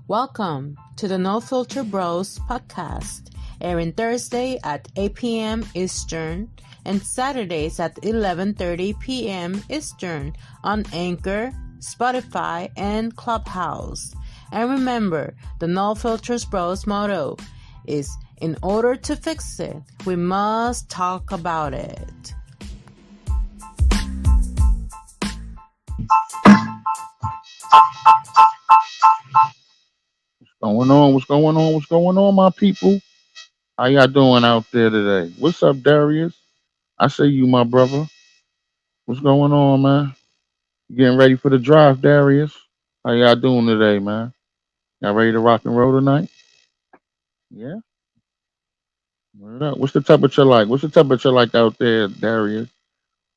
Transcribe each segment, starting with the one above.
Welcome to the No Filter Bros podcast, airing Thursday at 8 p.m. Eastern and Saturdays at 11:30 p.m. Eastern on Anchor, Spotify, and Clubhouse. And remember, the No Filters Bros motto is, in order to fix it, we must talk about it. What's going on, my people? How y'all doing out there today? What's up, Darius? I say you, my brother. What's going on, man? You getting ready for the drive, Darius? How y'all doing today, man? Y'all ready to rock and roll tonight? Yeah? Word up. What's the temperature like? What's the temperature like out there, Darius?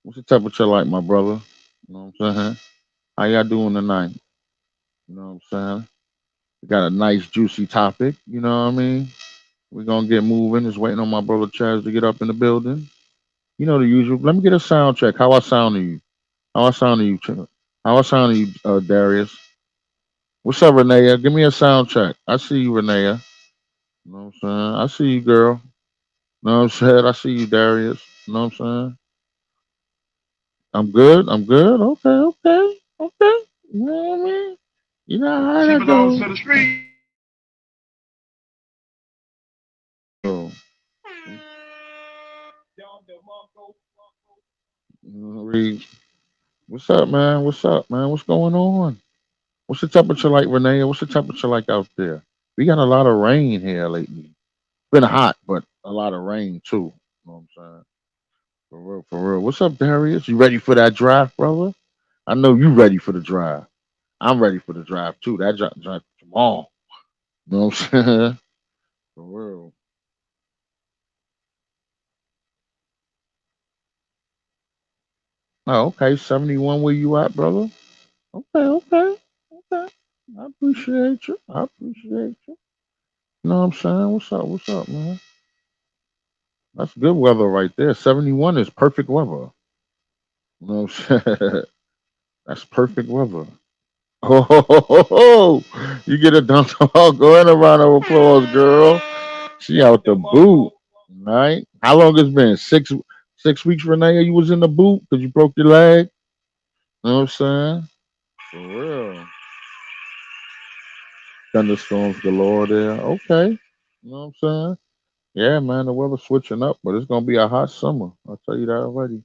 What's the temperature like, my brother? You know what I'm saying? How y'all doing tonight? You know what I'm saying? We got a nice, juicy topic. You know what I mean? We're going to get moving. Just waiting on my brother Chaz to get up in the building. You know the usual. Let me get a sound check. How I sound to you? How I sound to you? How I sound to you, Darius? What's up, Renea? Give me a sound check. I see you, Renea. You know what I'm saying? I see you, girl. You know what I'm saying? I see you, Darius. You know what I'm saying? I'm good. I'm good. Okay, okay, okay. You know what I mean? You know how She that belongs goes. to the street. Oh, Reed. What's up, man? What's up, man? What's going on? What's the temperature like, Renee? What's the temperature like out there? We got a lot of rain here lately. Been hot, but a lot of rain too. You know what I'm saying? For real, for real. What's up, Darius? You ready for that drive, brother? I know you ready for the drive. I'm ready for the drive too. That drive tomorrow. You know what I'm saying? For real. Oh, okay. 71 where you at, brother? Okay, okay, okay. I appreciate you. I appreciate you. You know what I'm saying? What's up? What's up, man? That's good weather right there. 71 is perfect weather. You know what I'm saying? That's perfect weather. Oh, you get a dunk. Go ahead and round of applause, girl. She out the boot, right? How long it's been? 6 weeks, Renee. You was in the boot because you broke your leg. You know what I'm saying? For real. Thunderstorms galore there. Okay. You know what I'm saying? Yeah, man. The weather's switching up, but it's gonna be a hot summer. I'll tell you that already.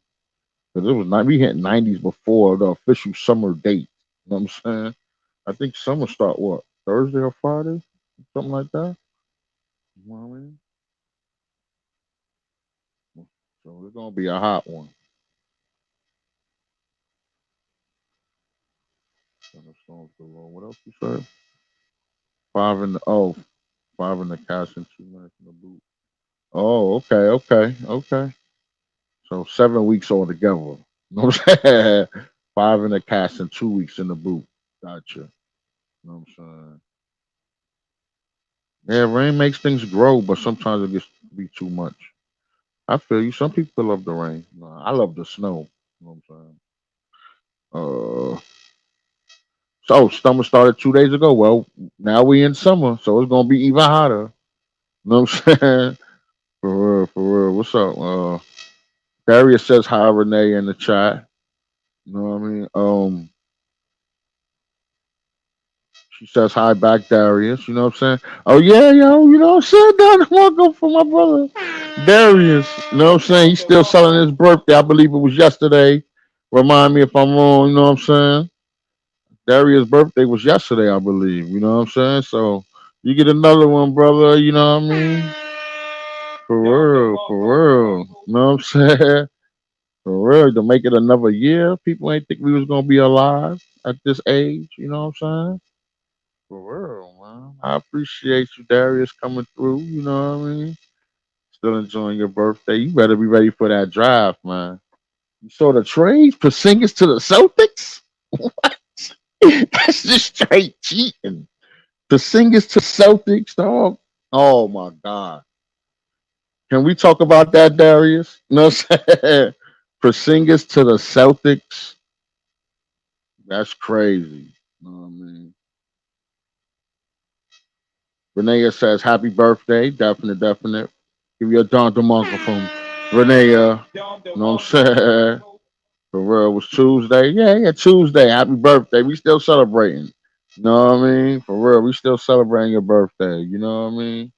Because it was not we hit 90s before the official summer date. You know what I'm saying? I think summer start what Thursday or Friday, something like that. You know what I mean? So it's gonna be a hot one. Thunderstorms galore. What else you say? Five in the cast and 2 minutes in the boot. Oh, okay, okay, okay. So 7 weeks altogether. You know what I'm saying? Five in the cast and 2 weeks in the boot. Gotcha. You know what I'm saying? Yeah, rain makes things grow, but sometimes it gets to be too much. I feel you. Some people love the rain. No, I love the snow. You know what I'm saying? So summer started 2 days ago. Well, now we in summer, so it's gonna be even hotter. You know what I'm saying? For real, for real. What's up? Darius says hi, Renee, in the chat. You know what I mean? She says hi back, Darius. You know what I'm saying? Oh yeah, yo, you know what I'm saying? Down welcome for my brother Darius. You know what I'm saying? He's still selling his birthday. I believe it was yesterday. Remind me if I'm wrong. You know what I'm saying? Darius' birthday was yesterday, I believe. You know what I'm saying? So you get another one, brother. You know what I mean? For real, for real. You know what I'm saying? For real, to make it another year. People ain't think we was gonna be alive at this age. You know what I'm saying? For real, man. I appreciate you, Darius, coming through. You know what I mean? Still enjoying your birthday. You better be ready for that drive, man. You saw the trade for singers to the Celtics? That's just straight cheating. The singers to Celtics, dog. Oh my God. Can we talk about that, Darius? You know what I'm saying? For singers to the Celtics, that's crazy. You know what I mean? Renee says happy birthday. Definite, definite. Give you a Don DeMarco from Renee. You know what I'm saying? For real, it was Tuesday. Yeah, yeah, Tuesday. Happy birthday. We still celebrating. You know what I mean? For real, we still celebrating your birthday. You know what I mean?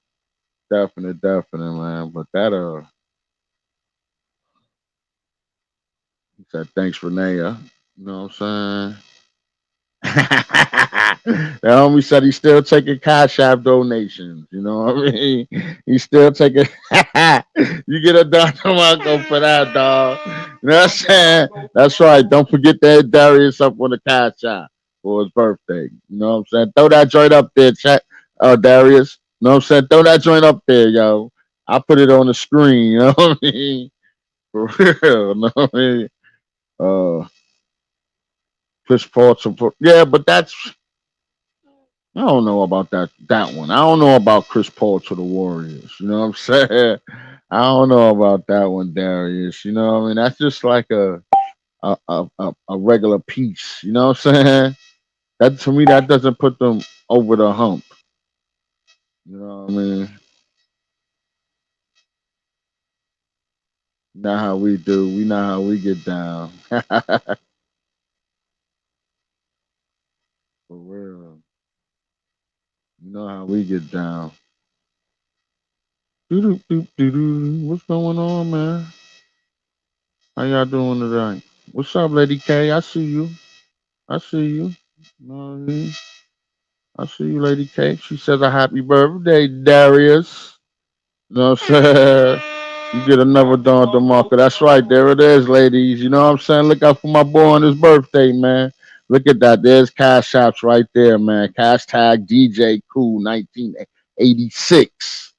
Definite, definite, man. But that he said thanks, Renee. You know what I'm saying? The homie said he's still taking Cash App donations. You know what I mean? He's still taking. You get a Dr. Marco for that, dog. You know what I'm saying? That's right. Don't forget to hit Darius up on the Cash App for his birthday. You know what I'm saying? Throw that joint up there, chat. Darius. You know what I'm saying? Throw that joint up there, yo. I put it on the screen. You know what I mean? For real. You know what I mean? Uh, Chris Paul support. Yeah, but that's I don't know about that one. I don't know about Chris Paul to the Warriors. You know what I'm saying? I don't know about that one, Darius. You know what I mean? That's just like a regular piece. You know what I'm saying? That to me that doesn't put them over the hump. You know what I mean? Not how we do. We know how we get down. For real. You know how we get down. Doo-doo-doo-doo-doo. What's going on, man? How y'all doing today? What's up, Lady K? I see you. I see you. You know what I mean? I see you, Lady K. She says a happy birthday, Darius. You know what I'm saying? You get another Don DeMarco. That's right. There it is, ladies. You know what I'm saying? Look out for my boy on his birthday, man. Look at that. There's Cash Apps right there, man. Cash tag DJ Cool 1986.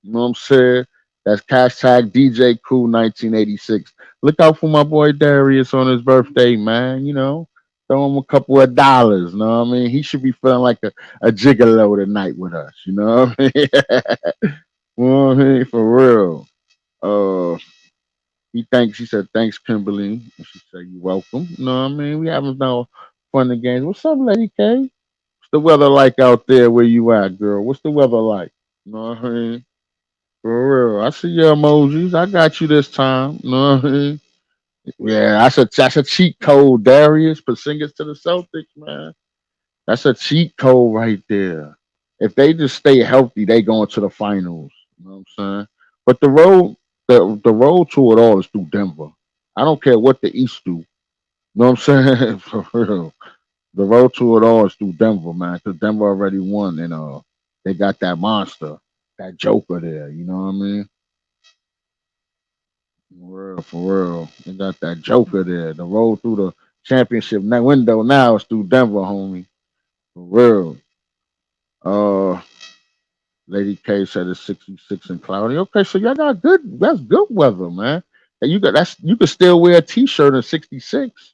You know what I'm saying? That's hashtag DJ Cool 1986. Look out for my boy Darius on his birthday, man. You know, throw him a couple of dollars. You know what I mean? He should be feeling like a gigolo tonight with us. You know what I mean? You know what I mean? For real. Uh, he said, thanks, Kimberly. And she said, you're welcome. You know what I mean? We having no fun and games. What's up, Lady K? What's the weather like out there where you at, girl? What's the weather like? You know what I mean? For real. I see your emojis. I got you this time. You know what I mean? Yeah, that's a cheat code, Darius. Porzingis to the Celtics, man. That's a cheat code right there. If they just stay healthy, they going to the finals. You know what I'm saying? But the road to it all is through Denver. I don't care what the East do. You know what I'm saying? For real. The road to it all is through Denver, man. Because Denver already won, and they got that monster, that Joker there. You know what I mean? For real, for real. They got that Joker there. The road through the championship window now is through Denver, homie. For real. Uh, Lady K said it's 66 and cloudy. Okay, so y'all got good. That's good weather, man. And you could still wear a t-shirt in 66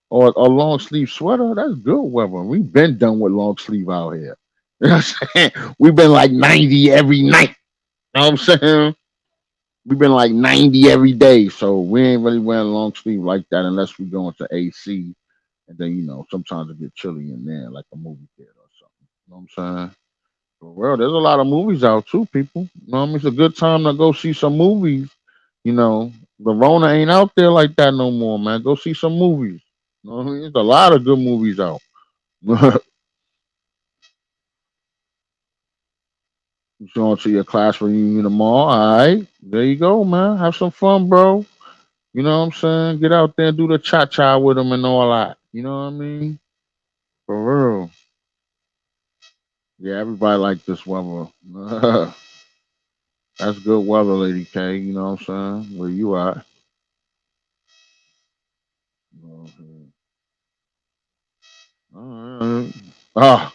or a long sleeve sweater. That's good weather. We've been done with long sleeve out here. You know what I'm saying? We've been like 90 every night. You know what I'm saying? We've been like 90 every day, so we ain't really wearing long sleeve like that unless we go into AC, and then sometimes it get chilly in there, like a movie theater or something. You know what I'm saying? But well, there's a lot of movies out too, people. You know what I mean? It's a good time to go see some movies. You know, the Rona ain't out there like that no more, man. Go see some movies. You know what I mean? There's a lot of good movies out. You going to your class reunion tomorrow? All right, there you go, man. Have some fun, bro. You know what I'm saying? Get out there and do the cha cha with them and all that. You know what I mean? For real. Yeah, everybody like this weather. That's good weather, Lady K. You know what I'm saying? Where you at? All right. Ah,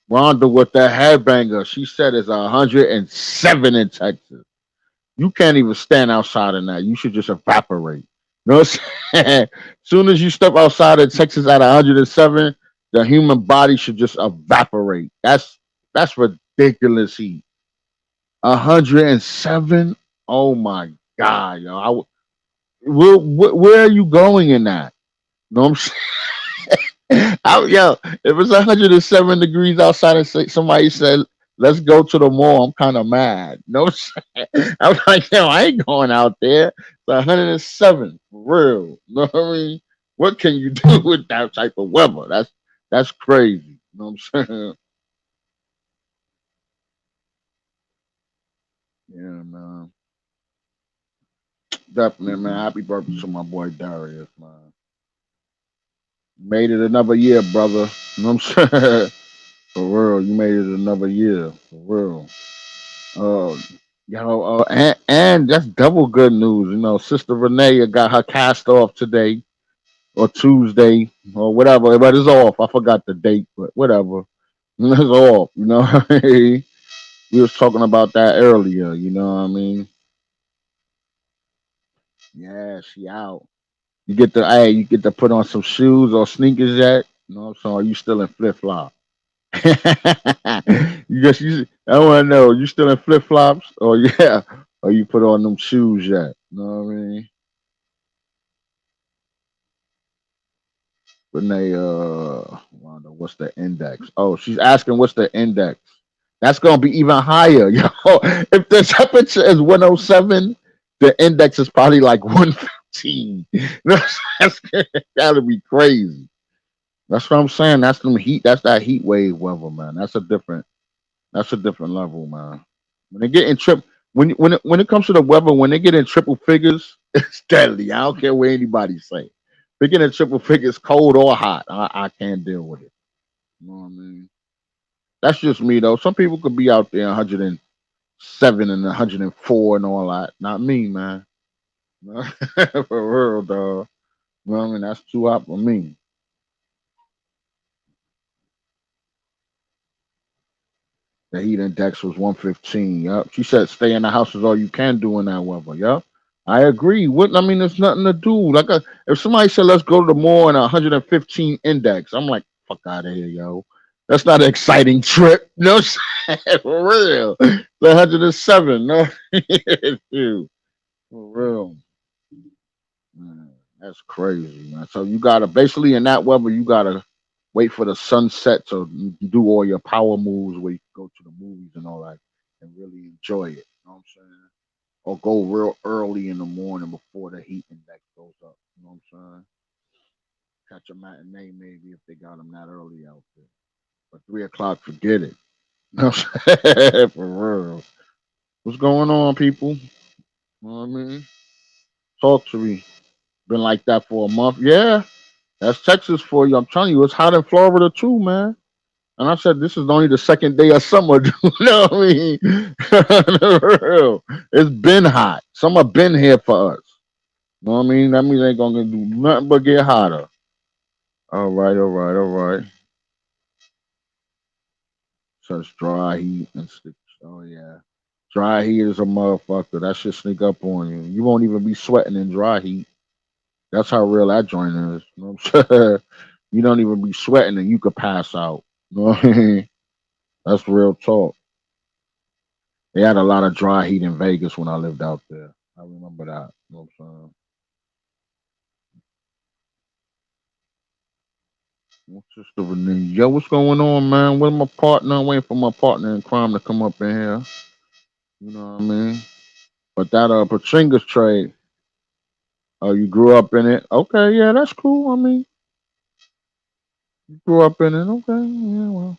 Rhonda with that headbanger. She said it's 107 in Texas. You can't even stand outside in that. You should just evaporate. You know what I'm saying? Soon as you step outside of Texas at 107, the human body should just evaporate. That's ridiculous heat. 107. Oh my god, yo! Where are you going in that? You know what I'm saying? Yo, if it's 107 degrees outside, and somebody said Let's go to the mall. I'm kind of mad. No, I'm like, yo, I ain't going out there. It's 107 for real. You know what I mean? What can you do with that type of weather? That's crazy. You know what I'm saying? Yeah, man. Definitely, man. Happy birthday to my boy Darius, man. Made it another year, brother. You know what I'm saying? For real, you made it another year. For real. Uh, and that's double good news. You know, Sister Renee got her cast off today or Tuesday or whatever, but it's off. I forgot the date, but whatever. It's off. You know what I mean? We was talking about that earlier. You know what I mean? Yeah, she out. You get to put on some shoes or sneakers yet? You know what I'm saying? Or you still in flip flop? I want to know, you still in flip flops? Or yeah, or you put on them shoes yet? You know what I mean? Renee, Wanda, what's the index? Oh, she's asking what's the index. That's gonna be even higher, yo. If the temperature is 107, the index is probably like 115. That's gotta be crazy. That's what I'm saying. That's them heat. That's that heat wave weather, man. That's a different level, man. When they get in trip, when it comes to the weather, when they get in triple figures, it's deadly. I don't care what anybody say. If they get in triple figures, cold or hot, I can't deal with it. You know what I mean? That's just me though. Some people could be out there 107 and 104 and all that. Not me, man. For real, dog. You know what I mean? That's too hot for me. The heat index was 115. Yup. She said stay in the house is all you can do in that weather. Yup. I agree. What I mean, there's nothing to do. If somebody said let's go to the mall and 115 index, I'm like, fuck out of here, yo. That's not an exciting trip. No, for real. The 107. No, Dude, for real. Man, that's crazy, man. So you gotta basically in that weather, you gotta wait for the sunset to do all your power moves where you can go to the movies and all that and really enjoy it. You know what I'm saying? Or go real early in the morning before the heat index goes up. You know what I'm saying? Catch a matinee maybe if they got them that early out there. But 3 o'clock, forget it. You know what I'm saying? For real. What's going on, people? You know what I mean? Talk to me. Been like that for a month. Yeah, that's Texas for you. I'm telling you, it's hot in Florida too, man. And I said, this is only the second day of summer. You know what I mean? For real. It's been hot. Summer been here for us. You know what I mean? That means ain't gonna do nothing but get hotter. All right, all right, all right. Such dry heat and stick. Oh yeah. Dry heat is a motherfucker. That shit sneak up on you. You won't even be sweating in dry heat. That's how real that joint is. You know what I'm saying? You don't even be sweating and you could pass out. You know what I mean? That's real talk. They had a lot of dry heat in Vegas when I lived out there. I remember that. You know what I'm saying? What's Sister Renee? Yo, what's going on, man? Where's my partner? I'm waiting for my partner in crime to come up in here. You know what I mean? But that Patringa's trade, oh, you grew up in it? Okay, yeah, that's cool. I mean, you grew up in it. Okay, yeah, well.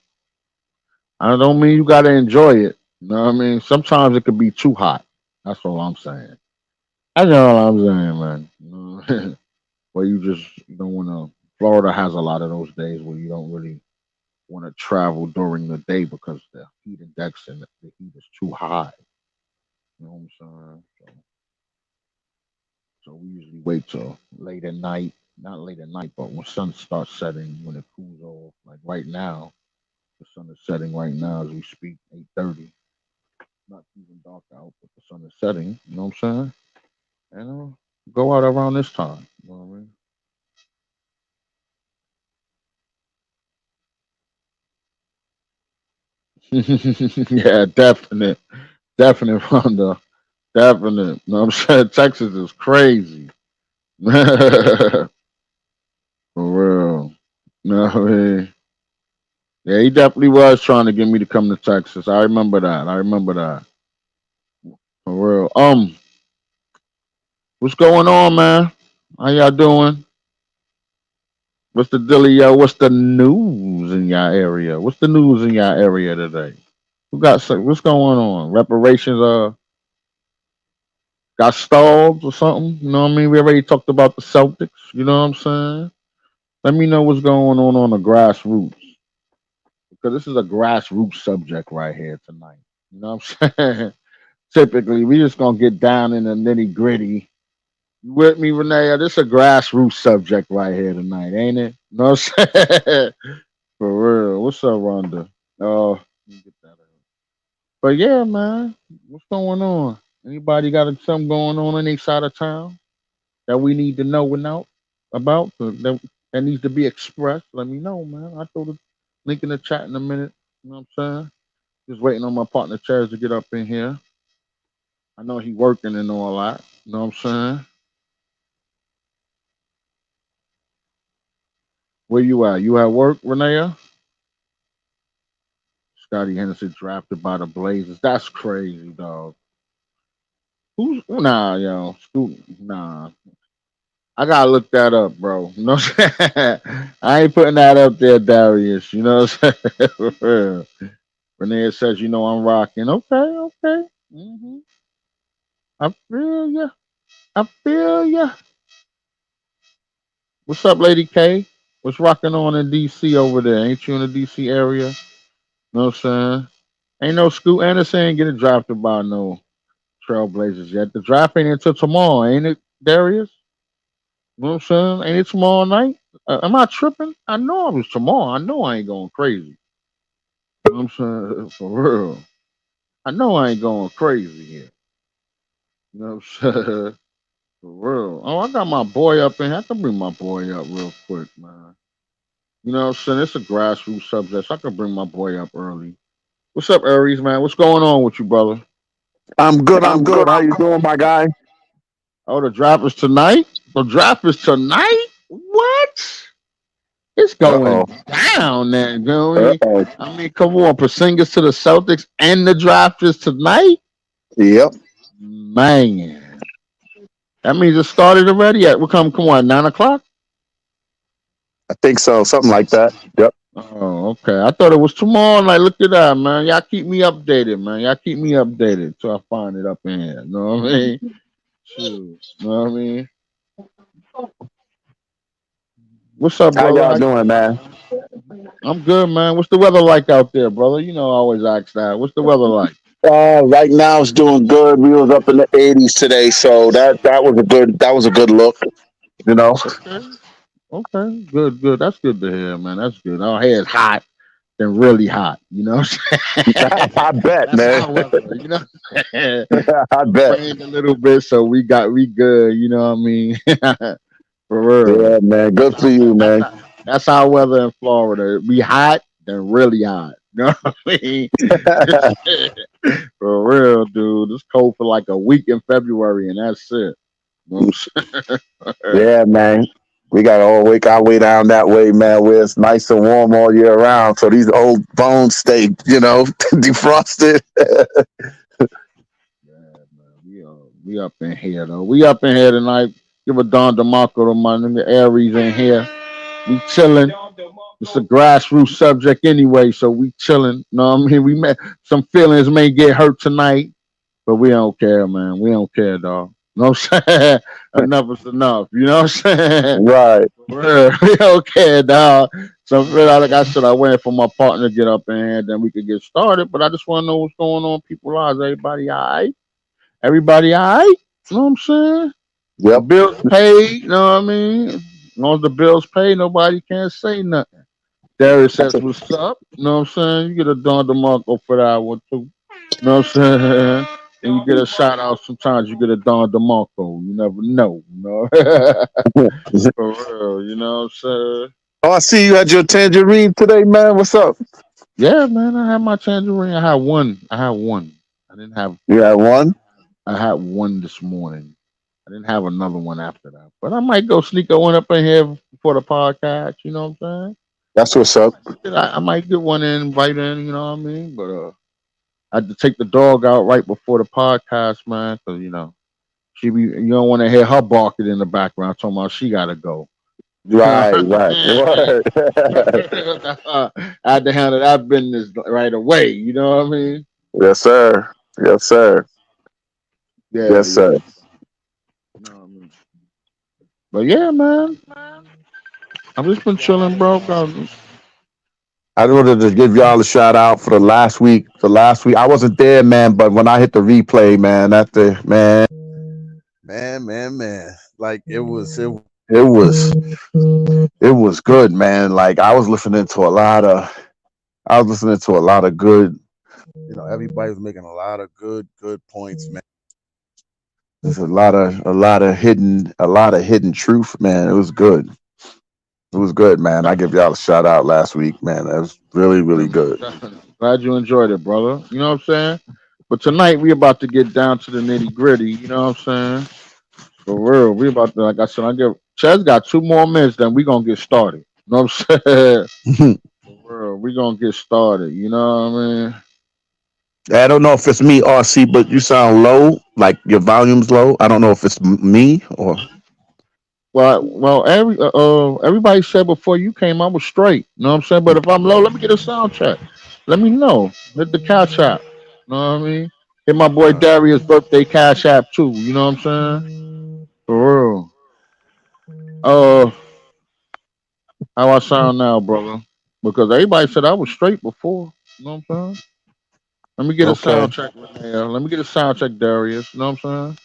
I don't mean you gotta enjoy it. You know what I mean? Sometimes it could be too hot. That's all I'm saying. That's all I'm saying, man. You know? Where you just don't want to. Florida has a lot of those days where you don't really want to travel during the day because the heat index and the heat is too high. You know what I'm saying? So we usually wait till late at night, not late at night, but when sun starts setting, when it cools off. Like right now, the sun is setting right now as we speak, 8:30. Not even dark out, but the sun is setting. You know what I'm saying? And go out around this time. You know what I mean? Yeah, definite, definite, Rhonda, definite. You know what I'm saying? Texas is crazy. For real. You know what I mean? Yeah, he definitely was trying to get me to come to Texas. I remember that. I remember that. For real. What's going on, man? How y'all doing? What's the dealio? What's the news in y'all area? What's the news in y'all area today? What's going on? Reparations got stalled or something? You know what I mean? We already talked about the Celtics. You know what I'm saying? Let me know what's going on the grassroots because this is a grassroots subject right here tonight. You know what I'm saying? Typically, we just gonna get down in the nitty gritty. You with me, Renee? This is a grassroots subject right here tonight, ain't it? You know what I'm saying? For real. What's up, Rhonda? Oh, let me get that out. But yeah, man, what's going on? Anybody got something going on their side of town that we need to know about that needs to be expressed? Let me know, man. I throw the link in the chat in a minute. You know what I'm saying? Just waiting on my partner Chaz to get up in here. I know he working and all that. You know what I'm saying? Where you at? You at work, Renee? Scotty Henderson drafted by the Blazers. That's crazy, dog. Who's nah, yo, nah. I gotta look that up, bro. You know what I'm saying? I ain't putting that up there, Darius. You know what I'm saying? For real. Renee says, you know, I'm rocking. Okay, okay. I feel ya. I feel ya. What's up, Lady K? What's rocking on in DC over there? Ain't you in the DC area? Know what I'm saying? Ain't no Scoot Anderson ain't getting drafted by no Trailblazers yet. The draft ain't until tomorrow, ain't it, Darius? You know what I'm saying? Ain't it tomorrow night? Am I tripping? I know it was tomorrow. I know I ain't going crazy. You know what I'm saying? For real. I know I ain't going crazy here. You know what I'm saying? For real. Oh, I got my boy up in here. I can bring my boy up real quick, man. You know what I'm saying? It's a grassroots subject, so I can bring my boy up early. What's up, Aries, man? What's going on with you, brother? I'm good. I'm good. How you doing, my guy? Oh, the draft is tonight? The draft is tonight? What? It's Uh oh. going down there, you know what I Uh mean? oh. I mean, come on, Porzingis to the Celtics and the draft is tonight? Yep. Man. That means it started already at, come on, 9 o'clock? I think so. Something like that. Yep. Oh, okay. I thought it was tomorrow night. Look at that, man. Y'all keep me updated, man. Y'all keep me updated till I find it up in here. You know what I mean? Shoot. You know what I mean? What's up, How brother? y'all doing, man? I'm good, man. What's the weather like out there, brother? You know, I always ask that. What's the weather like? Right now it's doing good. We was up in the 80s today, so that was a good look. You know. Okay. Okay. Good, good. That's good to hear, man. That's good. Our hair is hot than really hot. You know what I'm saying? I bet, That's man. our weather. You know what I'm saying? I It bet. rained a little bit, so we good. You know what I mean? For real. Yeah, man. That's Good for our you, man. that's our weather in Florida. We hot than really hot. You know what I mean? For real, dude. It's cold for like a week in February, and that's it. You know what I'm saying? Yeah, man. We got to all wake our way down that way, man, where it's nice and warm all year round. So these old bones stay, defrosted. Yeah, man. We up in here though. We up in here tonight. Give a Don DeMarco to my nigga Aries in here. We chilling. It's a grassroots subject anyway, so we chilling. Know what I mean? We met some feelings may get hurt tonight, but we don't care, man. We don't care, dog. You know what I'm saying? Enough is enough. You know what I'm saying? Right. For real. We don't care, dog. So like I said, I waited for my partner to get up in here, then we could get started. But I just want to know what's going on, people lives. Everybody all right? Everybody all right? You know what I'm saying? The Yep. bills paid, you know what I mean? As long as the bills paid, nobody can't say nothing. Darius That's says, a, what's up? You know what I'm saying? You get a Don DeMarco for that one, too. You know what I'm saying? And you get a shout out. Sometimes you get a Don DeMarco. You never know. You know? For real. You know what I'm saying? Oh, I see you had your tangerine today, man. What's up? Yeah, man. I had my tangerine. I had one. I had one. I didn't have. You had one? I had one this morning. I didn't have another one after that. But I might go sneak a one up in here for the podcast. You know what I'm saying? That's what's up. I might get one in, invite in, you know what I mean? But I had to take the dog out right before the podcast, man, because she be you don't want to hear her barking in the background talking about she gotta go. You know, Right, right. Word. I had to handle that business right away. You know what I mean? Yes, sir. Yes, sir. Yeah, Yes, yeah. sir. You know what I mean? But yeah, man, I've just been chilling, bro. I wanted to give y'all a shout out for the last week. The last week I wasn't there, man, but when I hit the replay, man, man, like it was it was good, man. Like I was listening to a lot of good. Everybody was making a lot of good points, man. There's a lot of hidden truth, man. It was good. It was good, man. I give y'all a shout out last week, man. That was really, Yeah, really most good. definitely. Glad you enjoyed it, brother. You know what I'm saying? But tonight we about to get down to the nitty gritty. You know what I'm saying? For real, we about to, like I said, I give Chad's got 2 more minutes, then we gonna get started. You know what I'm saying? For real, we gonna get started. You know what I mean? I don't know if it's me, RC, but you sound low, like your volume's low. I don't know if it's me or. Well, everybody said before you came, I was straight. You know what I'm saying? But if I'm low, let me get a sound check. Let me know. Hit the cash app. You know what I mean? Hit my boy Uh, Darius' birthday cash app too. You know what I'm saying? For real. Uh, how I sound now, brother? Because everybody said I was straight before. You know what I'm saying? Let me get a okay. sound check, Linnea. Let me get a sound check, Darius. You know what I'm saying?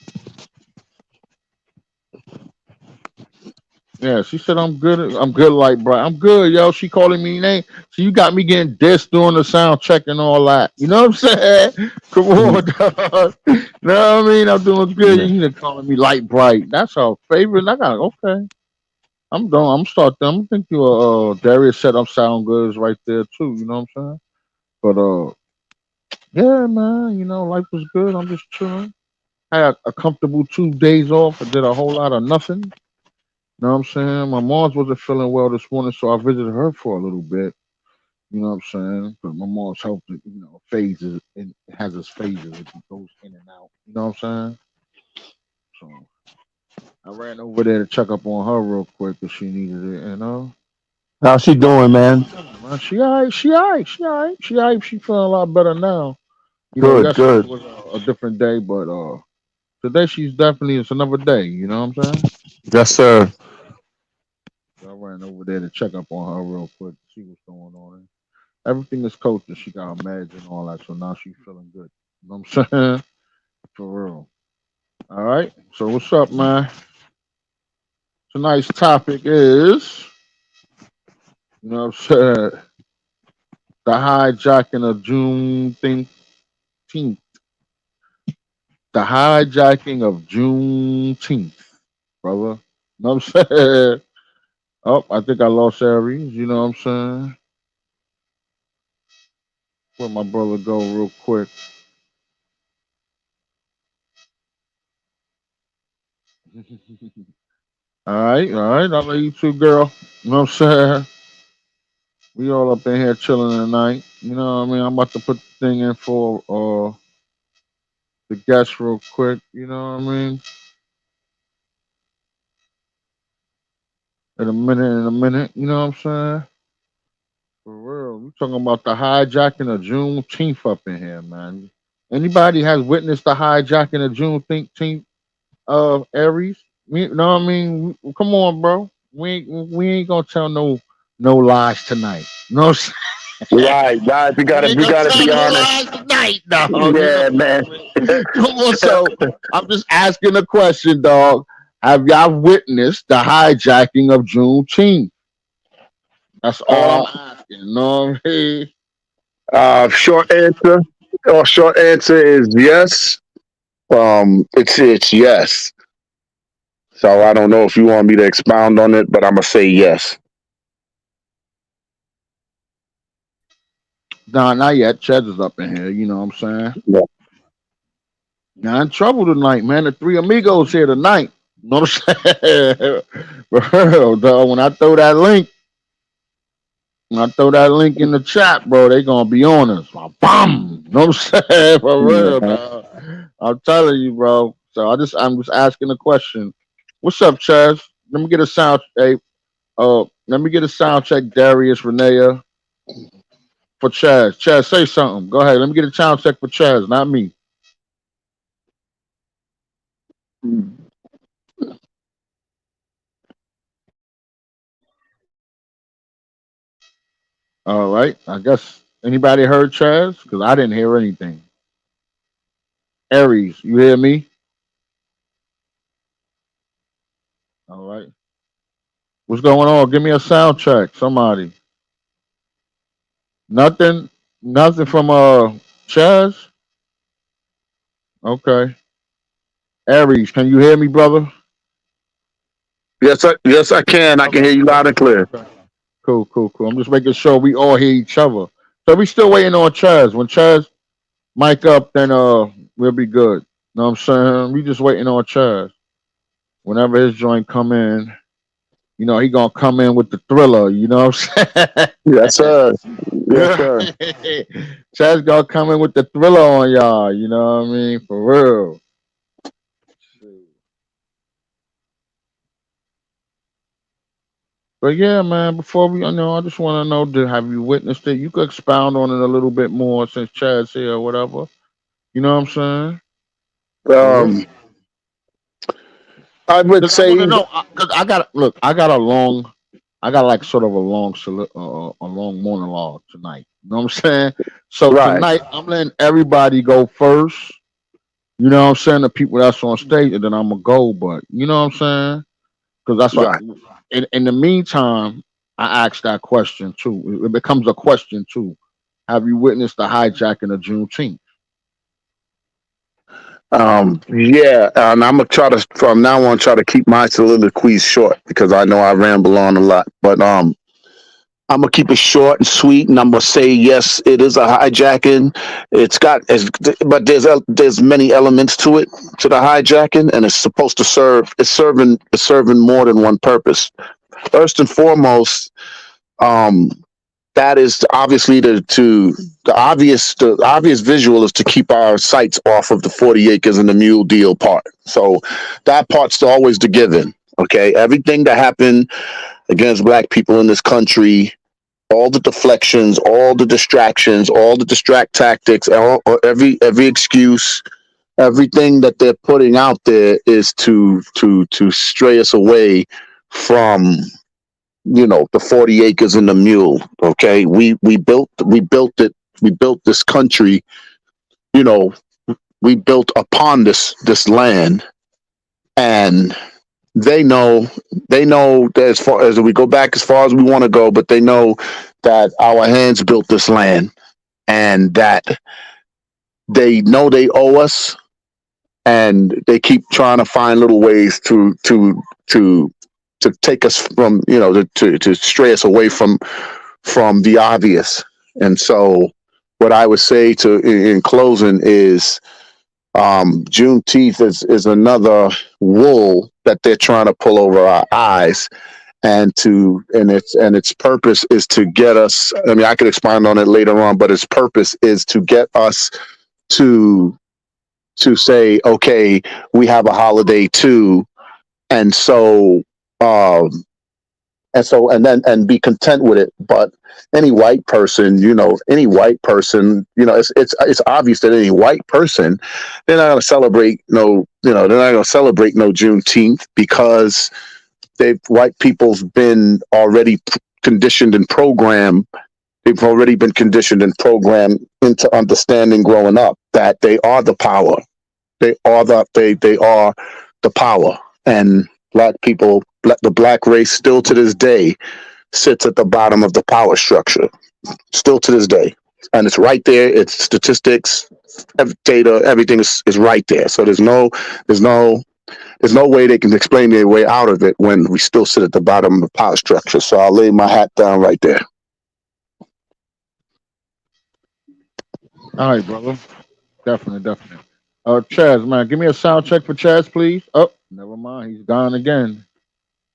Yeah, she said I'm good. I'm good, like bro. I'm good, yo. She calling me name. So you got me getting dissed during the sound check and all that. You know what I'm saying? Come on, dog. You know what I mean? I'm doing good. Yeah. You need to calling me light bright. That's our favorite. I got okay. I'm done. I'm start them. I think you Darius said I'm sound good is right there too. You know what I'm saying? But yeah, man. Life was good. I'm just chilling. I had a comfortable 2 days off. I did a whole lot of nothing. You know what I'm saying? My mom's wasn't feeling well this morning, so I visited her for a little bit. You know what I'm saying? But my mom's health, phases and has its phases. It goes in and out. You know what I'm saying? So I ran over there to check up on her real quick because she needed it. How's she doing, man? Man, she alright. She alright. She alright. She alright. She feeling a lot better now. Good, Yesterday good. was a different day, but today she's definitely it's another day. You know what I'm saying? Yes, sir. So I ran over there to check up on her real quick to see what's going on. Everything is coaching. She got her meds and all that, so now she's feeling good. You know what I'm saying? For real. All right. So what's up, man? Tonight's topic is, what I'm saying, the hijacking of Juneteenth. The hijacking of Juneteenth, brother. You know what I'm saying? Oh, I think I lost Aries. You know what I'm saying? Where my brother go real quick. All right, all right. I'll let you two, girl. You know what I'm saying? We all up in here chilling tonight. You know what I mean? I'm about to put the thing in for the guests real quick. You know what I mean? In a minute. You know what I'm saying? For real. We talking about the hijacking of Juneteenth up in here, man. Anybody has witnessed the hijacking of Juneteenth of Aries? You know what I mean? Come on, bro. We ain't gonna tell no lies tonight. No, Right, right. We we gotta ain't we gonna gotta tell be no honest. lies tonight, dog. You know Yeah, what man. I mean? Come on, so I'm just asking a question, dog. Have y'all witnessed the hijacking of Juneteenth? That's all I'm Uh, asking. You know what I mean? short answer. Short answer is yes. It's yes. So I don't know if you want me to expound on it, but I'm gonna say yes. Nah, not yet. Cheds is up in here. You know what I'm saying? Yeah. Now in trouble tonight, man. The three amigos here tonight. You know what I'm saying? For real, dog. When I throw that link, I throw that link in the chat, bro. They gonna be on us. Like, bam. You know what I'm saying? For real, Mhm. dog. I'm telling you, bro. So I'm just asking a question. What's up, Chaz? Let me get a sound. Hey, let me get a sound check. Darius, Renea for Chaz. Chaz, say something. Go ahead. Let me get a sound check for Chaz, not me. All right. I guess anybody heard Chaz? Because I didn't hear anything. Aries, you hear me? All right. What's going on? Give me a sound check. Somebody. Nothing. Nothing from Chaz. Okay. Aries, can you hear me, brother? Yes, I can. I can Okay. hear you loud and Okay. clear. Okay. Cool. Cool. Cool. I'm just making sure we all hear each other. So we still waiting on Chaz. When Chaz mic up, then we'll be good. Know what I'm saying? We just waiting on Chaz. Whenever his joint come in, he gonna come in with the thriller. You know what I'm Yes, saying? sir. Yes, sir. Chaz gonna come in with the thriller on y'all. You know what I mean? For real. But yeah, man. Before I just want to know: have you witnessed it? You could expound on it a little bit more since Chad's here or whatever. You know what I'm saying? For real. Um, I would Because I want to say, know. Because I got look. I got like sort of a long monologue tonight. You know what I'm saying? So right, tonight I'm letting everybody go first. You know what I'm saying? The people that's on stage, and then I'm gonna go. But you know what I'm saying? Because that's what. right. In the meantime, I asked that question too. It becomes a question too. Have you witnessed the hijacking of Juneteenth? Yeah, and I'm gonna try to from now on try to keep my soliloquies short because I know I ramble on a lot. But I'm gonna keep it short and sweet, and I'm gonna say yes, it is a hijacking. But there's many elements to it, to the hijacking, and it's supposed to serve. It's serving more than one purpose. First and foremost, um, that is obviously the obvious visual is to keep our sights off of the 40 acres and the mule deal part. So that part's always the given. Okay, everything that happened against black people in this country, all the deflections, all the distractions, all the distract tactics, every excuse, everything that they're putting out there is to stray us away from the 40 acres and the mule. Okay, we built this country. You know, we built upon this land, and they know they know that as far as we go back as far as we want to go, but they know that our hands built this land, and that they know they owe us, and they keep trying to find little ways to to take us from to stray us away from the obvious. And so, what I would say to in closing is, Juneteenth is another wool that they're trying to pull over our eyes, and its purpose is to get us. I mean, I could expand on it later on, but its purpose is to get us to say, okay, we have a holiday too, and so um, and be content with it. But it's obvious that any white person, they're not going to celebrate they're not going to celebrate no Juneteenth, because they've white people's been already conditioned and programmed. They've already been conditioned and programmed into understanding growing up that they are the power. They are the power, and black people, the black race, still to this day sits at the bottom of the power structure, still to this day. And it's right there. It's statistics, data, everything is right there. So there's no, there's no way they can explain their way out of it when we still sit at the bottom of the power structure. So I'll lay my hat down right there. All right, brother. Definitely, definitely. Chaz, man, give me a sound check for Chaz, please. Oh, never mind. He's gone again.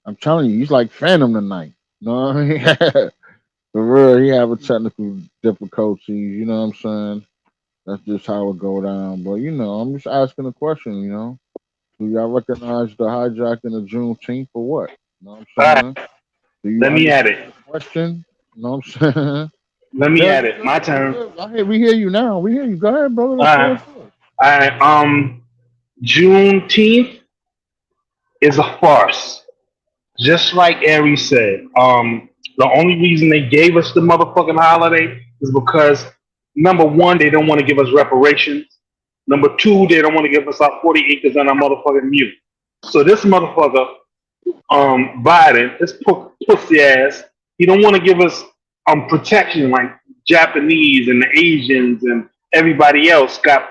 I'm telling you, he's like Phantom tonight. You know what I mean? For real, he having technical difficulties. You know what I'm saying? That's just how it go down. But I'm just asking a question. Do y'all recognize the hijacking of Juneteenth or what? You know what All I'm right, saying? Do you let me add understand it. the question? You know what I'm saying? Let me Yeah, add you it. My good. You turn. good. We hear you now. We hear you. Go ahead, brother. All The floor right. is yours. All right. Juneteenth is a farce. Just like Aries said, the only reason they gave us the motherfucking holiday is because number one, they don't want to give us reparations. Number two, they don't want to give us our 40 acres and our motherfucking mute. So this motherfucker, Biden, this pussy ass, he don't want to give us protection like Japanese and the Asians and everybody else got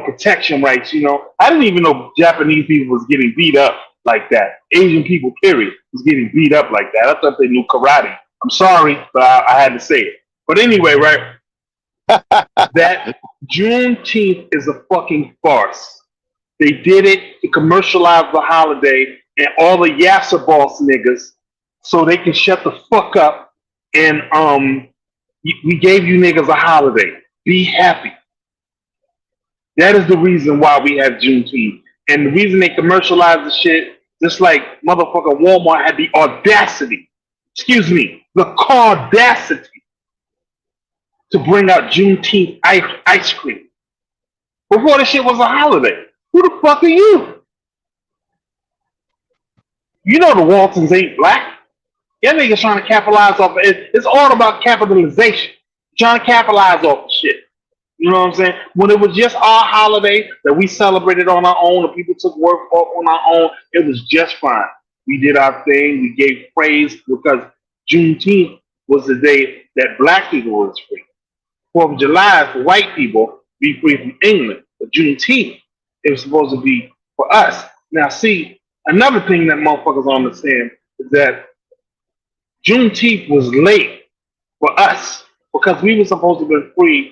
protection rights. I didn't even know Japanese people was getting beat up like that. Asian people, period, was getting beat up like that. I thought they knew karate. I'm sorry, but I had to say it. But anyway, right? That Juneteenth is a fucking farce. They did it to commercialize the holiday and all the Yasser boss niggas so they can shut the fuck up and we gave you niggas a holiday. Be happy. That is the reason why we have Juneteenth. And the reason they commercialize the shit, just like motherfucker Walmart had the audacity, the caudacity to bring out Juneteenth ice cream. Before the shit was a holiday. Who the fuck are you? You know the Waltons ain't black. Y'all niggas trying to capitalize off of it. It's all about capitalization. Trying to capitalize off the shit. You know what I'm saying? When it was just our holiday that we celebrated on our own, and people took work off on our own, it was just fine. We did our thing. We gave praise because Juneteenth was the day that black people was free. 4th of July is for white people be free from England. But Juneteenth, it was supposed to be for us. Now, see, another thing that motherfuckers don't understand is that Juneteenth was late for us because we were supposed to be free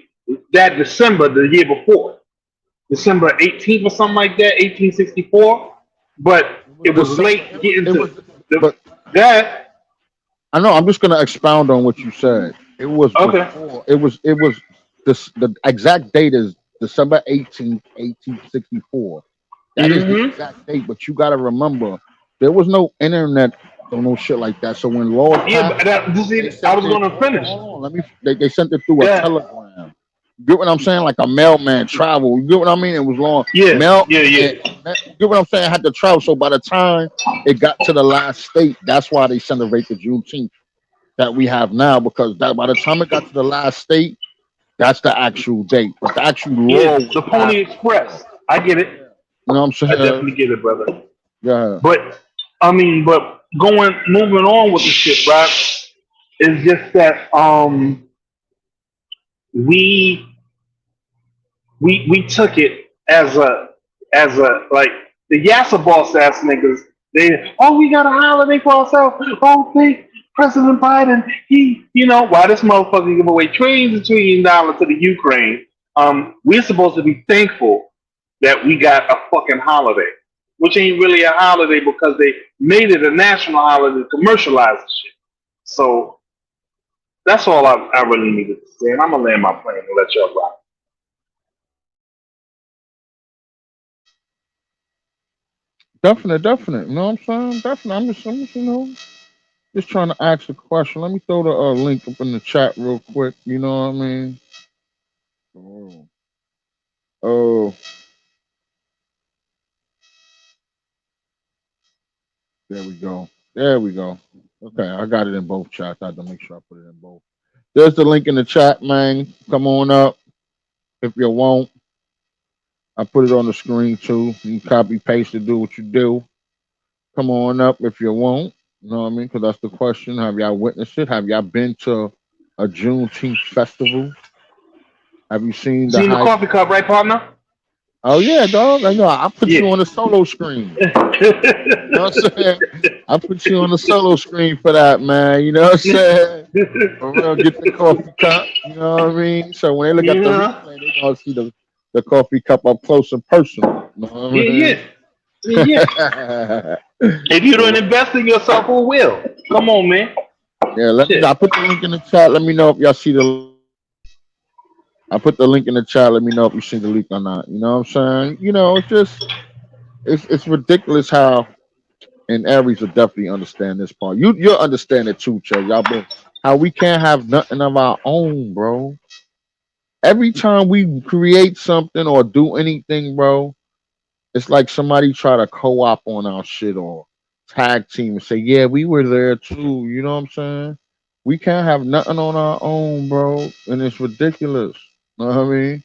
that December the year before. December 18th or something like that, 1864. But it was late getting to But that. I know. I'm just gonna expound on what you said. It was Okay. before. It was the exact date is December 18th, 1864. That is the Mm-hmm. exact date. But you got to remember, there was no internet or no shit like that. So when laws Yeah, but passed, they I sent was it. going to Hold on, finish. hold on. They sent it through a Yeah. telegram. You get what I'm saying? Like a mailman travel. You get what I mean? It was long Yeah. mail. Yeah. Yeah. You get what I'm saying? I had to travel. So by the time it got to the last state, that's why they celebrate the Juneteenth that we have now, because that by the time it got to the last state, that's the actual date. But the actual law Yeah. was The Pony passed before. Express. I get Yeah. it. You know what I'm I saying? definitely get it, brother. Yeah. But moving on with the shit, right? It's just that we we took it as a like the Yasser boss ass niggas. We got a holiday for ourselves. Oh, thank President Biden. Why this motherfucker give away trillions and trillions of dollars to the Ukraine? We're supposed to be thankful that we got a fucking holiday, which ain't really a holiday because they made it a national holiday to commercialize the shit. So that's all I really needed to say, and I'm gonna land my plane and let y'all rock. Definitely, definitely. You know what I'm saying? Definitely. Just trying to ask a question. Let me throw the link up in the chat real quick. You know what I mean? Oh, oh, there we go. There we go. Okay, I got it in both chats. I had to make sure I put it in both. There's the link in the chat, man. Come on up if you want. I put it on the screen too. You can copy paste and do what you do. Come on up if you want. You know what I mean? Because that's the question. Have y'all witnessed it? Have y'all been to a Juneteenth festival? Have you seen the Seen the high? coffee cup, right, partner? Oh yeah, dog. I know. I put Yeah. you on the solo screen. You know what I'm saying? I put you on the solo screen for that, man. You know what I'm saying? For real, get the coffee cup. You know what I mean? So when they look at the Yeah. replay, they gonna see the coffee cup up close and personal. You know what Yeah. I Yeah. mean? Yeah. Yeah. If you don't invest in yourself, who will? Come on, man. Yeah, let me. I Shit. put the link in the chat. Let me know if y'all see the. I put the link in the chat. Let me know if you see the leak or not. You know what I'm saying? It's just it's ridiculous how and Aries will definitely understand this part. You'll understand it too, Che. Y'all been how we can't have nothing of our own, bro. Every time we create something or do anything, bro, it's like somebody try to co-op on our shit or tag team and say, yeah, we were there too. You know what I'm saying? We can't have nothing on our own, bro, and it's ridiculous. You know what I mean?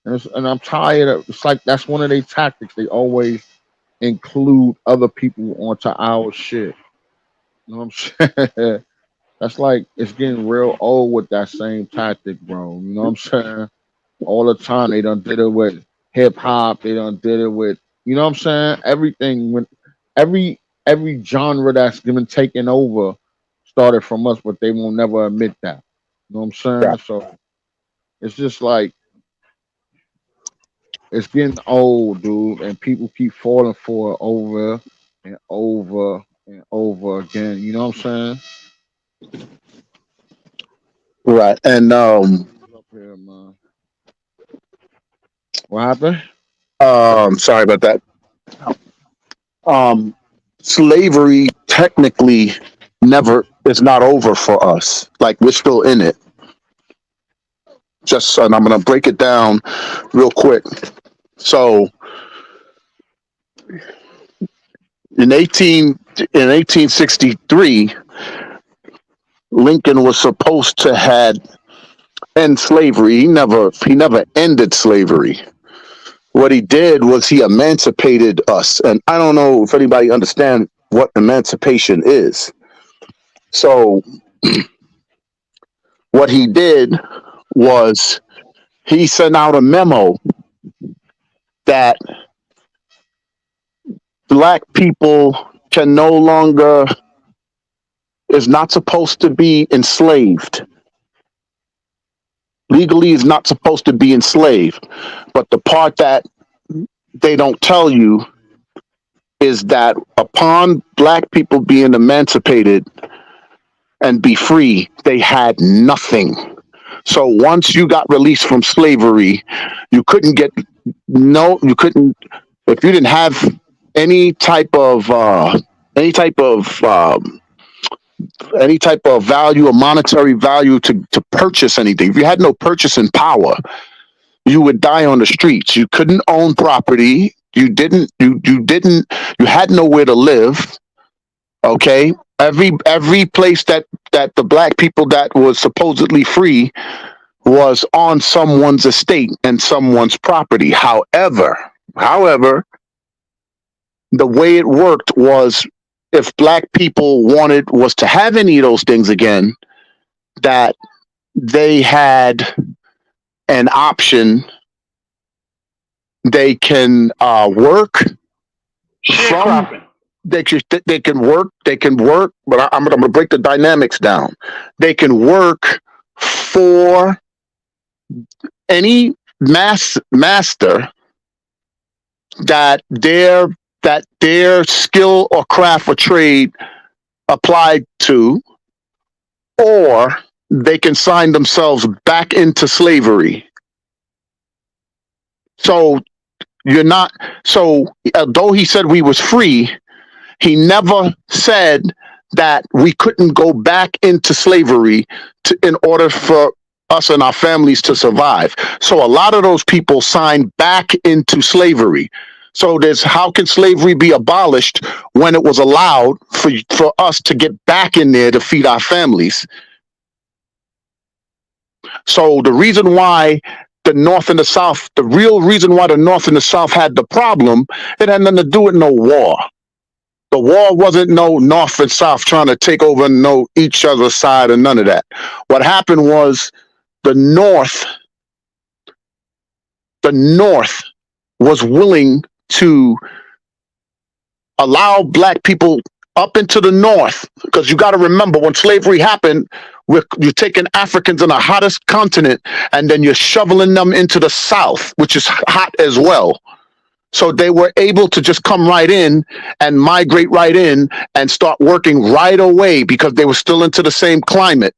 And I'm tired of. It's like that's one of their tactics. They always include other people onto our shit. You know what I'm saying? That's like it's getting real old with that same tactic, bro. You know what I'm saying? All the time they done did it with hip hop. They done did it with you know what I'm saying. Everything when every genre that's been taken over started from us, but they won't never admit that. You know what I'm Yeah. saying? So it's just like it's getting old, dude, and people keep falling for it over and over and over again. You know what I'm saying? Right. And Up here, man. What happened? sorry about that. Um, Slavery technically never is not over for us. Like we're still in it. Just and I'm gonna break it down real quick. So in 1863, Lincoln was supposed to had end slavery. He never ended slavery. What he did was he emancipated us. And I don't know if anybody understands what emancipation is. So what he did was he sent out a memo that black people can no longer is not supposed to be enslaved. Legally is not supposed to be enslaved. But the part that they don't tell you is that upon black people being emancipated and be free, they had nothing. So once you got released from slavery, you couldn't get you couldn't if you didn't have any type of any type of um, any type of value or monetary value to purchase anything. If you had no purchasing power, you would die on the streets. You couldn't own property. You had nowhere to live. Okay. Every place that the black people that was supposedly free was on someone's estate and someone's property. However, the way it worked was if black people wanted was to have any of those things again, that they had an option. They can work from Sharecropping. they can work, but I'm gonna break the dynamics down. They can work for any master that their skill or craft or trade applied to, or they can sign themselves back into slavery. So you're not so although he said we was free, he never said that we couldn't go back into slavery in order for us and our families to survive. So a lot of those people signed back into slavery. So there's how can slavery be abolished when it was allowed for us to get back in there to feed our families? So the reason why the North and the South, the real reason why the North and the South had the problem, it had nothing to do with no war. The war wasn't no North and South trying to take over no each other's side or none of that. What happened was the North, the North was willing to allow black people up into the North, because you got to remember when slavery happened, you're taking Africans in the hottest continent and then you're shoveling them into the South, which is hot as well. So they were able to just come right in and migrate right in and start working right away because they were still into the same climate.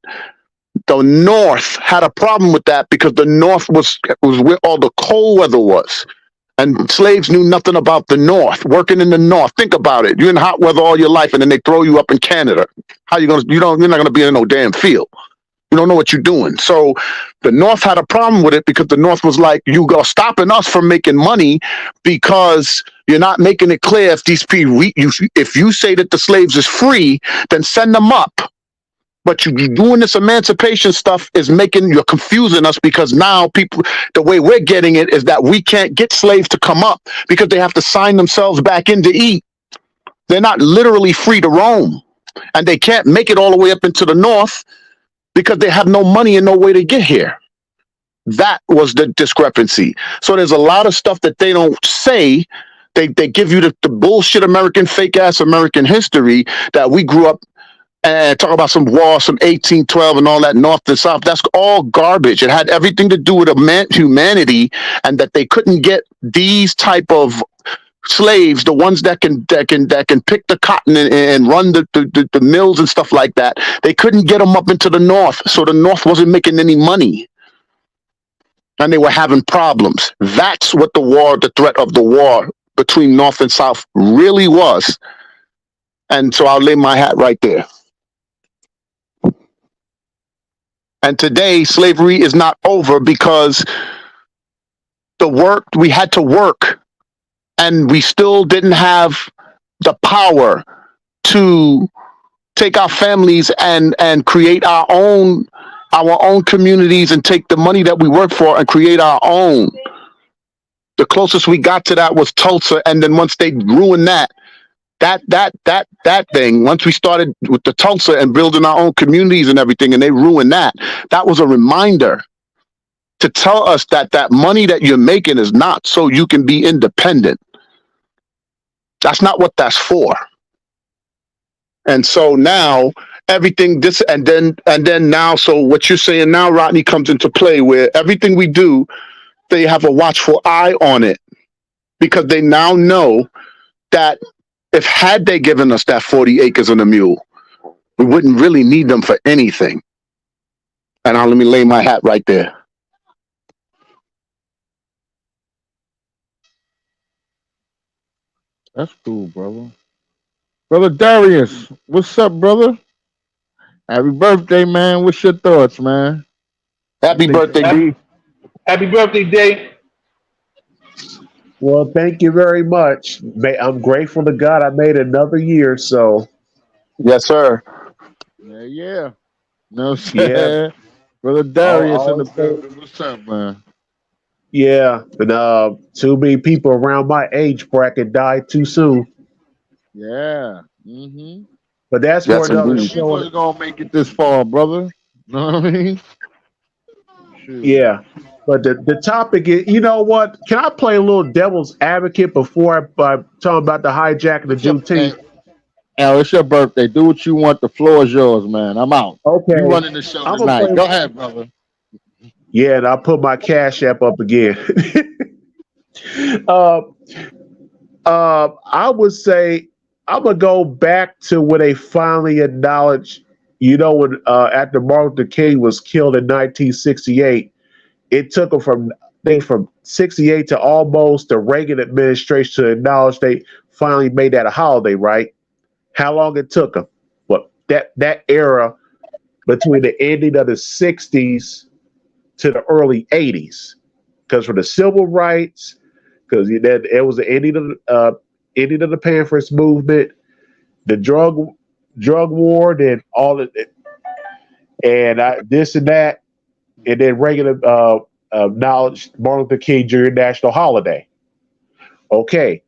The North had a problem with that because the North was where all the cold weather was. And slaves knew nothing about the North, working in the North. Think about it. You're in hot weather all your life and then they throw you up in Canada. How you gonna you're not gonna be in no damn field. You don't know what you're doing. So the North had a problem with it because the North was like, you are stopping us from making money because you're not making it clear if these people, if you say that the slaves is free, then send them up. But you doing this emancipation stuff you're confusing us because now people, the way we're getting it is that we can't get slaves to come up because they have to sign themselves back in to eat. They're not literally free to roam and they can't make it all the way up into the North because they have no money and no way to get here. That was the discrepancy. So there's a lot of stuff that they don't say. They give you the bullshit American, fake ass American history that we grew up and talk about some war, some 1812 and all that North and South. That's all garbage. It had everything to do with humanity and that they couldn't get these type of slaves, the ones that can pick the cotton and run the mills and stuff like that. They couldn't get them up into the North, so the North wasn't making any money, and they were having problems. That's what the threat of the war between North and South really was. And so I'll lay my hat right there. And today, slavery is not over because we had to work. And we still didn't have the power to take our families and create our own communities and take the money that we work for and create our own. The closest we got to that was Tulsa, and then once they ruined that thing, once we started with the Tulsa and building our own communities and everything, and they ruined that was a reminder to tell us that money that you're making is not so you can be independent. That's not what that's for. And so now everything and then now, so what you're saying now, Rodney, comes into play where everything we do, they have a watchful eye on it because they now know that had they given us that 40 acres and a mule, we wouldn't really need them for anything. And let me lay my hat right there. That's cool, brother. Brother Darius, what's up, brother? Happy birthday, man. What's your thoughts, man? Happy birthday, D. Happy birthday, Day. Well, thank you very much. I'm grateful to God I made another year. So, Yes, sir. Yeah. No, yeah, sir. Brother Darius in the building. What's up, man? yeah. And too many people around my age bracket died too soon. Yeah. Mm-hmm. But that's Yes, for another indeed. You was show. gonna make it this far, brother. Know what I mean? Shoot. Yeah. But the topic is, you know what? Can I play a little devil's advocate before I talk about the hijacking the Juneteenth? Al, it's your birthday. Do what you want. The floor is yours, man. I'm out. Okay. You running the show I'm gonna tonight. play. Go ahead, brother. Yeah, and I'll put my Cash App up again. uh, I would say I'm gonna go back to when they finally acknowledged, when after Martin Luther King was killed in 1968, it took them from 68 to almost the Reagan administration to acknowledge they finally made that a holiday, right? How long it took them? Well, that era between the ending of the 60s to the early 80s, because for the civil rights, because it was the ending of the Panthers movement, the drug war, then all of it, and this and that, and then Reagan acknowledged Martin Luther King Jr. national holiday. Okay,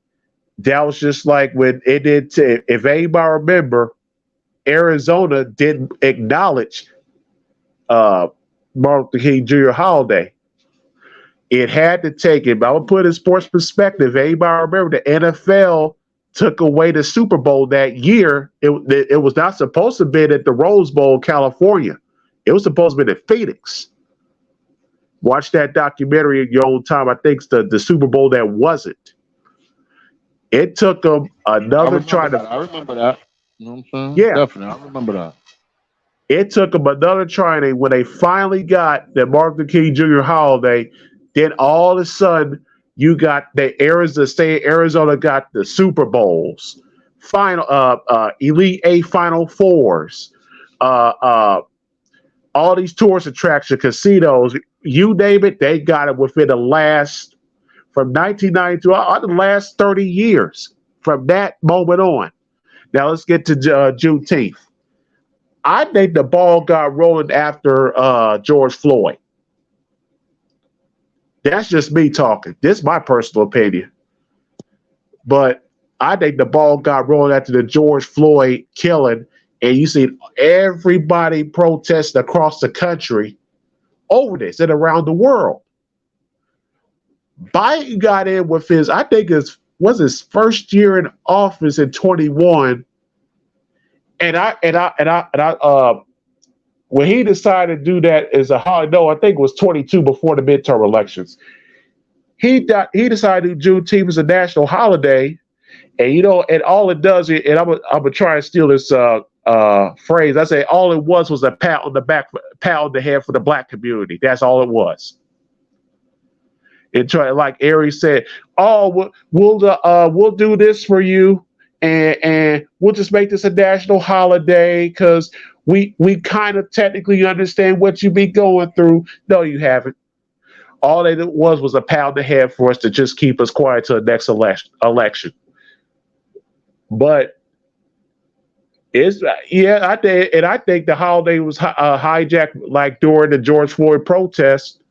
that was just like when it did. If anybody remember, Arizona didn't acknowledge Martin Luther King Jr. holiday. It had to take it. But I would put it in sports perspective. Anybody remember the NFL took away the Super Bowl that year? It was not supposed to be at the Rose Bowl, California. It was supposed to be in Phoenix. Watch that documentary in your own time. I think it's the Super Bowl that wasn't. It took them another try to, I remember that. You know what I'm saying? yeah, Definitely, I remember that. it took them another try. And when they finally got the Martin Luther King Jr. holiday, then all of a sudden you got the state of Arizona got the Super Bowls, final, Elite Eight Final Fours, uh, uh, all these tourist attractions, casinos, you name it, they got it within the last, from 1992, the last 30 years from that moment on. Now let's get to Juneteenth. I think the ball got rolling after George Floyd. That's just me talking. This is my personal opinion. But I think the ball got rolling after the George Floyd killing, and you see everybody protest across the country over this and around the world. Biden got in with I think was his first year in office in 21, and I when he decided to do that as a holiday, no, I think it was 22 before the midterm elections. He decided to do Juneteenth as a national holiday, and and all it does, and I'm gonna try and steal this phrase. I say all it was a pat on the back, pat on the head for the black community. That's all it was. And try, like Ari said, oh, we'll do this for you, and we'll just make this a national holiday because we kind of technically understand what you be going through. No, you haven't. All they did was a pound the head for us to just keep us quiet till the next election. But I think the holiday was hijacked like during the George Floyd protest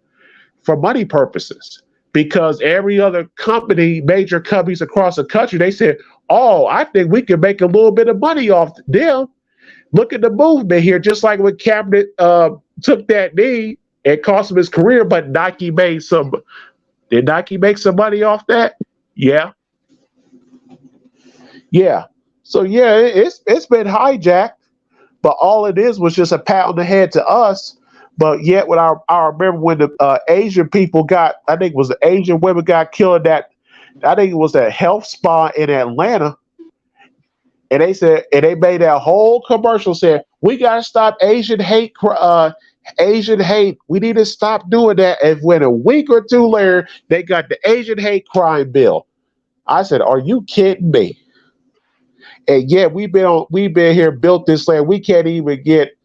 for money purposes. Because every other major companies across the country, they said, oh, I think we can make a little bit of money off them. Look at the movement here, just like when Kaepernick took that knee, it cost him his career, but Nike made some. Did Nike make some money off that? Yeah. Yeah. So, yeah, it's been hijacked, but all it is was just a pat on the head to us. But yet, when I remember when the Asian people I think it was the Asian women got killed I think it was a health spa in Atlanta. And they said, and they made that whole commercial saying, we got to stop Asian hate. Asian hate. We need to stop doing that. And when a week or two later, they got the Asian hate crime bill. I said, are you kidding me? And yeah, we've been here, built this land. We can't even get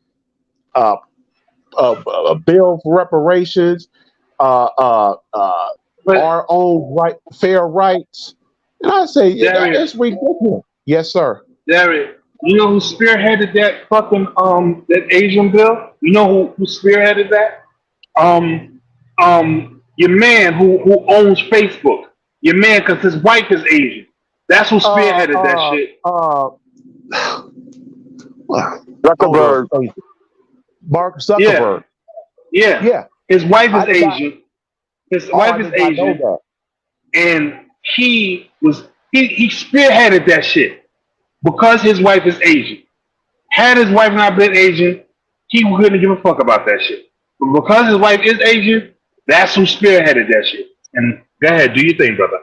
a bill for reparations, our own fair rights. And I say, it's ridiculous. Yes, sir. Derek, you know who spearheaded that fucking that Asian bill? You know who spearheaded that? Your man who owns Facebook. Your man, because his wife is Asian. That's who spearheaded that shit. Zuckerberg. Mark Zuckerberg. Yeah. His wife is Asian. His wife is Asian. And he spearheaded that shit because his wife is Asian. Had his wife not been Asian, he wouldn't give a fuck about that shit. But because his wife is Asian, that's who spearheaded that shit. And go ahead, do your thing, brother.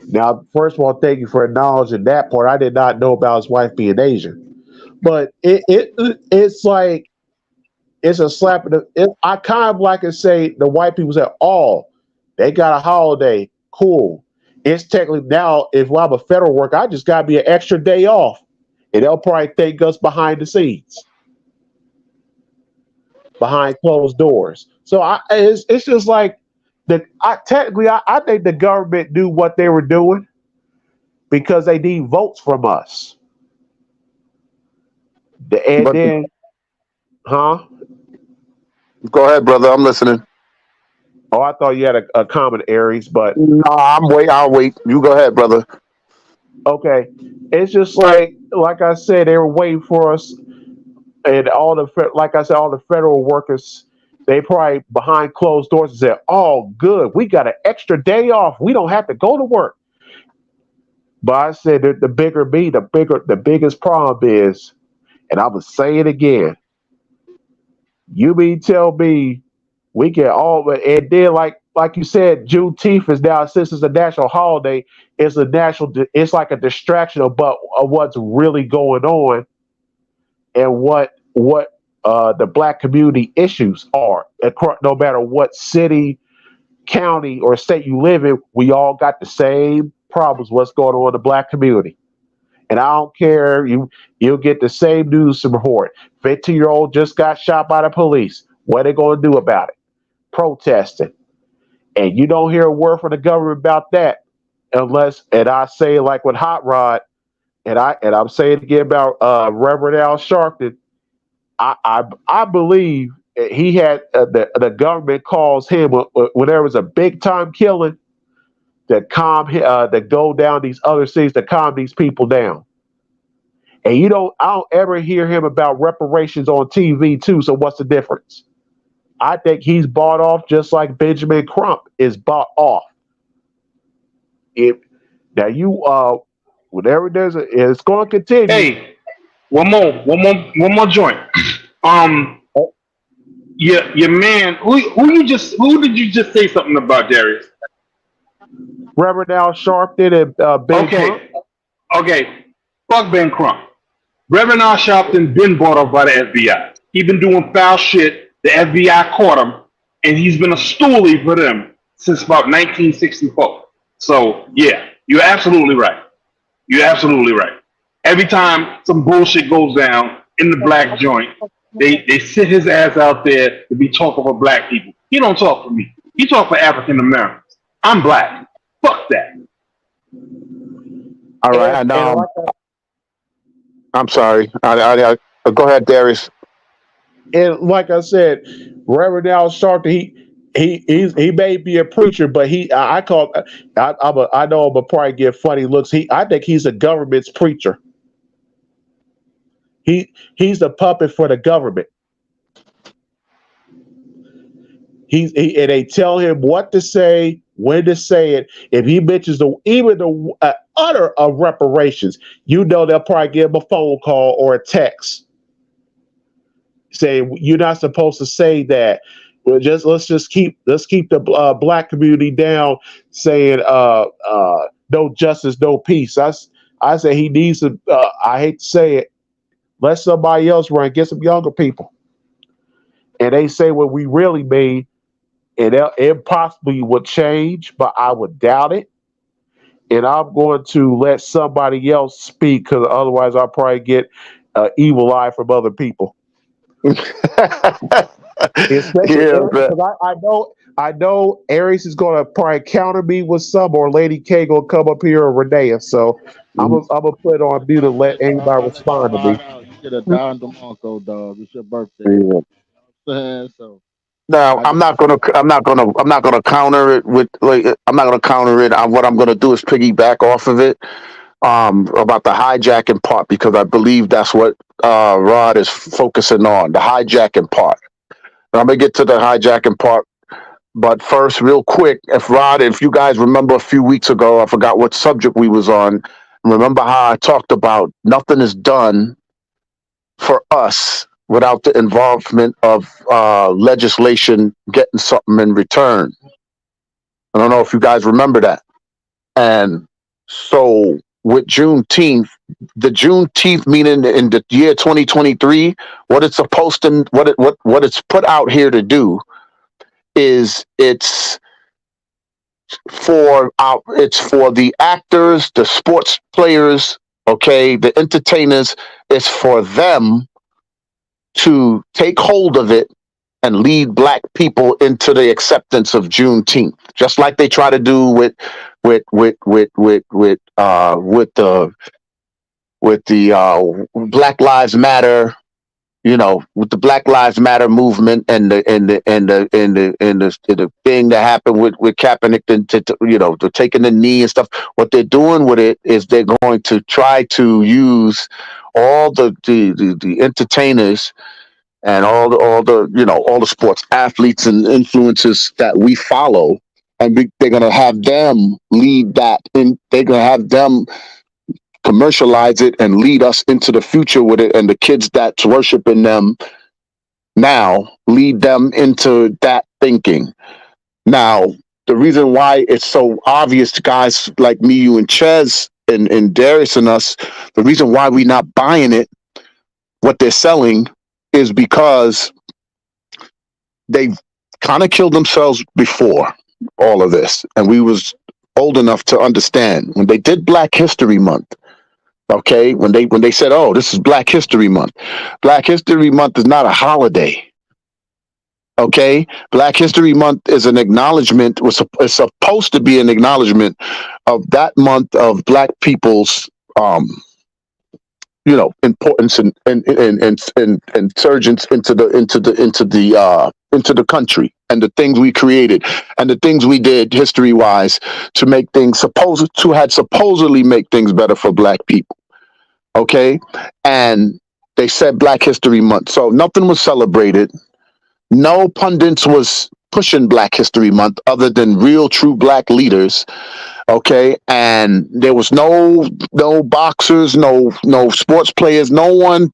Now, first of all, thank you for acknowledging that part. I did not know about his wife being Asian, but it's like it's a slap in the. I kind of like to say the white people say, "Oh, they got a holiday, cool." It's technically now, if I'm a federal worker, I just got to be an extra day off, and they'll probably thank us behind the scenes, behind closed doors. So it's just like. I think the government knew what they were doing because they need votes from us. Then, huh? Go ahead, brother. I'm listening. Oh, I thought you had a comment, Aries, but no, I'll wait. You go ahead, brother. Okay, it's just like I said, they were waiting for us, and all the federal workers. They probably behind closed doors and said, "Oh, good, we got an extra day off. We don't have to go to work." But I said that the biggest problem is, and I would say it again. You mean tell me we can all, and then like like you said, Juneteenth is now, since it's a national holiday, it's a national. It's like a distraction of what's really going on and what the black community issues are. No matter what city, county, or state you live in, we all got the same problems. What's going on in the black community? And I don't care. You'll get the same news report. 15-year-old just got shot by the police. What are they going to do about it? Protesting. And you don't hear a word from the government about that unless, and I say like with Hot Rod, and I'm saying it again about Reverend Al Sharpton. I believe he had the government calls him when there was a big time killing to go down these other cities to calm these people down. And I don't ever hear him about reparations on TV too. So what's the difference? I think he's bought off just like Benjamin Crump is bought off. If now you whenever it's going to continue. Hey, one more joint. Your man, who did you just say something about, Darius? Reverend Al Sharpton and Ben Crump. Okay, fuck Ben Crump. Reverend Al Sharpton been bought off by the FBI. He been doing foul shit. The FBI caught him, and he's been a stoolie for them since about 1964. So yeah, you're absolutely right. You're absolutely right. Every time some bullshit goes down in the black joint, they sit his ass out there to be talking for black people. He don't talk for me. He talk for African Americans. I'm black. Fuck that. All right, and I'm sorry. I go ahead, Darius. And like I said, Reverend Al Sharpton, he may be a preacher, but I know I'm gonna probably get funny looks. I think he's a government's preacher. He's a puppet for the government. And they tell him what to say, when to say it. If he mentions even the utter of reparations, they'll probably give him a phone call or a text saying you're not supposed to say that. Let's keep the black community down, saying no justice, no peace. I say he needs to. I hate to say it. Let somebody else run. Get some younger people, and they say what we really mean. And it possibly would change, but I would doubt it. And I'm going to let somebody else speak because otherwise I'll probably get evil eye from other people. I know Aries is going to probably counter me with some, or Lady K going to come up here, or Renee. So I'm gonna put it on mute and let anybody respond to me. You get a Don DeMarco, dog. It's your birthday. Yeah. So. Now I'm not gonna counter it with I'm not gonna counter it. What I'm gonna do is piggyback off of it about the hijacking part because I believe that's what Rod is focusing on, the hijacking part. And I'm gonna get to the hijacking part, but first, real quick, if you guys remember a few weeks ago, I forgot what subject we was on. Remember how I talked about nothing is done for us without the involvement of legislation getting something in return. I don't know if you guys remember that. And so with Juneteenth, the Juneteenth meaning in the year 2023, what it's supposed to, what it's put out here to do is it's for the actors, the sports players, okay, the entertainers. It's for them to take hold of it and lead black people into the acceptance of Juneteenth, just like they try to do with the Black Lives Matter, with the Black Lives Matter movement and the thing that happened with Kaepernick, to taking the knee and stuff. What they're doing with it is they're going to try to use all the entertainers and all the sports athletes and influencers that we follow, and they're going to have them lead that, and they're going to have them commercialize it and lead us into the future with it, and the kids that's worshiping them now lead them into that thinking. Now, the reason why it's so obvious to guys like me, you, and Ches, and Darius and us, the reason why we not buying it, what they're selling, is because they've kind of killed themselves before all of this, and we was old enough to understand when they did Black History Month. Okay, when they said, "Oh, this is Black History Month," Black History Month is not a holiday. Okay, Black History Month is an acknowledgement. It's supposed to be an acknowledgement of that month of Black people's, importance and insurgence into the country, and the things we created and the things we did history wise to make things supposedly make things better for Black people. Okay, and they said Black History Month, so nothing was celebrated. No pundits was pushing Black History Month other than real true Black leaders. Okay, and there was no boxers, no sports players, no one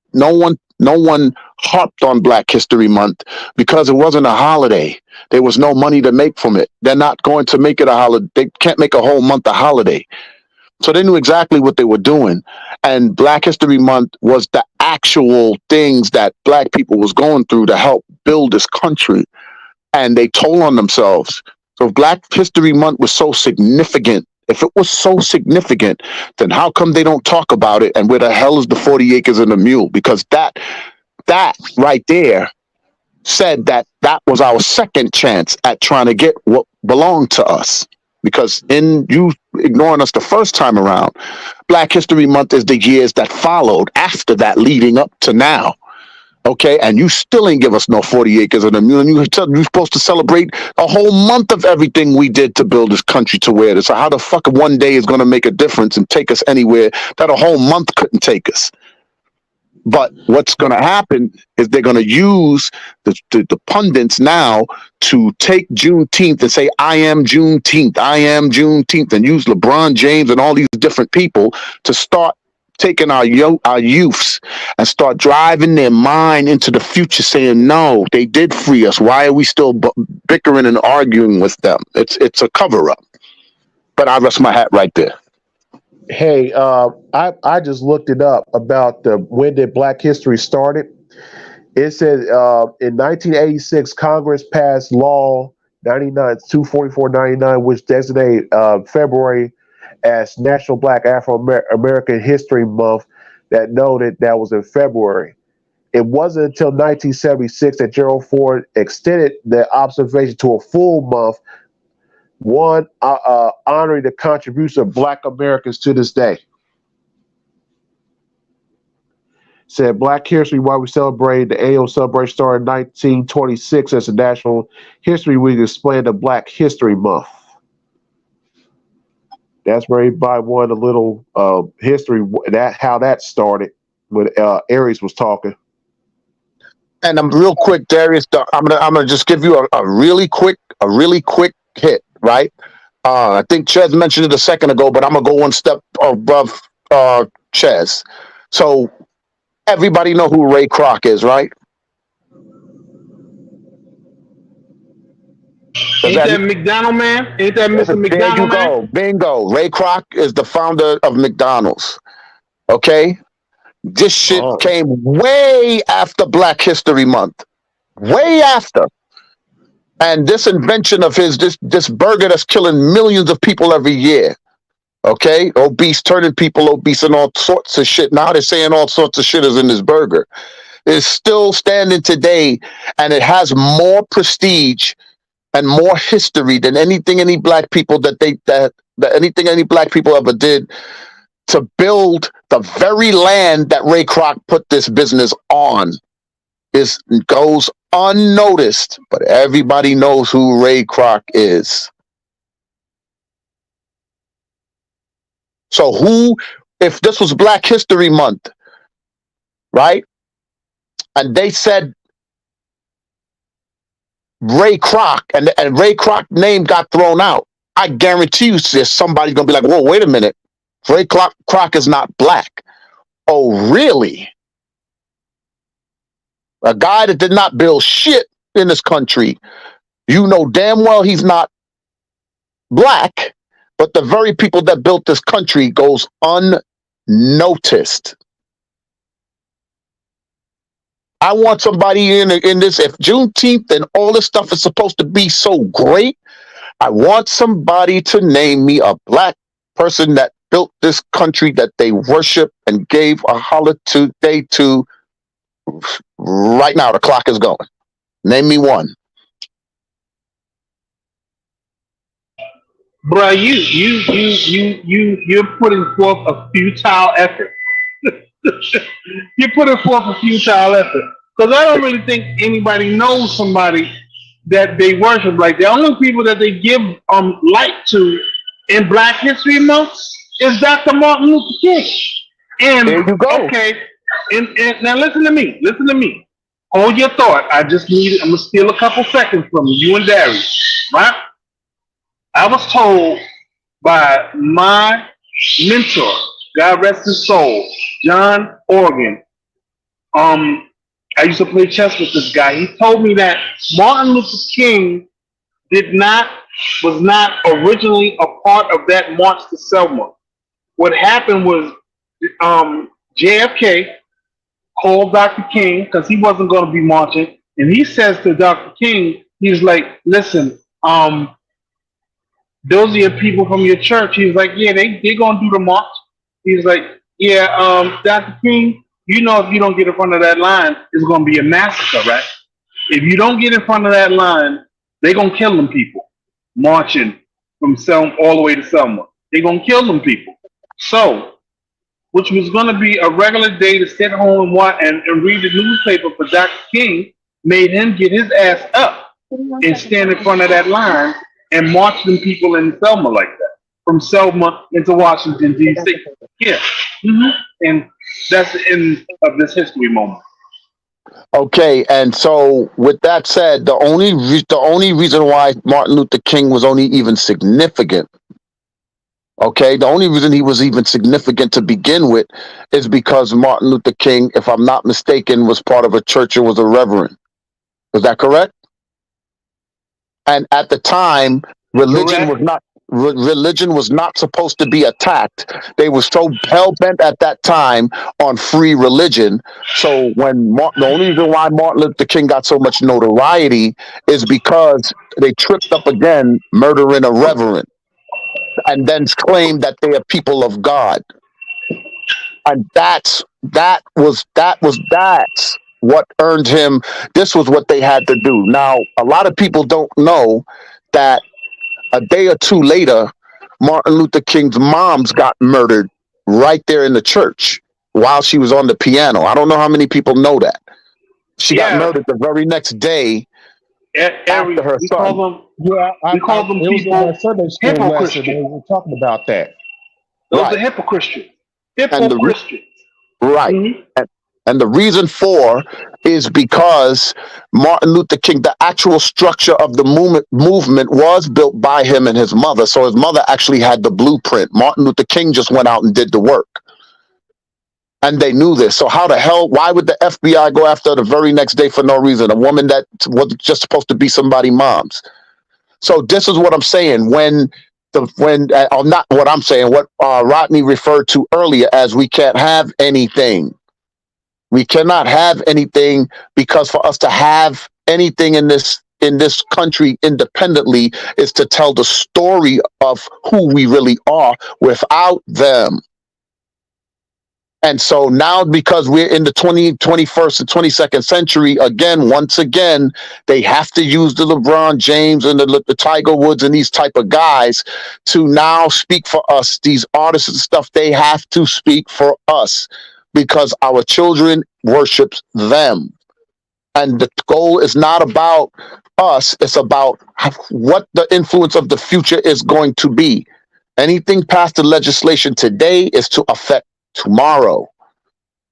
harped on Black History Month because it wasn't a holiday. There was no money to make from it. They're not going to make it a holiday. They can't make a whole month a holiday. So they knew exactly what they were doing. And Black History Month was the actual things that Black people was going through to help build this country. And they told on themselves. So if Black History Month was so significant, if it was so significant, then how come they don't talk about it? And where the hell is the 40 acres and a mule? Because that right there said that was our second chance at trying to get what belonged to us. Because in you ignoring us the first time around, Black History Month is the years that followed after that, leading up to now. Okay, and you still ain't give us no 40 acres and a mule. And you're supposed to celebrate a whole month of everything we did to build this country to where it is. So how the fuck one day is going to make a difference and take us anywhere that a whole month couldn't take us? But what's going to happen is they're going to use the pundits now to take Juneteenth and say, I am Juneteenth, and use LeBron James and all these different people to start taking our youths and start driving their mind into the future saying, no, they did free us. Why are we still bickering and arguing with them? It's a cover up. But I rest my hat right there. Hey, I just looked it up about when did Black History started. It said in 1986, Congress passed Law 244/99, which designated February as National Black Afro-American History Month. That noted that was in February. It wasn't until 1976 that Gerald Ford extended the observation to a full month, honoring the contribution of Black Americans to this day. Said Black History, why we celebrate the annual celebration started in 1926 as a National History Week, explained the Black History Month. That's where everybody wanted a little history, how that started when Aries was talking. And I'm real quick, Darius. I'm gonna just give you a really quick hit, right? I think Ches mentioned it a second ago, but I'm gonna go one step above Ches. So everybody know who Ray Kroc is, right? Ain't that McDonald man? Ain't that Mr. McDonald man? There you go. Bingo. Ray Kroc is the founder of McDonald's. Okay? This shit came way after Black History Month. Way after. And this invention of his, this burger that's killing millions of people every year. Okay? Obese, turning people obese and all sorts of shit. Now they're saying all sorts of shit is in this burger. It's still standing today, and it has more prestige and more history than anything any Black people anything any Black people ever did to build the very land that Ray Kroc put this business on. Goes unnoticed, but everybody knows who Ray Kroc is. So if this was Black History Month, right? And they said Ray Kroc, and Ray Kroc name got thrown out, I guarantee you somebody's going to be like, whoa, wait a minute. Ray Kroc is not Black. Oh, really? A guy that did not build shit in this country You know damn well he's not black, but the very people that built this country goes unnoticed. I want somebody in this. If Juneteenth and all this stuff is supposed to be so great, I want somebody to name me a black person that built this country that they worship and gave a holiday to. Right now, the clock is going. Name me one. Bruh, you're putting forth a futile effort. You're putting forth a futile effort. Because I don't really think anybody knows somebody that they worship. Like the only people that they give light to in Black History Month is Dr. Martin Luther King. And There you go. okay, and now listen to me. Listen to me. Hold your thought. I'm gonna steal a couple seconds from you and Darius. Right? I was told by my mentor, God rest his soul, John Organ. I used to play chess with this guy. He told me that Martin Luther King was not originally a part of that march to Selma. What happened was JFK called Dr. King because he wasn't going to be marching, and he says to Dr. King, he's like, "Listen, those are your people from your church." He's like, "Yeah, they're gonna do the march." He's like, "Yeah, Dr. King, you know if you don't get in front of that line, it's gonna be a massacre, right? If you don't get in front of that line, they're gonna kill them people marching from Selma all the way to Selma. They're gonna kill them people." So, which was gonna be a regular day to sit home and watch and read the newspaper for Dr. King, made him get his ass up and stand in front of that line and march them people in Selma like that, from Selma into Washington, D.C. Yeah. And that's the end of this history moment. Okay, and so with that said, the only reason why Martin Luther King was only even significant, okay, the only reason he was even significant to begin with is because Martin Luther King, if I'm not mistaken, was part of a church and was a reverend. Is that correct? And at the time, religion was not supposed to be attacked. They were so hell bent at that time on free religion. So the only reason why Martin Luther King got so much notoriety is because they tripped up again, murdering a reverend, and then claimed that they are people of God. And that's what earned him. This was what they had to do. Now, a lot of people don't know that a day or two later, Martin Luther King's mom's got murdered right there in the church while she was on the piano. I don't know how many people know that. She got murdered the very next day after her son. We call them people hypocrites. They were talking about that. Those are hypocrites. Hypocrites. Right. Mm-hmm. And the reason for is because Martin Luther King, the actual structure of the movement was built by him and his mother. So his mother actually had the blueprint. Martin Luther King just went out and did the work. And they knew this. So why would the FBI go after her the very next day for no reason? A woman that was just supposed to be somebody's mom's. So this is what I'm saying. Not what I'm saying, what Rodney referred to earlier as we can't have anything. We cannot have anything, because for us to have anything in this country independently is to tell the story of who we really are without them. And so now, because we're in the 21st and 22nd century, once again, they have to use the LeBron James and the Tiger Woods and these type of guys to now speak for us. These artists and stuff, they have to speak for us, because our children worships them. And the goal is not about us. It's about what the influence of the future is going to be. Anything past the legislation today is to affect tomorrow.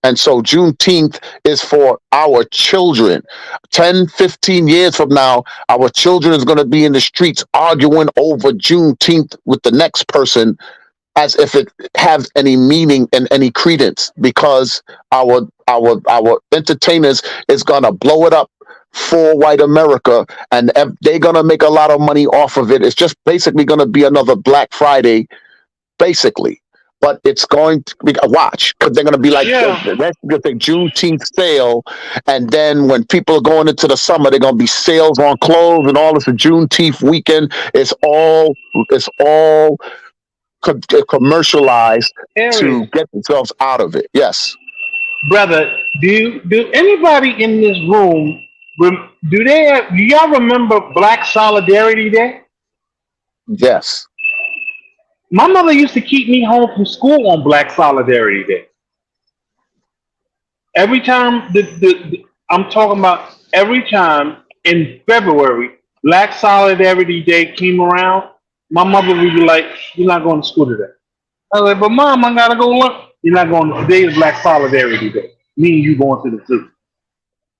And so Juneteenth is for our children. 10, 15 years from now, our children is going to be in the streets arguing over Juneteenth with the next person, as if it has any meaning and any credence, because our entertainers is gonna blow it up for white America, and they're gonna make a lot of money off of it. It's just basically gonna be another Black Friday, basically. But it's going to be a watch because they're going to be like Yeah, that's going to Juneteenth sale, and then when people are going into the summer, they're going to be sales on clothes and all this. A Juneteenth weekend, it's all commercialized to Harry, get themselves out of it. Yes, brother, do anybody in this room do y'all remember Black Solidarity Day? yes, My mother used to keep me home from school on Black Solidarity Day. Every time I'm talking about every time in February, Black Solidarity Day came around, my mother would be like, "You're not going to school today." I was like, "But mom, I gotta go work." "You're not going. Today is Black Solidarity Day. Me and you going to the zoo.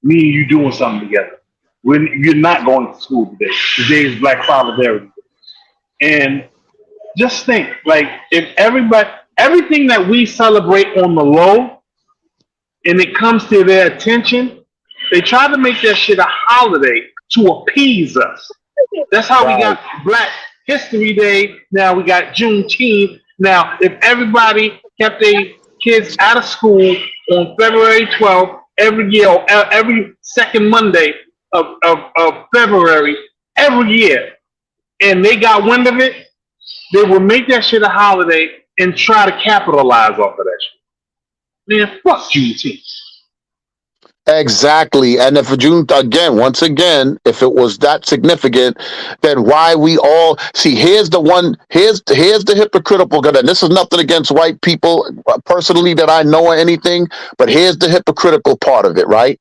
Me and you doing something together. You're not going to school today. Today is Black Solidarity Day." And just think, like, if everything that we celebrate on the low, and it comes to their attention, they try to make that shit a holiday to appease us. That's how we right, got Black History Day. Now we got Juneteenth. Now, if everybody kept their kids out of school on February 12th every year, or every second Monday of February every year, and they got wind of it, they would make that shit a holiday and try to capitalize off of that shit. Man, fuck Juneteenth. exactly. And if June again, once again, if it was that significant, then why we all see? Here's the one. Here's the hypocritical. And this is nothing against white people personally that I know or anything, but here's the hypocritical part of it, right?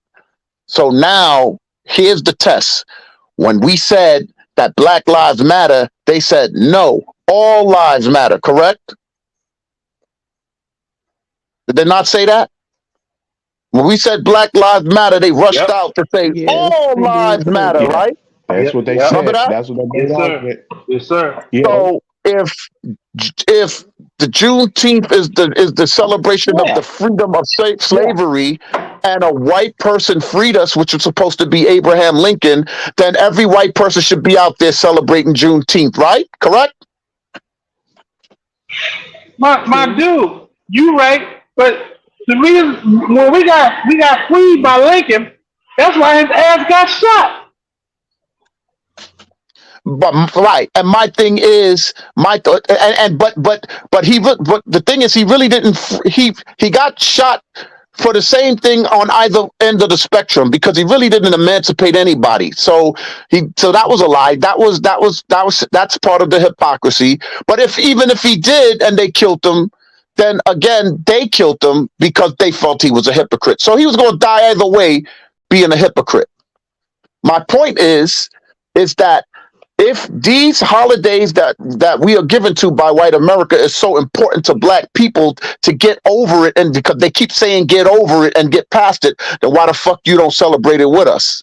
So now here's the test. When we said that Black Lives Matter, they said no, all lives matter. Correct? Did they not say that? When we said Black Lives Matter, they rushed Yep. out to say Yes, all they lives did too. matter, Yep. right? That's Yep. what they Yep. Remember said. that? That's what they Yes, made sir. argument. Yes, sir. Yeah. So if the Juneteenth is the celebration of Yeah. the freedom of slavery, and a white person freed us, which was supposed to be Abraham Lincoln, then every white person should be out there celebrating Juneteenth, right? Correct? My dude, you right, but the reason when we got freed by Lincoln, that's why his ass got shot. But right, and my thing is my thought, and but the thing is he really didn't. He got shot for the same thing on either end of the spectrum because he really didn't emancipate anybody. So that was a lie. That's part of the hypocrisy. But even if he did and they killed him, then again they killed him because they felt he was a hypocrite. So he was going to die either way, being a hypocrite. My point is that if these holidays that we are given to by white America is so important to black people to get over it, and because they keep saying get over it and get past it, then why the fuck you don't celebrate it with us?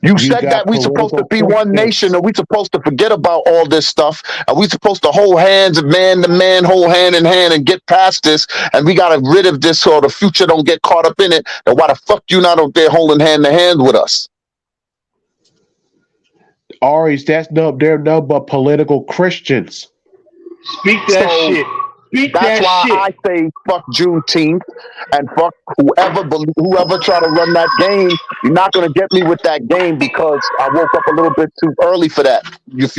You You said that got we supposed to political be one nation, Christians. and we supposed to forget about all this stuff, and we supposed to hold hands, man to man, hold hand in hand, and get past this, and we got to rid of this so the future don't get caught up in it. Then why the fuck you not out there holding hand to hand with us? Ari, they're no but political Christians. Speak that So shit. Speak that's that why I shit. say fuck Juneteenth and fuck whoever try to run that game. You're not gonna get me with that game because I woke up a little bit too early for that. If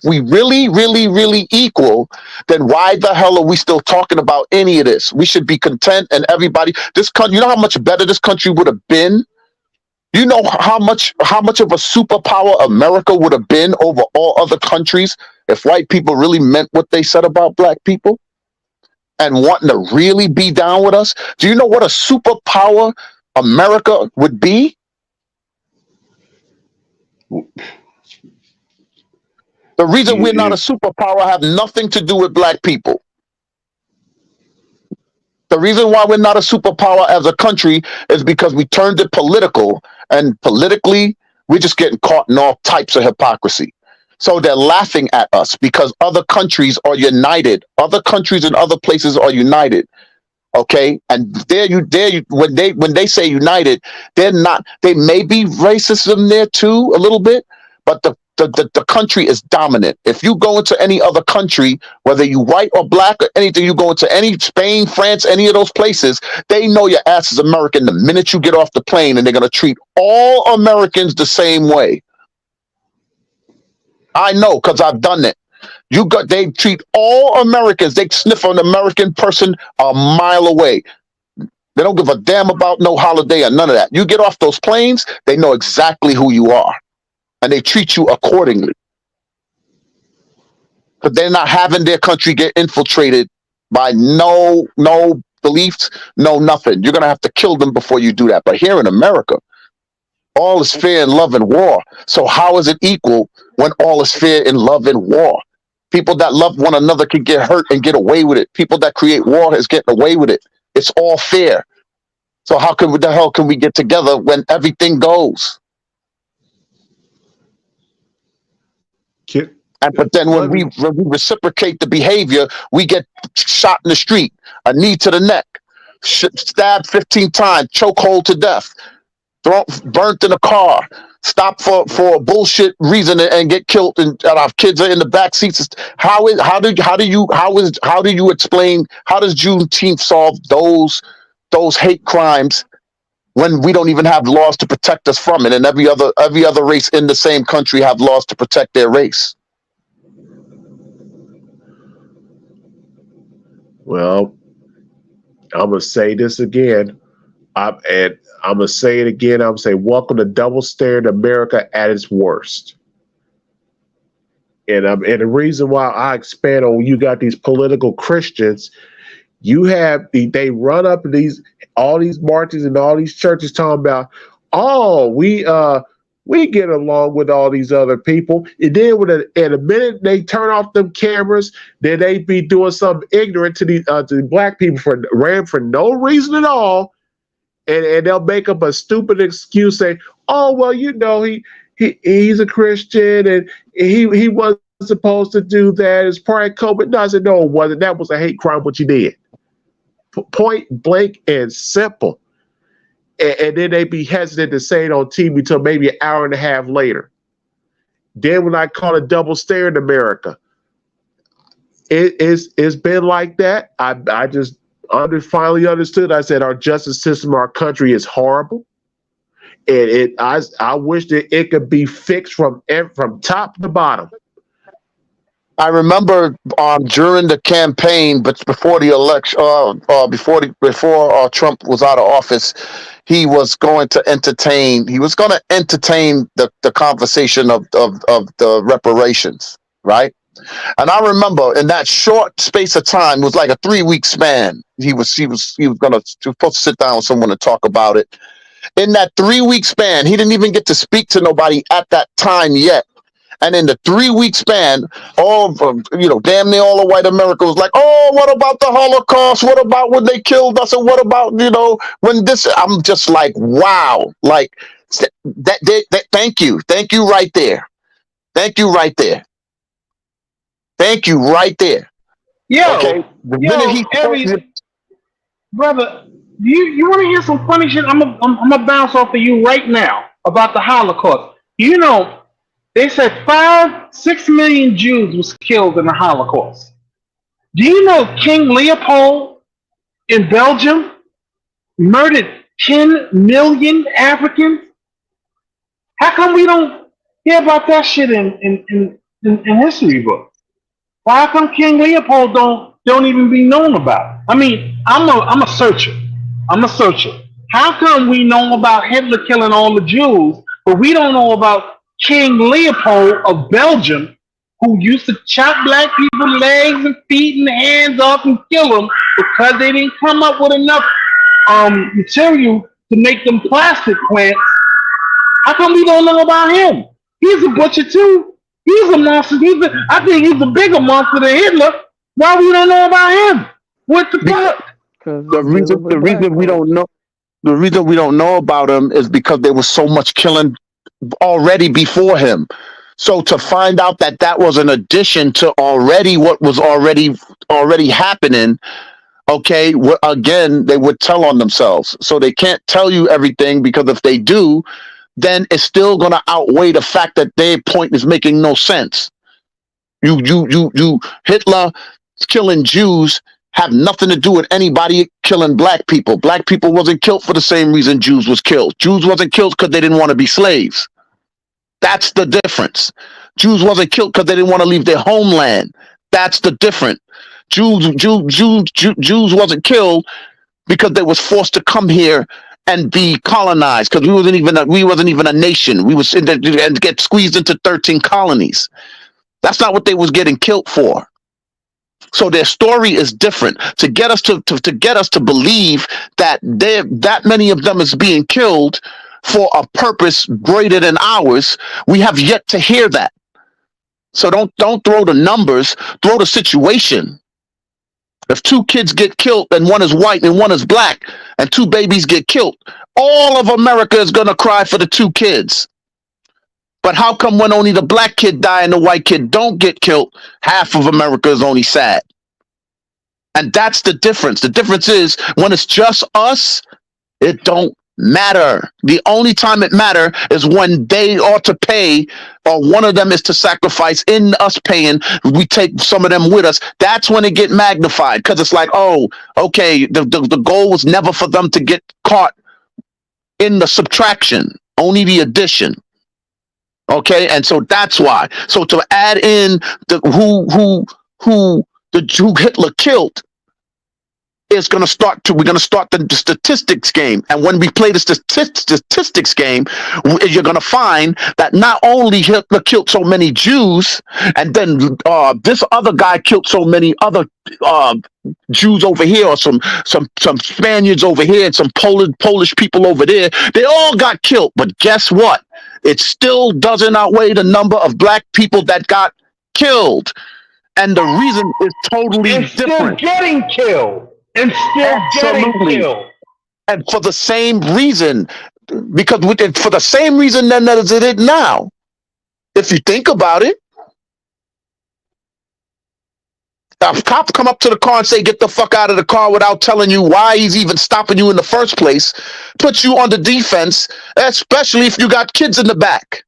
we really equal, then why the hell are we still talking about any of this? We should be content, and everybody. This country, you know how much better this country would have been. You know how much of a superpower America would have been over all other countries if white people really meant what they said about black people and wanting to really be down with us. Do you know what a superpower America would be? The reason we're not a You, superpower have nothing to do with black people. The reason why we're not a superpower as a country is because we turned it political, and politically, we're just getting caught in all types of hypocrisy. So they're laughing at us because other countries are united. Other countries and other places are united. Okay, and when they say united, they're not. They may be racism there too a little bit, but the country is dominant. If you go into any other country, whether you white or black or anything, you go into any Spain, France, any of those places, they know your ass is American the minute you get off the plane, and they're gonna treat all Americans the same way. I know because I've done it. They treat all Americans. They sniff an American person a mile away. They don't give a damn about no holiday or none of that. You get off those planes, they know exactly who you are, and they treat you accordingly. But they're not having their country get infiltrated by no beliefs, no nothing. You're gonna have to kill them before you do that. But here in America, all is fear and love and war. So how is it equal when all is fear and love and war? People that love one another can get hurt and get away with it. People that create war is getting away with it. It's all fair. So the hell can we get together when everything goes? But then when we reciprocate the behavior, we get shot in the street, a knee to the neck, stabbed 15 times, chokehold to death, burnt in a car, stop for a bullshit reason and get killed, and our kids are in the back seats. How do you explain, how does Juneteenth solve those hate crimes when we don't even have laws to protect us from it, and every other race in the same country have laws to protect their race? Well, I'm gonna say this again. I'm gonna say it again. I'm gonna say, welcome to double standard America at its worst. And the reason why I expand on, you got these political Christians, you have they run up all these marches and all these churches talking about, oh, we get along with all these other people, and then in a minute they turn off them cameras, then they be doing something ignorant to the black people for no reason at all, and they'll make up a stupid excuse saying, oh well, he's a Christian and he wasn't supposed to do that. It's part of COVID. No, I said no, it wasn't. That was a hate crime what you did. Point blank and simple. And then they be hesitant to say it on TV till maybe an hour and a half later. Then when I call it double standard America, it's been like that. I just finally understood. I said our justice system, our country is horrible, and I wish that it could be fixed from top to bottom. I remember during the campaign, but before the election, before Trump was out of office, he was going to entertain the conversation of the reparations, right? And I remember in that short space of time, it was like a 3-week span. He was supposed to sit down with someone and talk about it. In that 3-week span, he didn't even get to speak to nobody at that time yet. And in the 3-week span, damn near all of white America was like, oh, what about the Holocaust? What about when they killed us? And what about, when this? I'm just like, wow. Like, thank you. Thank you right there. Thank you right there. Thank you right there. Yo, okay? Brother, you want to hear some funny shit? I'm gonna bounce off of you right now about the Holocaust. They said 6 million Jews was killed in the Holocaust. Do you know King Leopold in Belgium murdered 10 million Africans? How come we don't hear about that shit in history books? Why come King Leopold don't even be known about? I mean, I'm a searcher. How come we know about Hitler killing all the Jews, but we don't know about King Leopold of Belgium, who used to chop black people's legs and feet and hands off and kill them because they didn't come up with enough material to make them plastic plants? How come we don't know about him? He's a butcher too. He's a monster. I think he's a bigger monster than Hitler. Why we don't know about him? What the fuck? The reason we don't know about him is because there was so much killing already before him. So to find out that was an addition to already what was already happening, Okay, again, they would tell on themselves. So they can't tell you everything, because if they do, then it's still going to outweigh the fact that their point is making no sense. Hitler killing Jews have nothing to do with anybody killing black people. Black people wasn't killed for the same reason Jews was killed. Jews wasn't killed because they didn't want to be slaves. That's the difference. Jews wasn't killed because they didn't want to leave their homeland. That's the difference. Jews wasn't killed because they was forced to come here and be colonized, because we wasn't even a nation. We was and get squeezed into 13 colonies. That's not what they was getting killed for. So their story is different. To get us to believe that that many of them is being killed for a purpose greater than ours, we have yet to hear that. So don't throw the numbers, throw the situation. If 2 kids get killed and one is white and one is black, and 2 babies get killed, all of America is going to cry for the 2 kids. But how come when only the black kid die and the white kid don't get killed, half of America is only sad? And that's the difference. The difference is, when it's just us, it don't matter. The only time it matter is when they ought to pay, or one of them is to sacrifice. In us paying, we take some of them with us. That's when it get magnified, because it's like, oh, okay, the goal was never for them to get caught in the subtraction, only the addition. Okay, and so that's why. So to add in who Hitler killed, is going to start to, we're going to start the statistics game. And when we play the statistics game, you're going to find that not only Hitler killed so many Jews, and then this other guy killed so many other Jews over here, or some Spaniards over here, and some Polish people over there. They all got killed. But guess what? It still doesn't outweigh the number of black people that got killed. And the reason is totally different. Still getting killed. And still getting killed. And for the same reason, because for the same reason then that is it now. If you think about it, if cops come up to the car and say, get the fuck out of the car, without telling you why he's even stopping you in the first place, puts you on the defense, especially if you got kids in the back.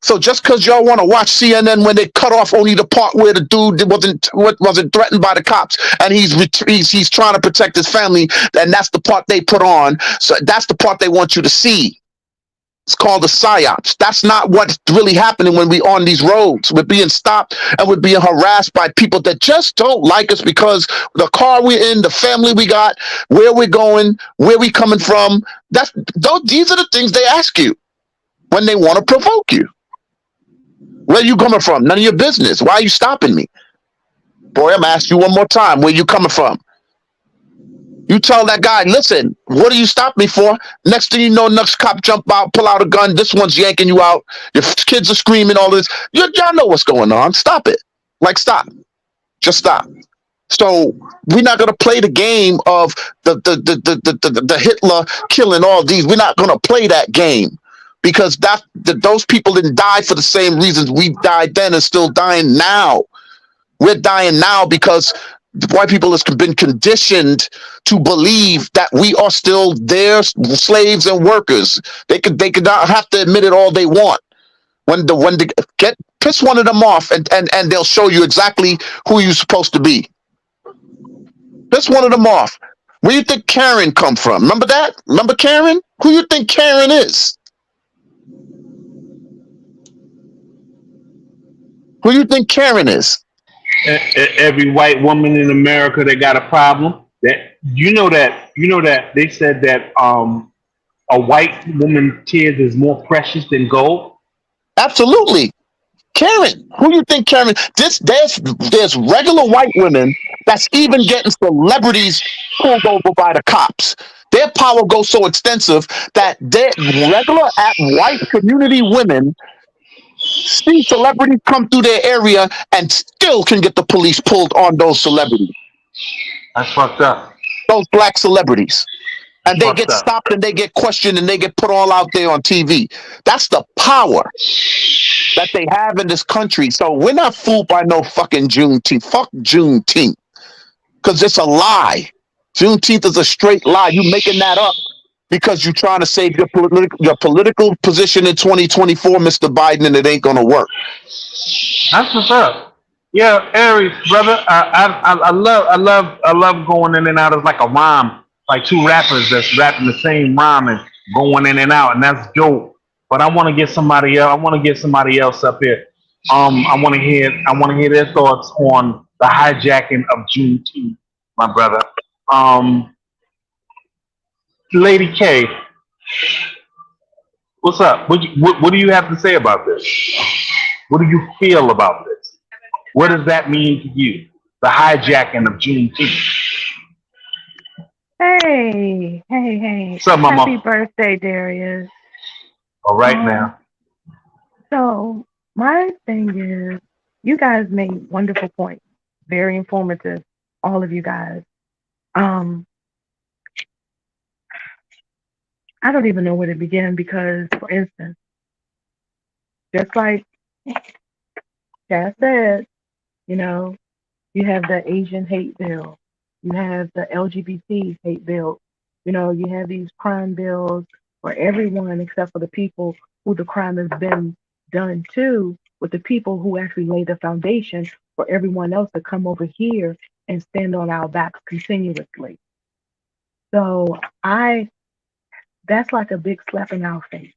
So just because y'all want to watch CNN when they cut off only the part where the dude wasn't threatened by the cops, and he's trying to protect his family, and that's the part they put on. So that's the part they want you to see. It's called the psyops. That's not what's really happening when we on these roads. We're being stopped and we're being harassed by people that just don't like us because the car we're in, the family we got, where we're going, where we coming from. These are the things they ask you when they want to provoke you. Where you coming from? None of your business. Why are you stopping me? Boy, I'm asking you one more time. Where you coming from? You tell that guy, listen, what do you stop me for? Next thing you know, next cop jump out, pull out a gun. This one's yanking you out. Your kids are screaming, all this. Y'all know what's going on. Stop it. Like, stop. Just stop. So we're not going to play the game of the Hitler killing all these. We're not going to play that game. Because those people didn't die for the same reasons we died then and still dying now. We're dying now because the white people has been conditioned to believe that we are still their slaves and workers. They could not have to admit it all they want. When they piss one of them off and they'll show you exactly who you're supposed to be. Piss one of them off. Where do you think Karen come from? Remember that? Remember Karen? Who you think Karen is? Who do you think Karen is? Every white woman in America that got a problem. That you know that they said that a white woman's tears is more precious than gold. Absolutely, Karen. Who do you think Karen? There's regular white women that's even getting celebrities pulled over by the cops. Their power goes so extensive that regular white community women see celebrities come through their area and still can get the police pulled on those celebrities. That's fucked up. Those black celebrities. And they get stopped and they get questioned and they get put all out there on TV. That's the power that they have in this country. So we're not fooled by no fucking Juneteenth. Fuck Juneteenth. because it's a lie. Juneteenth is a straight lie. You making that up because you're trying to save your political position in 2024, Mr. Biden, and it ain't gonna work. That's what's up. Yeah, Aries, brother. I love going in and out of like a rhyme, like two rappers that's rapping the same rhyme and going in and out, and that's dope. But I want to get somebody else. I want to get somebody else up here. I want to hear. I want to hear their thoughts on the hijacking of Juneteenth, my brother. Lady K, what's up? What do you have to say about this? What do you feel about this? What does that mean to you? The hijacking of Juneteenth. Hey. What's up, Happy mama? birthday, Darius. All right Um, now. so my thing is, you guys made wonderful points. Very informative, all of you guys. Um, I don't even know where to begin because, for instance, just like Chad said, you know, you have the Asian hate bill, you have the LGBT hate bill, you have these crime bills for everyone except for the people who the crime has been done to, with the people who actually lay the foundation for everyone else to come over here and stand on our backs continuously. So that's like a big slap in our face.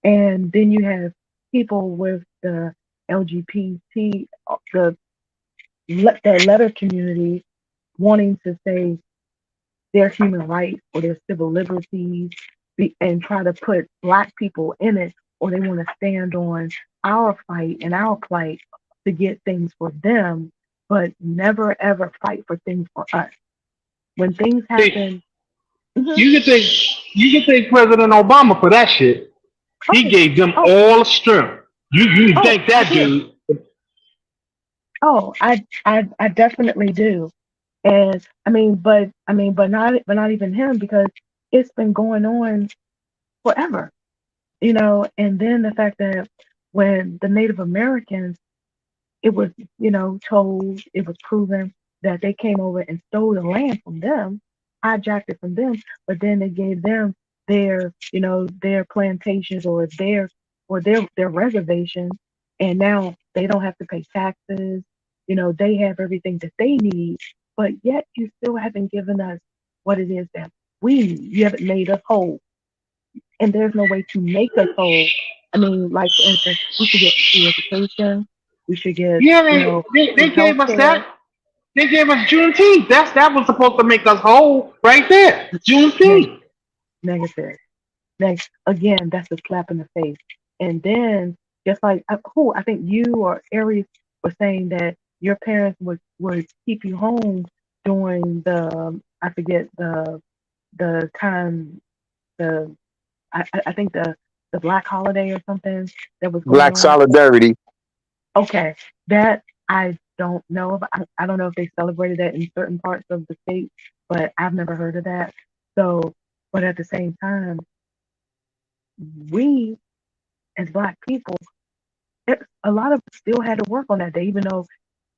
And then you have people with the LGBT, the letter community wanting to say their human rights or their civil liberties and try to put Black people in it, or they want to stand on our fight and our plight to get things for them, but never ever fight for things for us. When things Hey, happen, mhm. you can thank President Obama for that shit. He oh, gave them oh, all the strength. You oh, thank I that do. dude. Oh, I definitely do. And but not even him, because it's been going on forever, and then the fact that when the Native Americans, it was, told, it was proven that they came over and stole the land from them, hijacked it from them, but then they gave them their plantations, or their reservations, and now they don't have to pay taxes. They have everything that they need, but yet you still haven't given us what it is that we need. You haven't made us whole, and there's no way to make us whole. I mean, like, for instance, we should get free education. We should get, Yeah, they free health gave us care. that. They gave us Juneteenth. That was supposed to make us whole right there. Neg- Juneteenth. Negative. Next, again, that's a slap in the face. And then, just like who I think you or Aries was saying that your parents would keep you home during I forget the time, the I think the Black holiday or something that was going Black on. solidarity. Okay, that I don't know. I don't know if they celebrated that in certain parts of the state, but I've never heard of that. So, but at the same time, we as Black people, a lot of us still had to work on that day, even though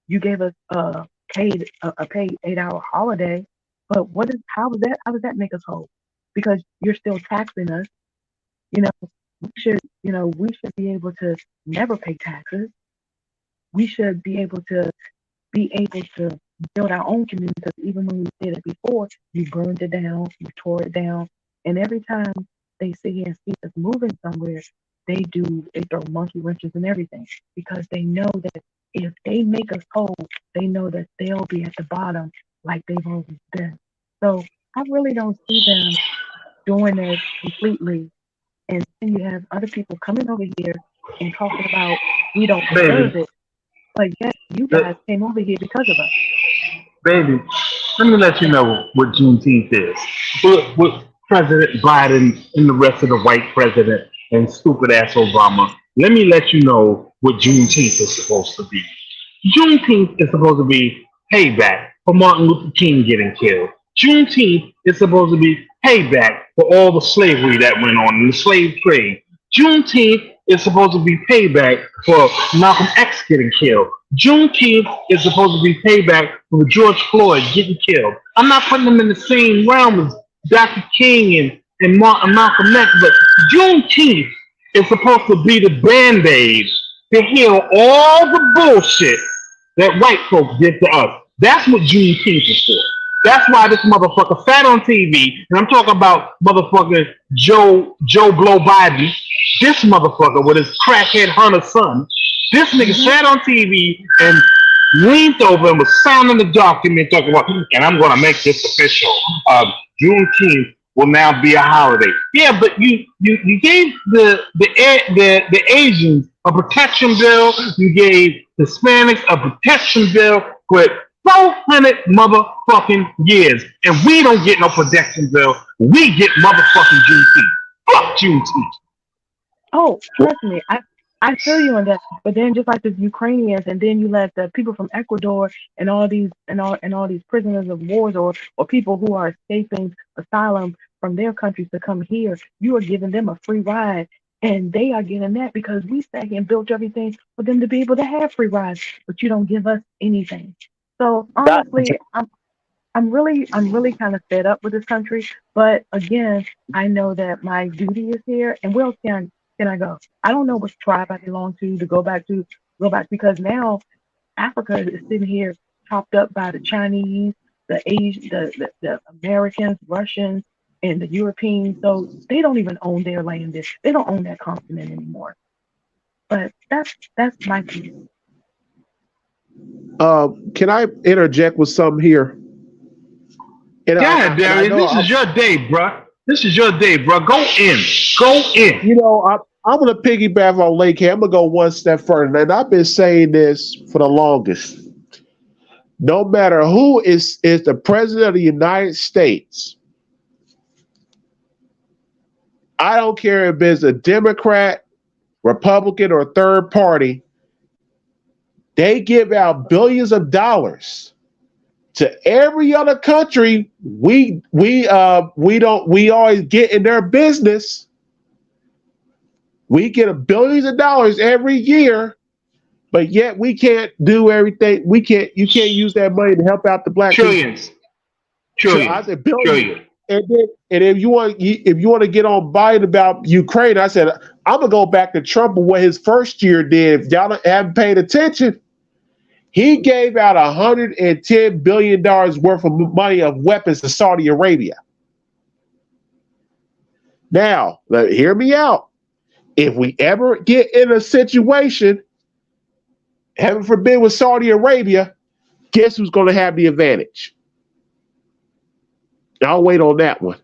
you gave us a paid 8-hour holiday. But how does that make us whole? Because you're still taxing us. You know, we should be able to never pay taxes. We should be able to build our own community, because even when we did it before, you burned it down, you tore it down, and every time they sit here and see us moving somewhere, they throw monkey wrenches and everything, because they know that if they make us whole, they know that they'll be at the bottom like they've always been. So I really don't see them doing it completely. And then you have other people coming over here and talking about we don't deserve Baby, it, but yet you guys the- came over here because of us. baby, let me let you know what Juneteenth is. With President Biden and the rest of the white president and stupid ass Obama, let me let you know what Juneteenth is supposed to be. Juneteenth is supposed to be payback for Martin Luther King getting killed. Juneteenth is supposed to be payback for all the slavery that went on in the slave trade. Juneteenth is supposed to be payback for Malcolm X getting killed. Juneteenth is supposed to be payback for George Floyd getting killed. I'm not putting them in the same realm as Dr. King and Malcolm X, but Juneteenth is supposed to be the band-aid to heal all the bullshit that white folks did to us. That's what Juneteenth is for. That's why this motherfucker sat on TV, and I'm talking about motherfucking Joe Blow Biden, this motherfucker with his crackhead Hunter son. This nigga sat on TV and leaned over and was signing the document talking about, and I'm going to make this official. Juneteenth will now be a holiday. Yeah, but you gave the Asians a protection bill. You gave Hispanics a protection bill for 400 motherfucking years, and we don't get no protection bill. We get motherfucking Juneteenth. Fuck Juneteenth. Oh, trust me, I feel you on that. But then just like the Ukrainians, and then you let the people from Ecuador and all these prisoners of wars or people who are escaping asylum from their countries to come here, you are giving them a free ride. And they are getting that because we sat here and built everything for them to be able to have free rides, but you don't give us anything. So That honestly, I'm really kind of fed up with this country. But again, I know that my duty is here, and where else can I go? I don't know which tribe I belong to go back because now Africa is sitting here chopped up by the Chinese, the Asian, the Americans, Russians, and the Europeans. So they don't even own their land. They don't own that continent anymore. But that's my view. Can I interject with something here? Yeah, Darius, this is your day, bro. This is your day, bro. Go in. You know, I'm going to piggyback on Lake here. I'm going to go one step further. And I've been saying this for the longest. No matter who is the president of the United States, I don't care if it's a Democrat, Republican, or third party, they give out billions of dollars to every other country. We always get in their business. We get billions of dollars every year, but yet we can't do everything. You can't use that money to help out the black Trillions. people. Trillions. So I said billions. And if you want to get on Biden about Ukraine, I said I'm gonna go back to Trump and what his first year did. If y'all haven't paid attention, he gave out $110 billion worth of money of weapons to Saudi Arabia. Now, hear me out. If we ever get in a situation, heaven forbid, with Saudi Arabia, guess who's going to have the advantage? I'll wait on that one.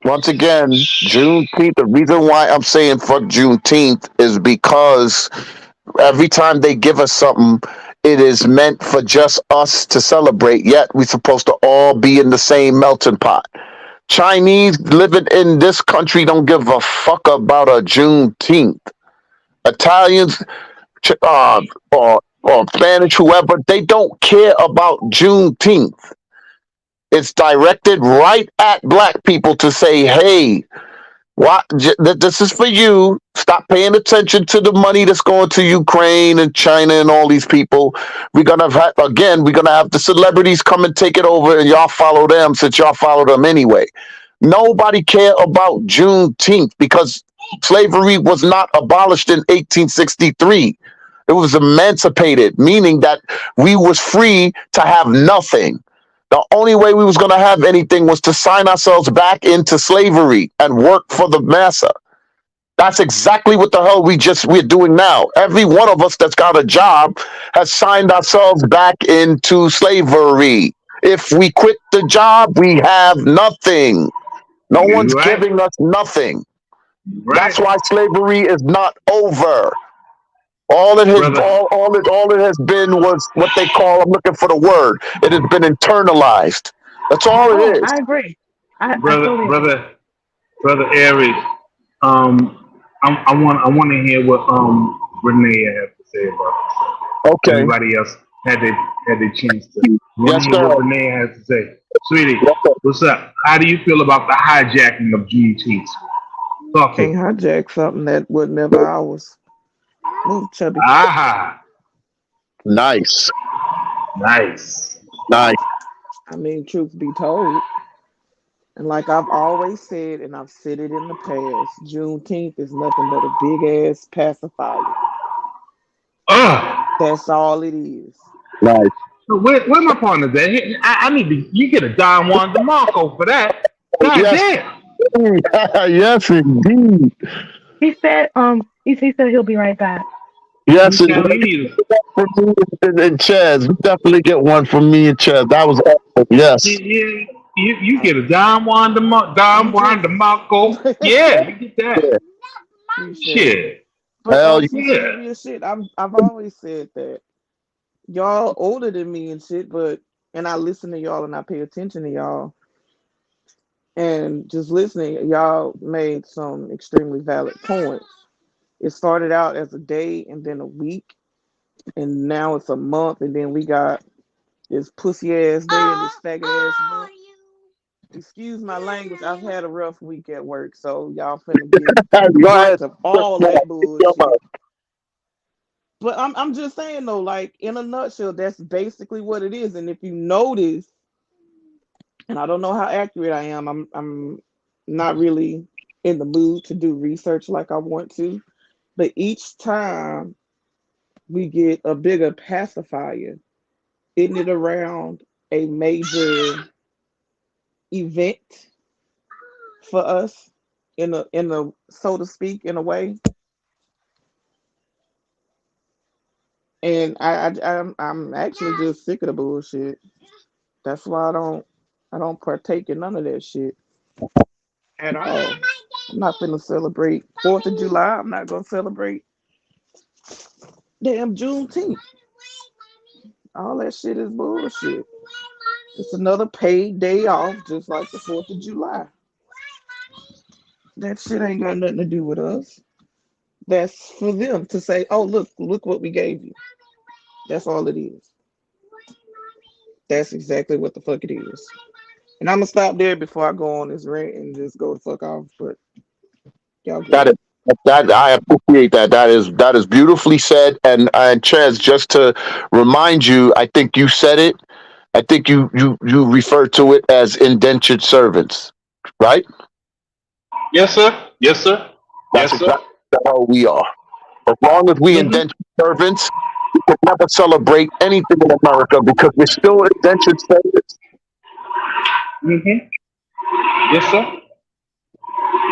Once again, Juneteenth, the reason why I'm saying fuck Juneteenth is because every time they give us something, it is meant for just us to celebrate, yet we're supposed to all be in the same melting pot. Chinese living in this country don't give a fuck about a Juneteenth. Italians, or Spanish, whoever, they don't care about Juneteenth. It's directed right at black people to say, hey, this is for you. Stop paying attention to the money that's going to Ukraine and China and all these people. We're gonna have the celebrities come and take it over, and y'all follow them since y'all follow them anyway. Nobody care about Juneteenth because slavery was not abolished in 1863. It was emancipated, meaning that we was free to have nothing. The only way we was going to have anything was to sign ourselves back into slavery and work for the massa. That's exactly what the hell we're doing now. Every one of us that's got a job has signed ourselves back into slavery. If we quit the job, we have nothing. No one's giving us nothing. That's why slavery is not over. All it has been was what they call, I'm looking for the word, it has been internalized. That's all it is. I agree. Brother Aries, I want to hear what Renee has to say about this. Okay. Everybody else had their chance to. Yes, hear what Renee has to say. Sweetie, what's up? How do you feel about the hijacking of Juneteenth? Talk to Can't me. hijack something that was never ours. Move, chubby. Aha. Nice, Nice. nice. I mean, truth be told, and like I've always said, and I've said it in the past, Juneteenth is nothing but a big ass pacifier. Ugh. That's all it is. Nice. So where my partner at? I need to. You get a Don Juan DeMarco for that. God Yes, damn. yes, indeed. He said he'll be right back. Yes, Okay, indeed. we need. For me and Chaz, we definitely get one from me and Chaz. That was awesome. Yes. Yeah, you get a Don Juan I'm just DeMarco. Yeah, you get that. Yeah. appreciate it. Shit. But Hell on yeah. some Yeah. serious shit, I've always said that y'all older than me and shit, but and I listen to y'all and I pay attention to y'all and just listening, y'all made some extremely valid points. It started out as a day and then a week, and now it's a month, and then we got this pussy ass day and this faggot ass month. Excuse my language. I've had a rough week at work, so y'all finna get the Go ahead. brunt of all that bullshit. But I'm just saying though, like in a nutshell, that's basically what it is. And if you notice, and I don't know how accurate I am, I'm not really in the mood to do research like I want to. But each time we get a bigger pacifier, isn't it around a major event for us in a so to speak in a way? And I'm actually just sick of the bullshit. That's why I don't partake in none of that shit at all. I'm not gonna celebrate Fourth of July. I'm not gonna celebrate damn Juneteenth. All that shit is bullshit. It's another paid day off, just like the Fourth of July. That shit ain't got nothing to do with us. That's for them to say, "Oh, look what we gave you." That's all it is. That's exactly what the fuck it is. And I'm gonna stop there before I go on this rant and just go the fuck off. But y'all got That it. is that I appreciate that. That is beautifully said. And Chaz, just to remind you, I think you said it. I think you referred to it as indentured servants, right? Yes, sir. Yes, sir. That's Yes, sir. exactly how we are. As long as we Mm-hmm. indentured servants, we can never celebrate anything in America because we're still indentured servants. Mm-hmm. Yes, sir.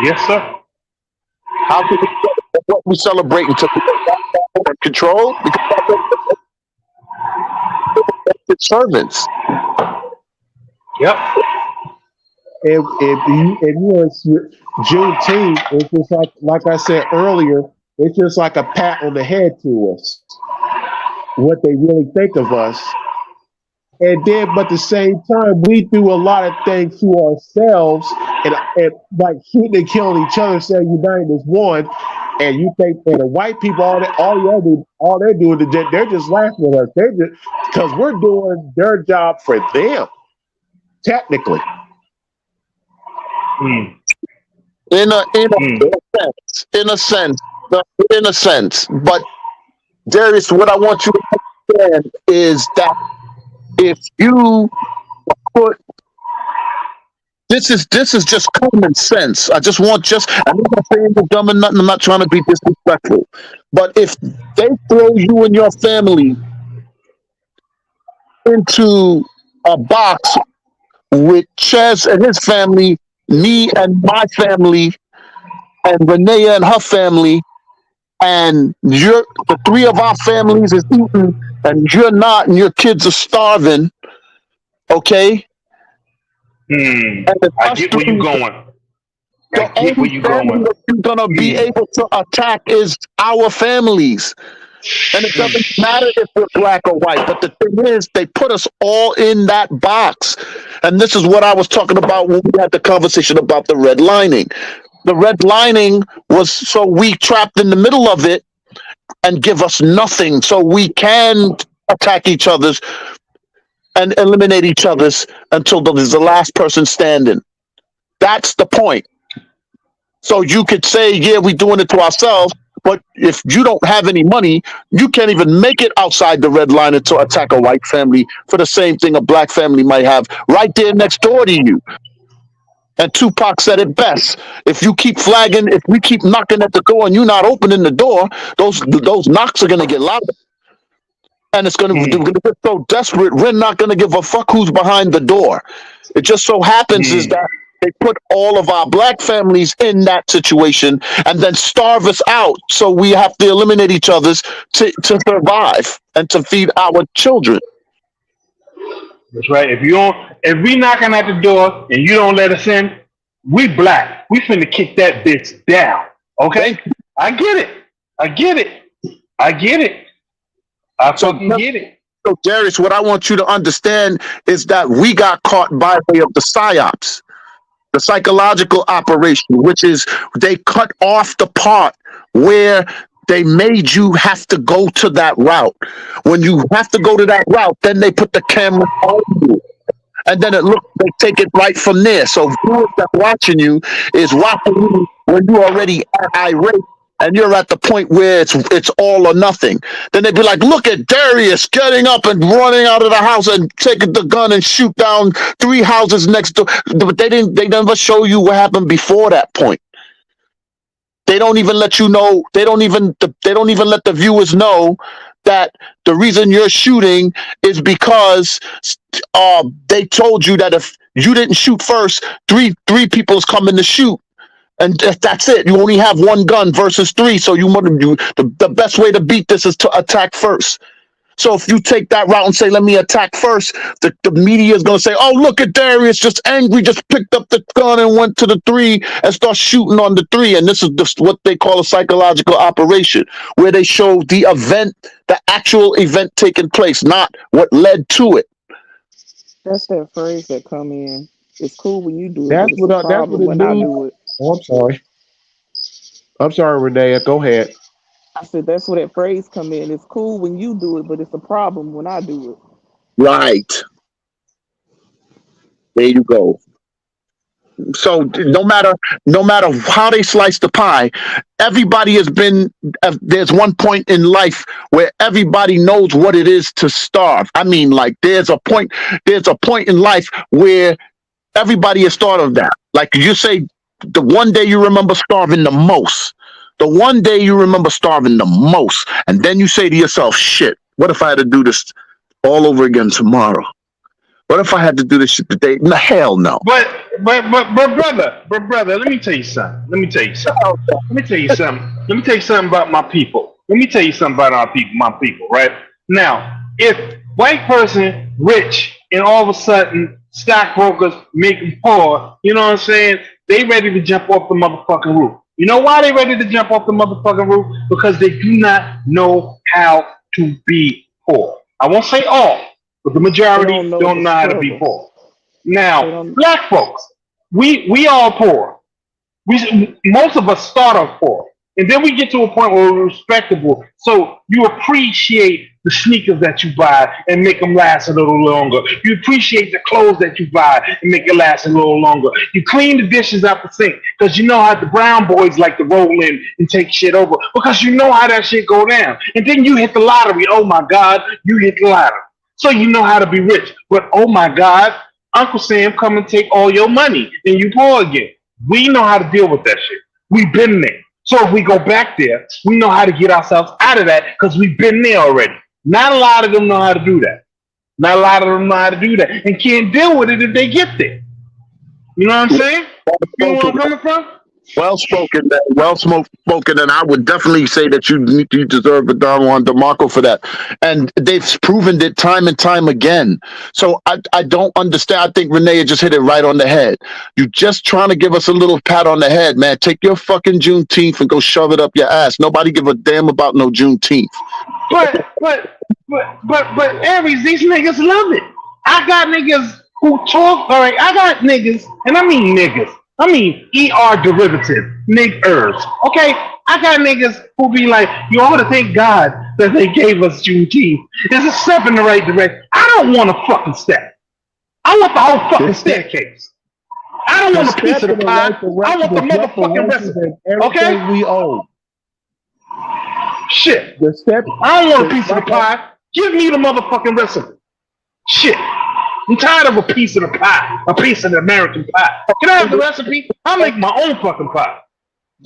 Yes, sir. How can we celebrate what we celebrate until we get that control? Because we're servants. Yep. If you Juneteenth, it's just like I said earlier, it's just like a pat on the head to us, what they really think of us. And then, but at the same time, we do a lot of things to ourselves and like shooting and killing each other, saying united as one. And you think, and the white people, all they're doing, they're just laughing at us. They're just because we're doing their job for them, technically. Mm. In a in Mm. a sense, in a sense, in a sense. But Darius, what I want you to understand is that if you put this is just common sense. I just want just I'm not saying you're dumb or nothing. I'm not trying to be disrespectful. But if they throw you and your family into a box with Ches and his family, me and my family, and Renee and her family, and the three of our families is eating, and you're not, and your kids are starving, okay? Mm. And it's I us get where you three. going. I The get where only you family going. that you're gonna be Mm. able to attack is our families. And it doesn't matter if we're black or white. But the thing is, they put us all in that box. And this is what I was talking about when we had the conversation about the red lining. The red lining was so we trapped in the middle of it and give us nothing so we can attack each other's and eliminate each other's until there's the last person standing. That's the point. So you could say, yeah, we're doing it to ourselves, but if you don't have any money, you can't even make it outside the red line to attack a white family for the same thing a black family might have right there next door to you. And Tupac said it best. If you keep flagging, if we keep knocking at the door and you're not opening the door, those knocks are gonna get louder. And it's gonna get so desperate, we're not gonna give a fuck who's behind the door. It just so happens is that they put all of our black families in that situation and then starve us out. So we have to eliminate each other's to survive and to feed our children. That's right. If we knocking at the door and you don't let us in, we black. We finna kick that bitch down. Okay? I get it. I fucking get it. So Darius, what I want you to understand is that we got caught by way of the psyops, the psychological operation, which is they cut off the part where they made you have to go to that route. When you have to go to that route, then they put the camera on you. And then they take it right from there. So viewers that watching you is watching you when you already irate and you're at the point where it's all or nothing. Then they'd be like, look at Darius getting up and running out of the house and taking the gun and shoot down 3 houses next door. But they never show you what happened before that point. They don't even let you know. They don't even let the viewers know that the reason you're shooting is because they told you that if you didn't shoot first, three people is coming to shoot, and that's it. You only have 1 gun versus 3. So the best way to beat this is to attack first. So if you take that route and say, let me attack first, the media is going to say, oh, look at Darius, just angry, just picked up the gun and went to the 3 and start shooting on the 3. And this is what they call a psychological operation, where they show the event, the actual event taking place, not what led to it. That's that phrase that come in. It's cool when you do it, That's but it's a problem when I do it. Oh, I'm sorry, Renee. Go ahead. I said that's where that phrase come in. It's cool when you do it, but it's a problem when I do it. Right. There you go. So no matter how they slice the pie, everybody has been. There's one point in life where everybody knows what it is to starve. I mean, like there's a point in life where everybody has thought of that. Like you say, the one day you remember starving the most. The one day you remember starving the most, and then you say to yourself, "Shit, what if I had to do this all over again tomorrow? What if I had to do this shit today?" No, hell no. But brother, let me tell you something. Let me tell you something about my people. Let me tell you something about my people, right? Now, if white person rich and all of a sudden stockbrokers make them poor, you know what I'm saying? They ready to jump off the motherfucking roof. You know why they ready to jump off the motherfucking roof? Because they do not know how to be poor. I won't say all, but the majority don't know how to be poor. Now, black folks, we all poor. Most of us start off poor. And then we get to a point where we're respectable. So you appreciate the sneakers that you buy and make them last a little longer. You appreciate the clothes that you buy and make it last a little longer. You clean the dishes out the sink because you know how the brown boys like to roll in and take shit over because you know how that shit go down. And then you hit the lottery. Oh my God, you hit the lottery. So you know how to be rich. But oh my God, Uncle Sam come and take all your money and you poor again. We know how to deal with that shit. We've been there. So if we go back there, we know how to get ourselves out of that because we've been there already. Not a lot of them know how to do that. Not a lot of them know how to do that and can't deal with it if they get there. You know what I'm saying? You know where I'm coming from? Well spoken, and I would definitely say that you deserve a Don Juan DeMarco for that. And they've proven it time and time again. So I don't understand. I think Renee just hit it right on the head. You're just trying to give us a little pat on the head, man. Take your fucking Juneteenth and go shove it up your ass. Nobody give a damn about no Juneteenth. But Aries, these niggas love it. I got niggas who talk. All right, I got niggas, and I mean niggas. I mean ER derivative, niggers. Okay, I got niggas who be like, you ought to thank God that they gave us Juneteenth. It's a step in the right direction. I don't want a fucking step. I want the whole fucking staircase. I don't The want a piece step of in the the pie. I want the right motherfucking reparations recipe. and everything Okay? we own. Shit. The step, I don't want a the, piece of the like I, pie. Give me the motherfucking recipe. Shit. I'm tired of a piece of the pie, a piece of the American pie. Can I have the recipe? I'll make my own fucking pie.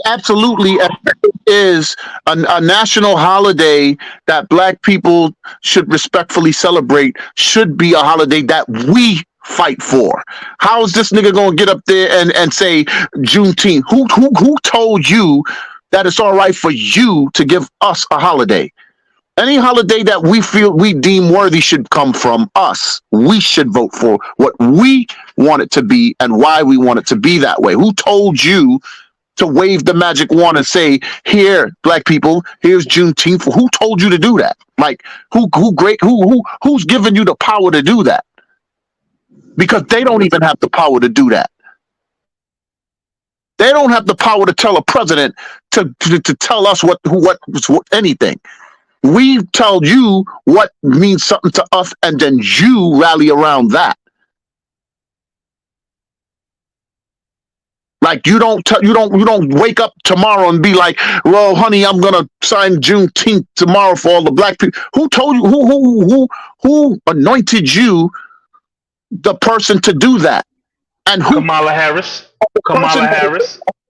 Absolutely, and it is a national holiday that Black people should respectfully celebrate. Should be a holiday that we fight for. How is this nigga gonna get up there and say Juneteenth? Who told you that it's all right for you to give us a holiday? Any holiday that we feel we deem worthy should come from us. We should vote for what we want it to be and why we want it to be that way. Who told you to wave the magic wand and say, "Here, Black people, here's Juneteenth"? Who told you to do that? Like, who's giving you the power to do that? Because they don't even have the power to do that. They don't have the power to tell a president to tell us what anything. We tell you what means something to us, and then you rally around that. Like you don't wake up tomorrow and be like, well, honey, I'm gonna sign Juneteenth tomorrow for all the Black people. Who told you? Who anointed you the person to do that? And who Kamala Harris. The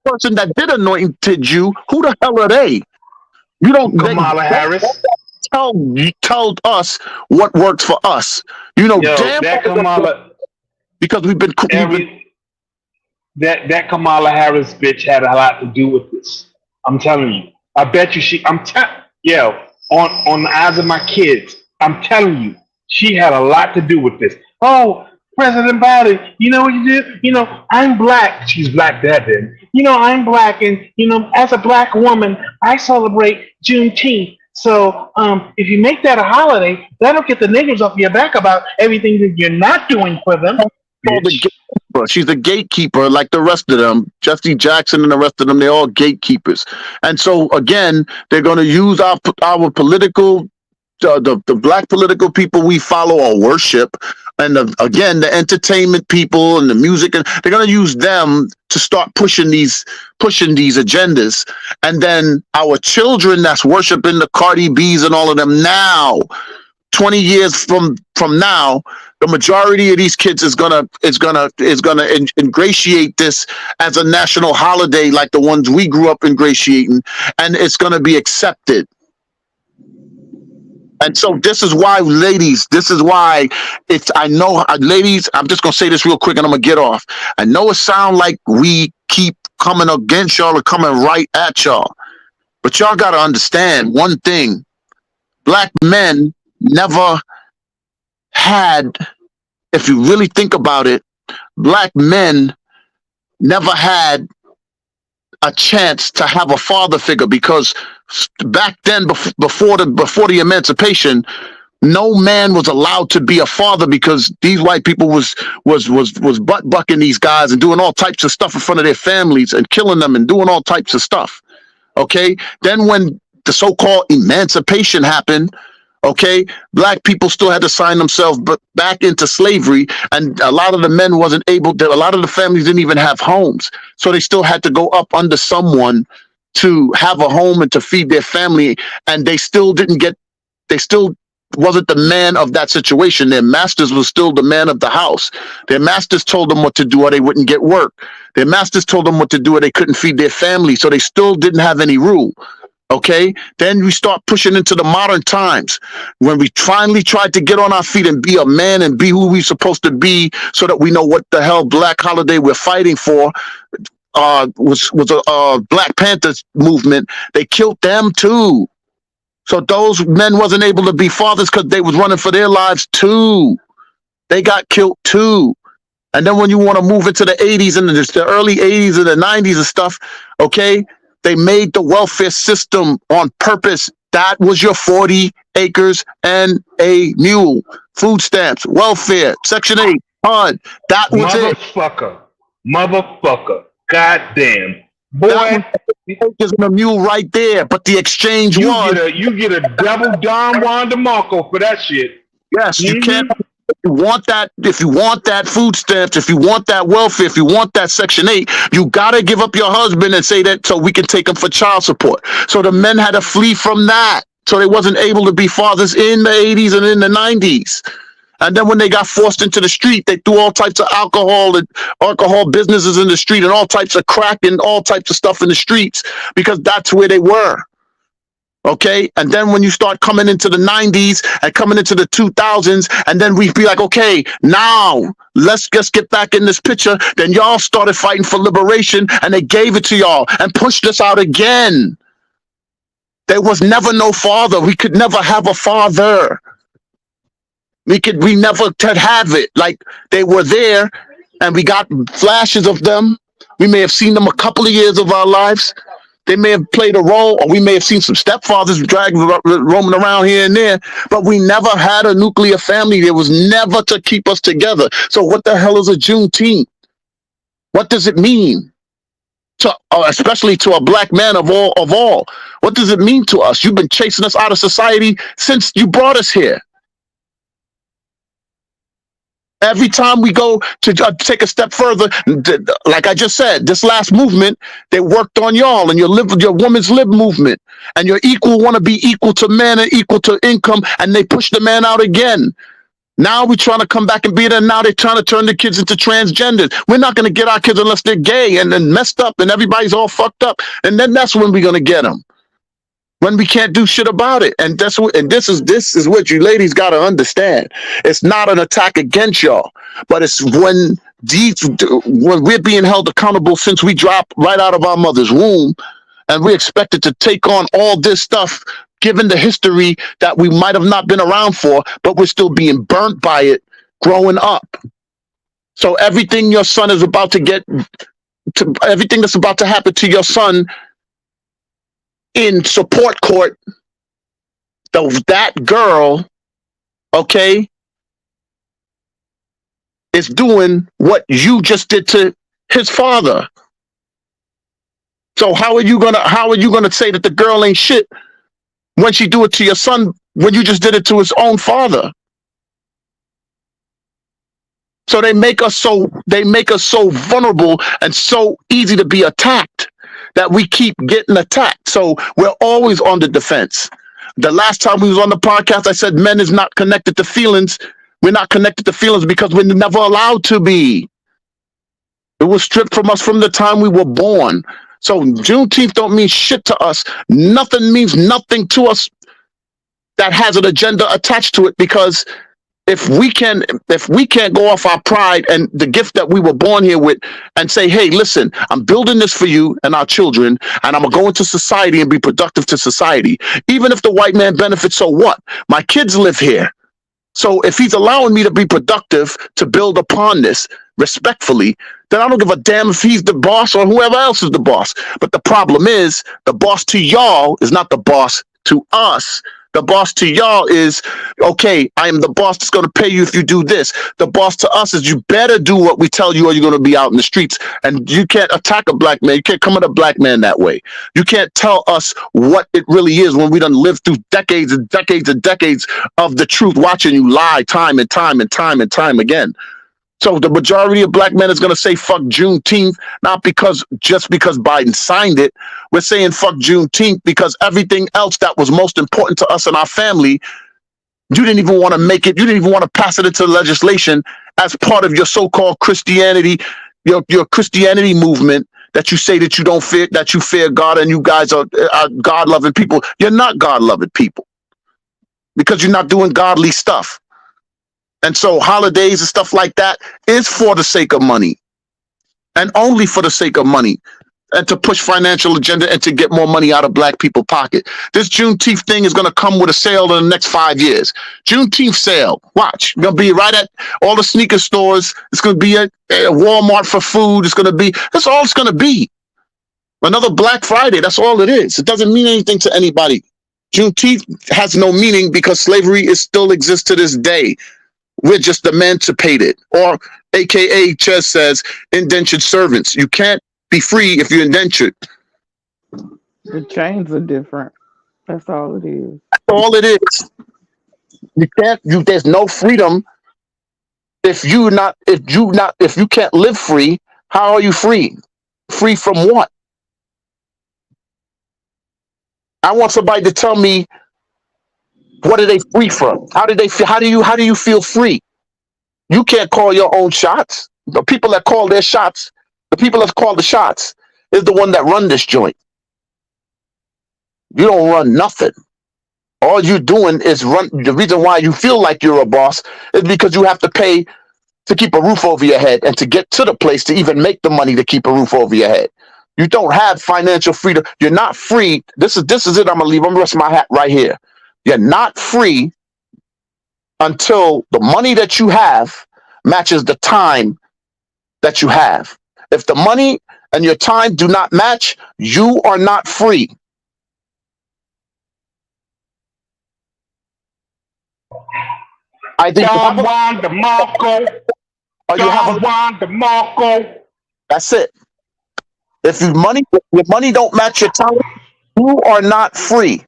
person that did anointed you? Who the hell are they? You don't. Kamala Harris. Tell us what works for us. You know, Yo, damn. that Kamala. Because that Kamala Harris bitch had a lot to do with this. I'm telling you. I bet you on the eyes of my kids, I'm telling you, she had a lot to do with this. Oh, President Biden, you know what you do? You know, I'm Black. She's Black that then. You know, I'm Black, and you know, as a Black woman, I celebrate Juneteenth. So, if you make that a holiday, that'll get the niggers off your back about everything that you're not doing for them. She's a gatekeeper like the rest of them. Jesse Jackson and the rest of them, they're all gatekeepers. And so, again, they're going to use our political, the Black political people we follow or worship, and again, the entertainment people and the music, and they're going to use them to start pushing these agendas. And then our children that's worshiping the Cardi B's and all of them now, 20 years from now, the majority of these kids is gonna ingratiate this as a national holiday like the ones we grew up ingratiating, and it's gonna be accepted. And so this is why, ladies, I know, ladies, I'm just gonna say this real quick and I'm gonna get off. I know it sounds like we keep coming against y'all or coming right at y'all, but y'all gotta understand one thing: Black men never had, if you really think about it, Black men never had a chance to have a father figure, because back then, before the emancipation, no man was allowed to be a father because these white people was butt bucking these guys and doing all types of stuff in front of their families and killing them and doing all types of stuff. Okay, then when the so-called emancipation happened, okay, Black people still had to sign themselves back into slavery, and a lot of the men wasn't able to, a lot of the families didn't even have homes, so they still had to go up under someone to have a home and to feed their family, and they still wasn't the man of that situation. Their masters was still the man of the house. Their masters told them what to do or they wouldn't get work. Their masters told them what to do or they couldn't feed their family, so they still didn't have any rule. Okay, then we start pushing into the modern times when we finally tried to get on our feet and be a man and be who we're supposed to be, so that we know what the hell Black holiday we're fighting for. Was a Black Panthers movement. They killed them too. So those men wasn't able to be fathers because they was running for their lives too. They got killed too. And then when you want to move into the 80s and the early 80s and the 90s and stuff, okay, they made the welfare system on purpose. That was your 40 acres and a mule. Food stamps, welfare, Section 8, HUD. That was it. Motherfucker. Goddamn. Boy. That was a mule right there. But the exchange you get a double Don Juan DeMarco for that shit. Yes, you can't If you want that food stamps, if you want that welfare, if you want that Section 8, you gotta give up your husband and say that so we can take him for child support. So the men had to flee from that. So they wasn't able to be fathers in the 80s and in the 90s. And then when they got forced into the street, they threw all types of alcohol businesses in the street and all types of crack and all types of stuff in the streets because that's where they were. Okay. And then when you start coming into the 90s and coming into the 2000s, and then we be like, okay, now let's just get back in this picture. Then y'all started fighting for liberation and they gave it to y'all and pushed us out again. There was never no father. We could never have a father. We never could have it. Like they were there and we got flashes of them. We may have seen them a couple of years of our lives. They may have played a role, or we may have seen some stepfathers roaming around here and there, but we never had a nuclear family. There was never to keep us together. So what the hell is a Juneteenth? What does it mean? Especially to a black man of all. What does it mean to us? You've been chasing us out of society since you brought us here. Every time we go to take a step further, like I just said, this last movement, they worked on y'all and your women's lib movement, and your equal want to be equal to men and equal to income, and they push the man out again. Now we're trying to come back and be there. Now they're trying to turn the kids into transgenders. We're not going to get our kids unless they're gay and messed up and everybody's all fucked up. And then that's when we're going to get them. When we can't do shit about it. And this is what you ladies got to understand. It's not an attack against y'all, but it's when we're being held accountable since we dropped right out of our mother's womb, and we're expected to take on all this stuff, given the history that we might have not been around for, but we're still being burnt by it growing up. So everything your son is about to everything that's about to happen to your son in support court, that girl, okay, is doing what you just did to his father. So how are you gonna say that the girl ain't shit when she do it to your son when you just did it to his own father? So they make us so vulnerable and so easy to be attacked that we keep getting attacked. So we're always on the defense. The last time we was on the podcast, I said men is not connected to feelings. We're not connected to feelings because we're never allowed to be. It was stripped from us from the time we were born. So Juneteenth don't mean shit to us. Nothing means nothing to us that has an agenda attached to it, because if we can't go off our pride and the gift that we were born here with and say, hey, listen, I'm building this for you and our children, and I'm gonna go into society and be productive to society. Even if the white man benefits, so what? My kids live here. So if he's allowing me to be productive, to build upon this respectfully, then I don't give a damn if he's the boss or whoever else is the boss. But the problem is, the boss to y'all is not the boss to us. The boss to y'all is, okay, I am the boss that's going to pay you if you do this. The boss to us is, you better do what we tell you or you're going to be out in the streets. And you can't attack a black man. You can't come at a black man that way. You can't tell us what it really is when we done lived through decades and decades and decades of the truth, watching you lie time and time and time and time again. So the majority of black men is going to say fuck Juneteenth, not just because Biden signed it. We're saying fuck Juneteenth because everything else that was most important to us and our family, you didn't even want to make it. You didn't even want to pass it into legislation as part of your so-called Christianity, your Christianity movement, that you say that you don't fear, that you fear God and you guys are God-loving people. You're not God-loving people because you're not doing godly stuff. And so holidays and stuff like that is for the sake of money, and only for the sake of money, and to push financial agenda and to get more money out of black people's pocket. This Juneteenth thing is going to come with a sale in the next 5 years. Juneteenth sale. Watch. It's going to be right at all the sneaker stores. It's going to be at Walmart for food. That's all it's going to be. Another Black Friday. That's all it is. It doesn't mean anything to anybody. Juneteenth has no meaning because slavery still exists to this day. We're just emancipated, or AKA Ches says, indentured servants. You can't be free if you're indentured. The chains are different. That's all it is. That's all it is. You can't. There's no freedom If you can't live free, how are you free? Free from what? I want somebody to tell me, what are they free from? How do they feel? How do you feel free? You can't call your own shots. The people that call their shots, the people that call the shots, is the one that run this joint. You don't run nothing. All you doing is run. The reason why you feel like you're a boss is because you have to pay to keep a roof over your head and to get to the place to even make the money to keep a roof over your head. You don't have financial freedom. You're not free. This is it. I'm gonna rest my hat right here. You're not free until the money that you have matches the time that you have. If the money and your time do not match, you are not free. Either you have Don a, Juan DeMarco. or you have Don a. Juan DeMarco. That's it. If your money don't match your time, you are not free.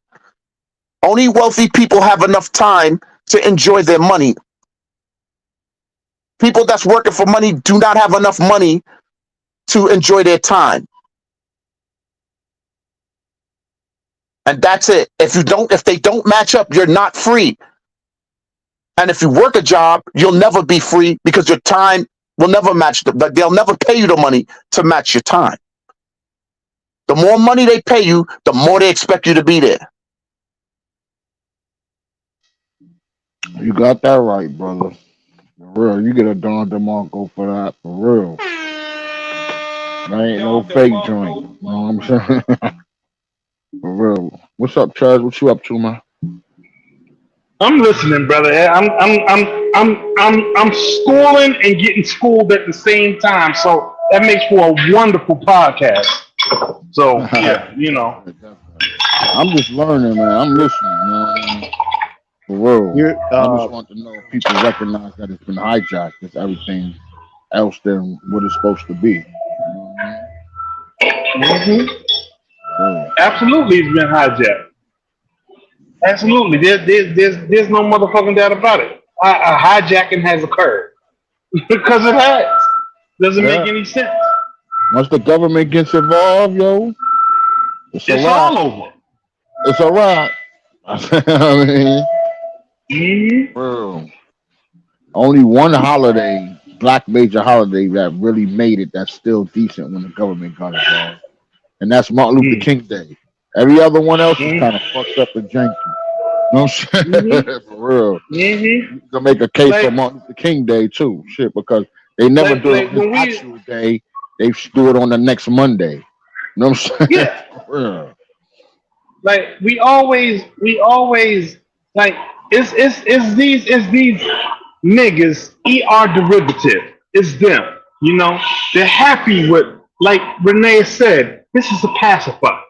Only wealthy people have enough time to enjoy their money. People that's working for money do not have enough money to enjoy their time. And that's it. If they don't match up, you're not free. And if you work a job, you'll never be free because your time will never match they'll never pay you the money to match your time. The more money they pay you, the more they expect you to be there. You got that right, brother. For real. You get a Don DeMarco for that. For real. That ain't no Don fake joint. You DeMarco. know what I'm saying? For real. What's up, Chaz? What you up to, man? I'm listening, brother. I'm schooling and getting schooled at the same time, so that makes for a wonderful podcast. So yeah, I'm just learning, man. I'm listening, you know what I mean? For real. I just want to know if people recognize that it's been hijacked. It's everything else than what it's supposed to be. You know what I mean? Real. Absolutely, it's been hijacked. Absolutely, there's no motherfucking doubt about it. A hijacking has occurred because it has. Doesn't make Yeah. any sense. Once the government gets involved, yo, it's a It's wrap. all over. It's a wrap. I mean, Mhm. real. Only one holiday, black major holiday, that really made it that's still decent when the government got involved. And that's Martin Luther Mhm. King Day. Every other one else is Mhm. kind of fucked up and janky. You know what I'm Mhm. saying? For real. Mhm. You can make a case for Like, Martin Luther King Day too. Shit, because they never do it like on his when we, actual day. They do it on the next Monday. You know what I'm saying? yeah, For real. like we always like it's these niggas ER derivative. It's them. They're happy with, like Renee said, this is a pacifier.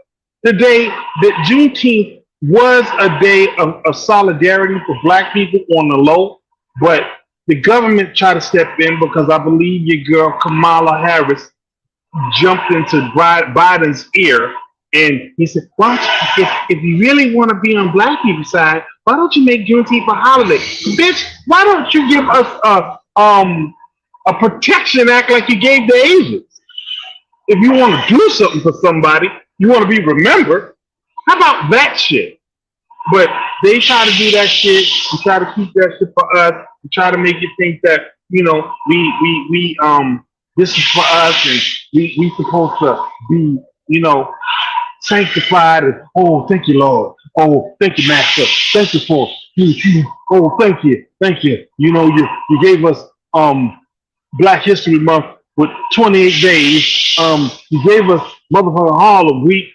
The day that Juneteenth was a day of solidarity for black people on the low, but the government tried to step in because I believe your girl Kamala Harris jumped into Biden's ear, and he said, "Why don't you, if you really want to be on black people's side, why don't you make Juneteenth a holiday, bitch? Why don't you give us a protection act like you gave the Asians? If you want to do something for somebody, you want to be remembered. How about that shit?" But they try to do that shit and try to keep that shit for us and try to make you think that, we this is for us and we supposed to be, sanctified and, oh, thank you, Lord. Oh, thank you, Master. Thank you for you. Oh, thank you. You gave us Black History Month with 28 days. You gave us motherfucking Harlem Week.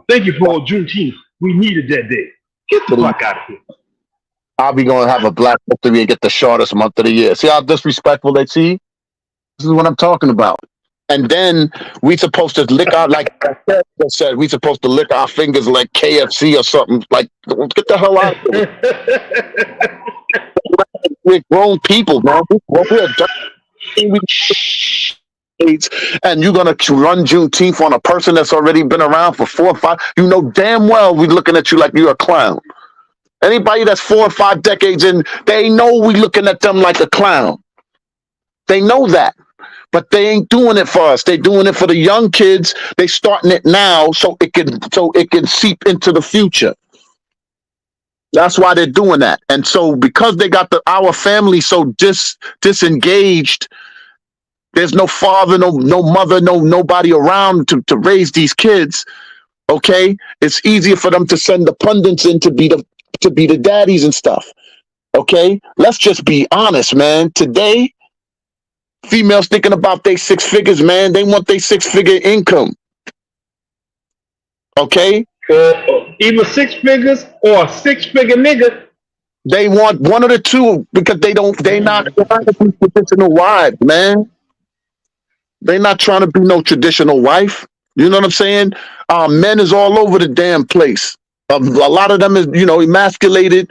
Thank you for Juneteenth. We needed that day. Get the fuck out of here. I'll be going to have a Black History and get the shortest month of the year. See how disrespectful they see? This is what I'm talking about. And then we supposed to lick our, like I said, we supposed to lick our fingers like KFC or something. Like, get the hell out of here. We're grown people, man. We're adults. And you're gonna run Juneteenth on a person that's already been around for 4 or 5. You know damn well we're looking at you like you're a clown. Anybody that's 4 or 5 decades in, they know we looking at them like a clown. They know that. But they ain't doing it for us. They doing it for the young kids. They starting it now so it can seep into the future. That's why they're doing that. And so because they got our family so disengaged, there's no father, no mother, nobody around to raise these kids. Okay, it's easier for them to send the pundits in to be the daddies and stuff. Okay, let's just be honest, man. Today, females thinking about they 6 figures, man. They want their 6 figure income. Okay, Or either 6 figures or a 6 figure nigga. they want one of the two because they not trying to be traditional wives, man. They not trying to be no traditional wife. You know what I'm saying? Men is all over the damn place. A lot of them is, emasculated.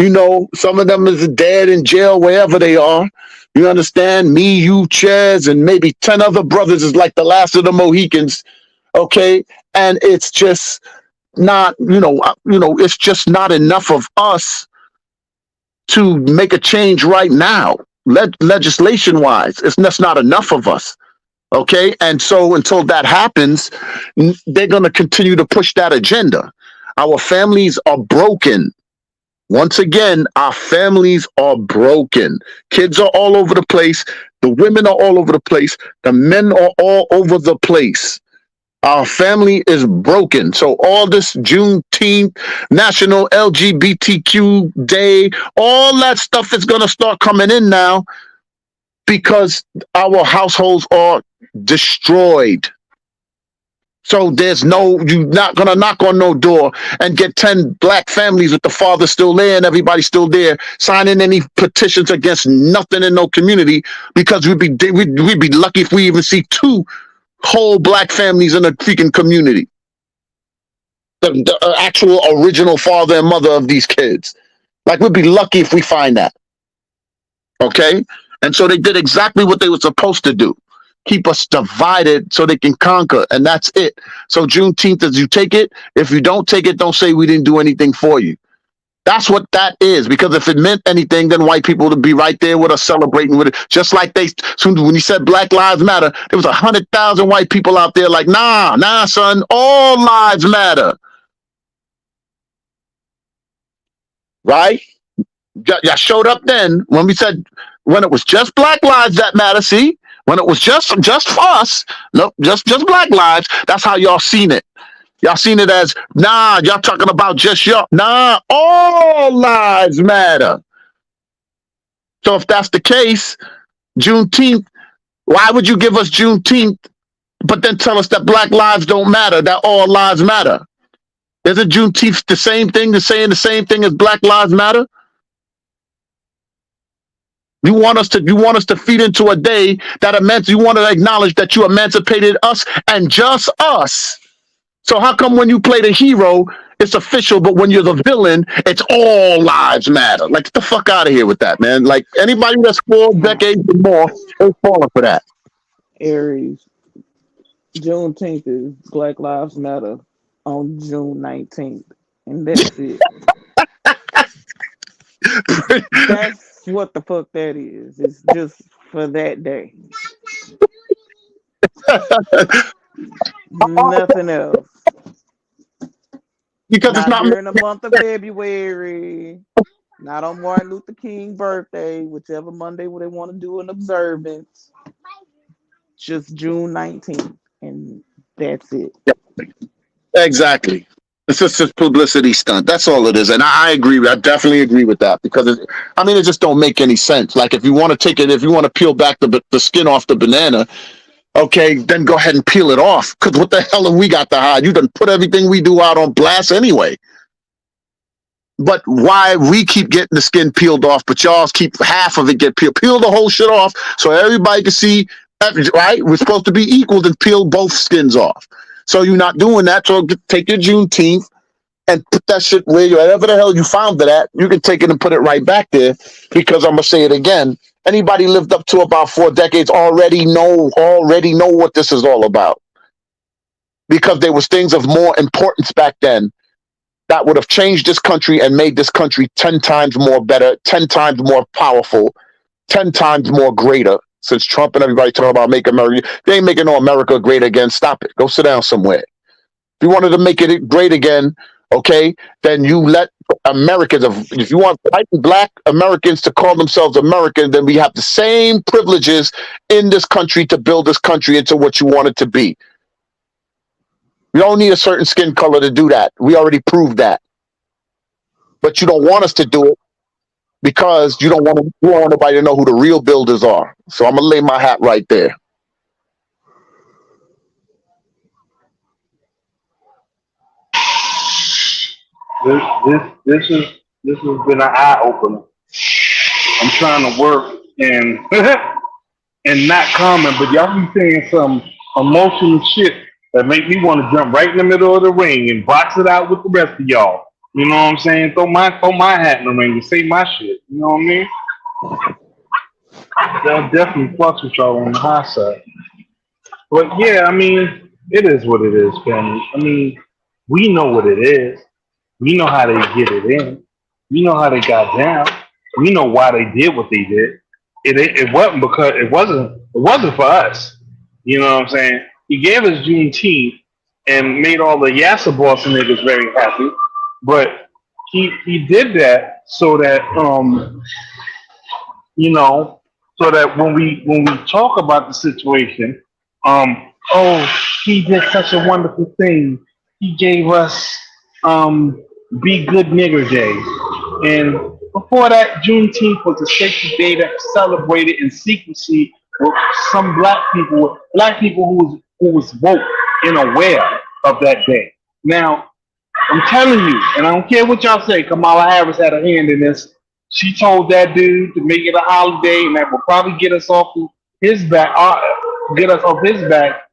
Some of them is dead in jail, wherever they are. You understand? Me, you, Chaz, and maybe 10 other brothers is like the last of the Mohicans. Okay. And it's just not, it's just not enough of us to make a change right now. Legislation wise, that's not enough of us. Okay. And so until that happens, they're going to continue to push that agenda. Our families are broken. Once again, our families are broken. Kids are all over the place. The women are all over the place. The men are all over the place. Our family is broken. So all this Juneteenth, National LGBTQ Day, all that stuff is going to start coming in now because our households are destroyed. So you're not going to knock on no door and get 10 black families with the father still there and everybody still there signing any petitions against nothing in no community, because we'd be lucky if we even see 2 whole black families in a freaking community. The actual original father and mother of these kids. Like, we'd be lucky if we find that. Okay? And so they did exactly what they were supposed to do. Keep us divided so they can conquer, and that's it. So Juneteenth, as you take it, if you don't take it, don't say we didn't do anything for you. That's what that is, because if it meant anything, then white people would be right there with us celebrating with it. Just like when you said Black Lives Matter, there was 100,000 white people out there like, nah, son, all lives matter. Right? Y'all showed up then when it was just Black Lives that matter, see? When it was just for us, no, just Black lives, that's how y'all seen it. Y'all seen it as, y'all talking about just y'all. Nah, all lives matter. So if that's the case, Juneteenth, why would you give us Juneteenth, but then tell us that Black lives don't matter, that all lives matter? Isn't Juneteenth the same thing, saying the same thing as Black Lives Matter? You want us to feed into a day that you want to acknowledge that you emancipated us and just us. So how come when you play the hero, it's official, but when you're the villain, it's all lives matter? Like, get the fuck out of here with that, man. Like, anybody that's 4 decades or more is falling for that. Aries, Juneteenth is Black Lives Matter on June 19th. And that's it. That's what the fuck that is. It's just for that day. Nothing else. Because Not it's not during the month of February. Not on Martin Luther King's birthday, whichever Monday they want to do an observance. Just June 19th. And that's it. exactly. It's just a publicity stunt. That's all it is. And I agree. I definitely agree with that, because it just don't make any sense. Like, if you want to peel back the skin off the banana, okay, then go ahead and peel it off. Because what the hell have we got to hide? You done put everything we do out on blast anyway. But why we keep getting the skin peeled off, but y'all keep half of it get peeled? Peel the whole shit off so everybody can see, right? We're supposed to be equal, then peel both skins off. So you're not doing that. So take your Juneteenth and put that shit wherever the hell you found it at. You can take it and put it right back there, because I'm going to say it again. Anybody lived up to about 4 decades already know what this is all about, because there was things of more importance back then that would have changed this country and made this country 10 times more better, 10 times more powerful, 10 times more greater. since Trump and everybody talking about make America, they ain't making no America great again. Stop it. Go sit down somewhere. If you wanted to make it great again, okay, then you let Americans, if you want white and black Americans to call themselves American, then we have the same privileges in this country to build this country into what you want it to be. You don't need a certain skin color to do that. We already proved that. But you don't want us to do it because you don't want nobody to know who the real builders are. So I'm gonna lay my hat right there. This has been an eye opener. I'm trying to work and and not comment, but y'all be saying some emotional shit that make me want to jump right in the middle of the ring and box it out with the rest of y'all. You know what I'm saying? Throw my hat in the ring and say my shit. You know what I mean? They'll definitely fucks with y'all on the high side. But yeah, I mean, it is what it is, family. I mean, we know what it is. We know how they get it in. We know how they got down. We know why they did what they did. It wasn't because it wasn't for us. You know what I'm saying? He gave us Juneteenth and made all the Yassa Boston niggas very happy. But he did that so that so that when we talk about the situation, oh, he did such a wonderful thing. He gave us Be Good Nigger Day. And before that, Juneteenth was a sacred day that was celebrated in secrecy with some black people who was woke and aware of that day. Now, I'm telling you, and I don't care what y'all say, Kamala Harris had a hand in this. She told that dude to make it a holiday, and that will probably get us off his back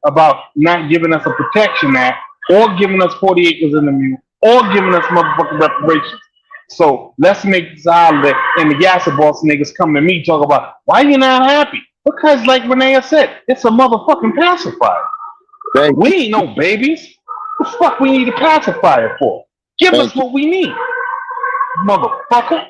about not giving us a protection act, or giving us 40 acres in the mule, or giving us motherfucking reparations. So let's make this a holiday. And the Yassa Boss niggas come to me talk about, why you not happy? Because like Renee said, it's a motherfucking pacifier. We ain't no babies. What the fuck we need a pacifier for? Give us what we need, motherfucker.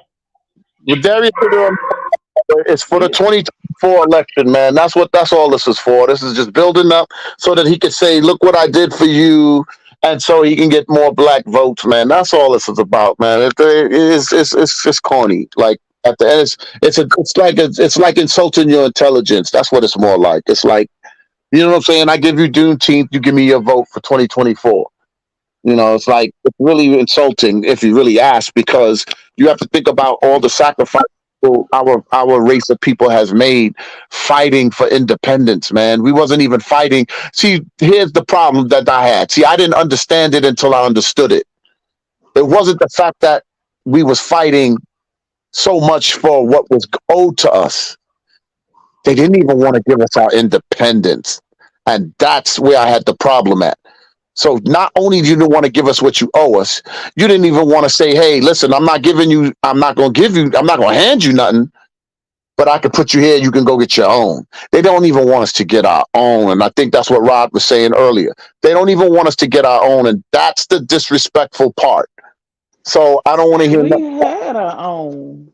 It's for the 2024 election, man. That's all this is for. This is just building up so that he could say, look what I did for you, and so he can get more black votes, man. That's all this is about, man. It's corny. Like at the end, it's like insulting your intelligence. That's what it's more like. It's like, you know what I'm saying? I give you Juneteenth, you give me your vote for 2024. You know, it's like, it's really insulting if you really ask, because you have to think about all the sacrifices our race of people has made fighting for independence, man. We wasn't even fighting. See, here's the problem that I had. See, I didn't understand it until I understood it. It wasn't the fact that we was fighting so much for what was owed to us. They didn't even want to give us our independence. And that's where I had the problem at. So not only do you want to give us what you owe us, you didn't even want to say, hey, listen, I'm not going to hand you nothing, but I can put you here, you can go get your own. They don't even want us to get our own. And I think that's what Rod was saying earlier. They don't even want us to get our own. And that's the disrespectful part. So I don't want to hear We had our own.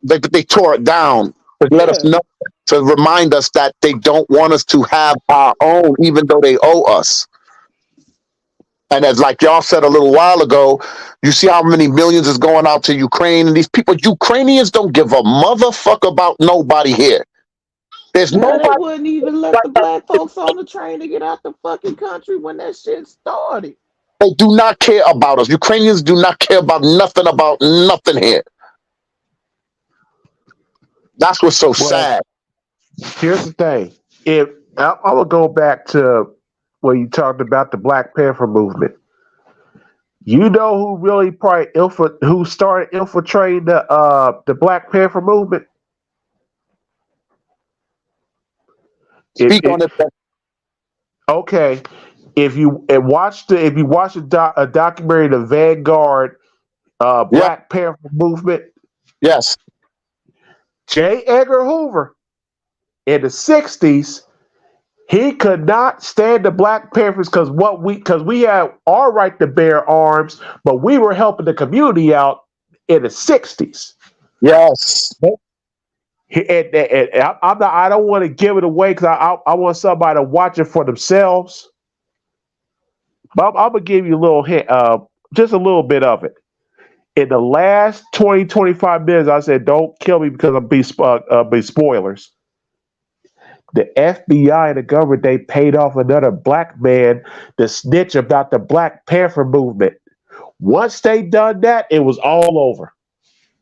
They tore it down to let us know, to remind us that they don't want us to have our own, even though they owe us. And as like y'all said a little while ago, you see how many millions is going out to Ukraine, and these people, Ukrainians don't give a motherfucker about nobody here. There's nobody. They wouldn't even let the black folks on the train to get out the fucking country when that shit started. They do not care about us. Ukrainians do not care about nothing here. That's what's so sad. Here's the thing. If I will go back to when you talked about the Black Panther movement. You know who really probably who started infiltrating the Black Panther movement? Speak on it. Okay, if you watch a documentary, The Vanguard, Black Panther movement. Yes. J. Edgar Hoover in the 60s, he could not stand the Black Panthers because we had our right to bear arms, but we were helping the community out in the 60s. Yes. I'm not. I don't want to give it away because I want somebody to watch it for themselves. But I'm gonna give you a little hint, just a little bit of it. In the last 20, 25 minutes, I said, "Don't kill me because I'm be spoilers." The FBI and the government, they paid off another black man to snitch about the Black Panther movement. Once they done that, it was all over.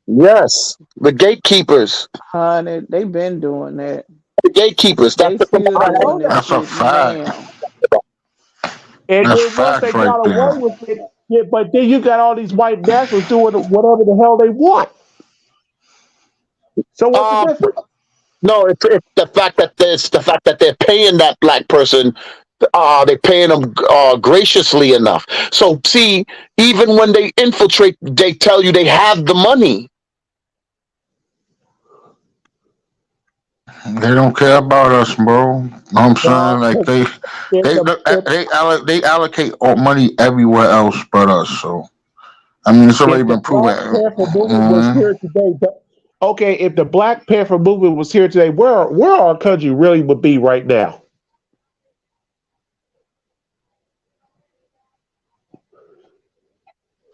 Yes, the gatekeepers. Honey, they've been doing that. The gatekeepers. That's They the still I doing know that that. That's a shit fact. now. And That's then once they facts right got away there. with it, yeah, but then you got all these white nationalists doing whatever the hell they want. So what's the Um, difference? no, it's the fact that they're paying that black person. They're paying them graciously enough. So see, even when they infiltrate, they tell you they have the money. They don't care about us, bro. Know what I'm saying? No, Like if they the if, they allocate all money everywhere else but us. So I mean, it's already if the been proven. Black Panther movement was here today, okay, if the Black Panther movement was here today, where our country really would be right now?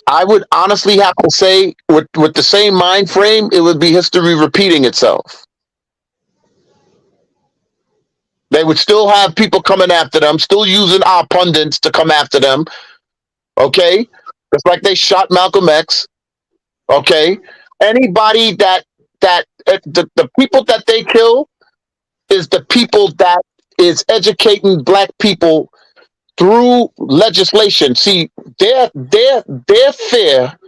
I would honestly have to say, with the same mind frame, it would be history repeating itself. They would still have people coming after them, still using our pundits to come after them. Okay, it's like they shot Malcolm X. Okay, anybody the people that they kill is the people that is educating black people through legislation. See, their fear,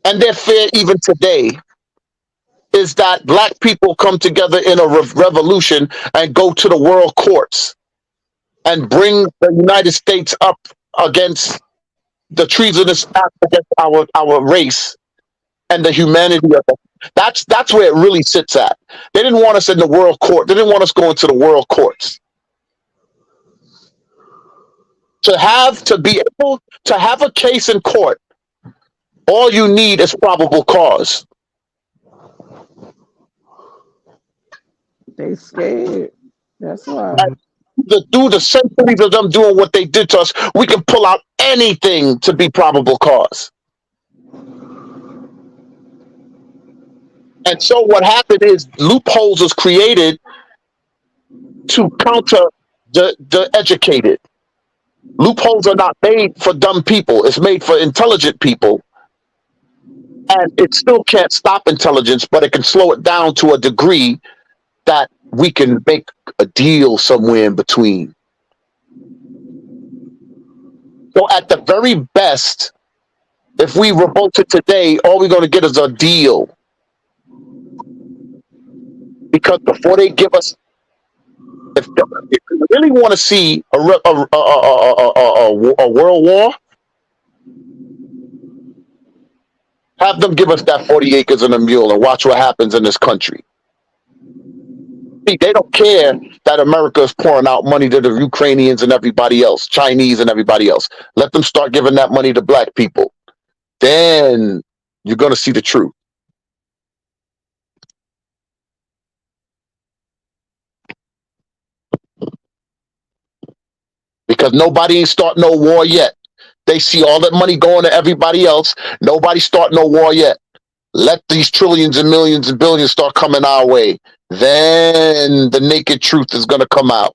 and their fear even today, is that black people come together in a revolution and go to the world courts and bring the United States up against the treasonous act against our race and the humanity of it. That's where it really sits at. They didn't want us in the world court. They didn't want us going to the world courts. To be able to have a case in court, all you need is probable cause. They scared. That's why. And through the centuries of them doing what they did to us, we can pull out anything to be probable cause. And so what happened is loopholes was created to counter the educated. Loopholes are not made for dumb people. It's made for intelligent people. And it still can't stop intelligence, but it can slow it down to a degree that we can make a deal somewhere in between. So at the very best, if we revolted today, all we're going to get is a deal. Because before they give us, if you really want to see a world war, have them give us that 40 acres and a mule and watch what happens in this country. See, they don't care that America is pouring out money to the Ukrainians and everybody else, Chinese and everybody else. Let them start giving that money to black people. Then you're going to see the truth. Because nobody ain't starting no war yet. They see all that money going to everybody else. Nobody starting no war yet. Let these trillions and millions and billions start coming our way. Then the naked truth is going to come out.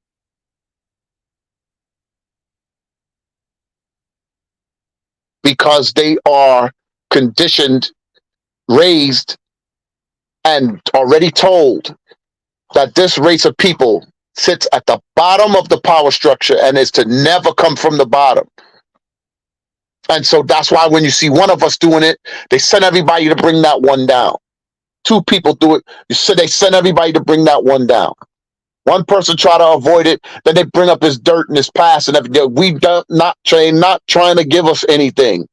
Because they are conditioned, raised, and already told that this race of people sits at the bottom of the power structure and is to never come from the bottom. And so that's why when you see one of us doing it, they send everybody to bring that one down. Two people do it, they send everybody to bring that one down. One person try to avoid it, then they bring up his dirt and his past and everything. We not trying to give us anything.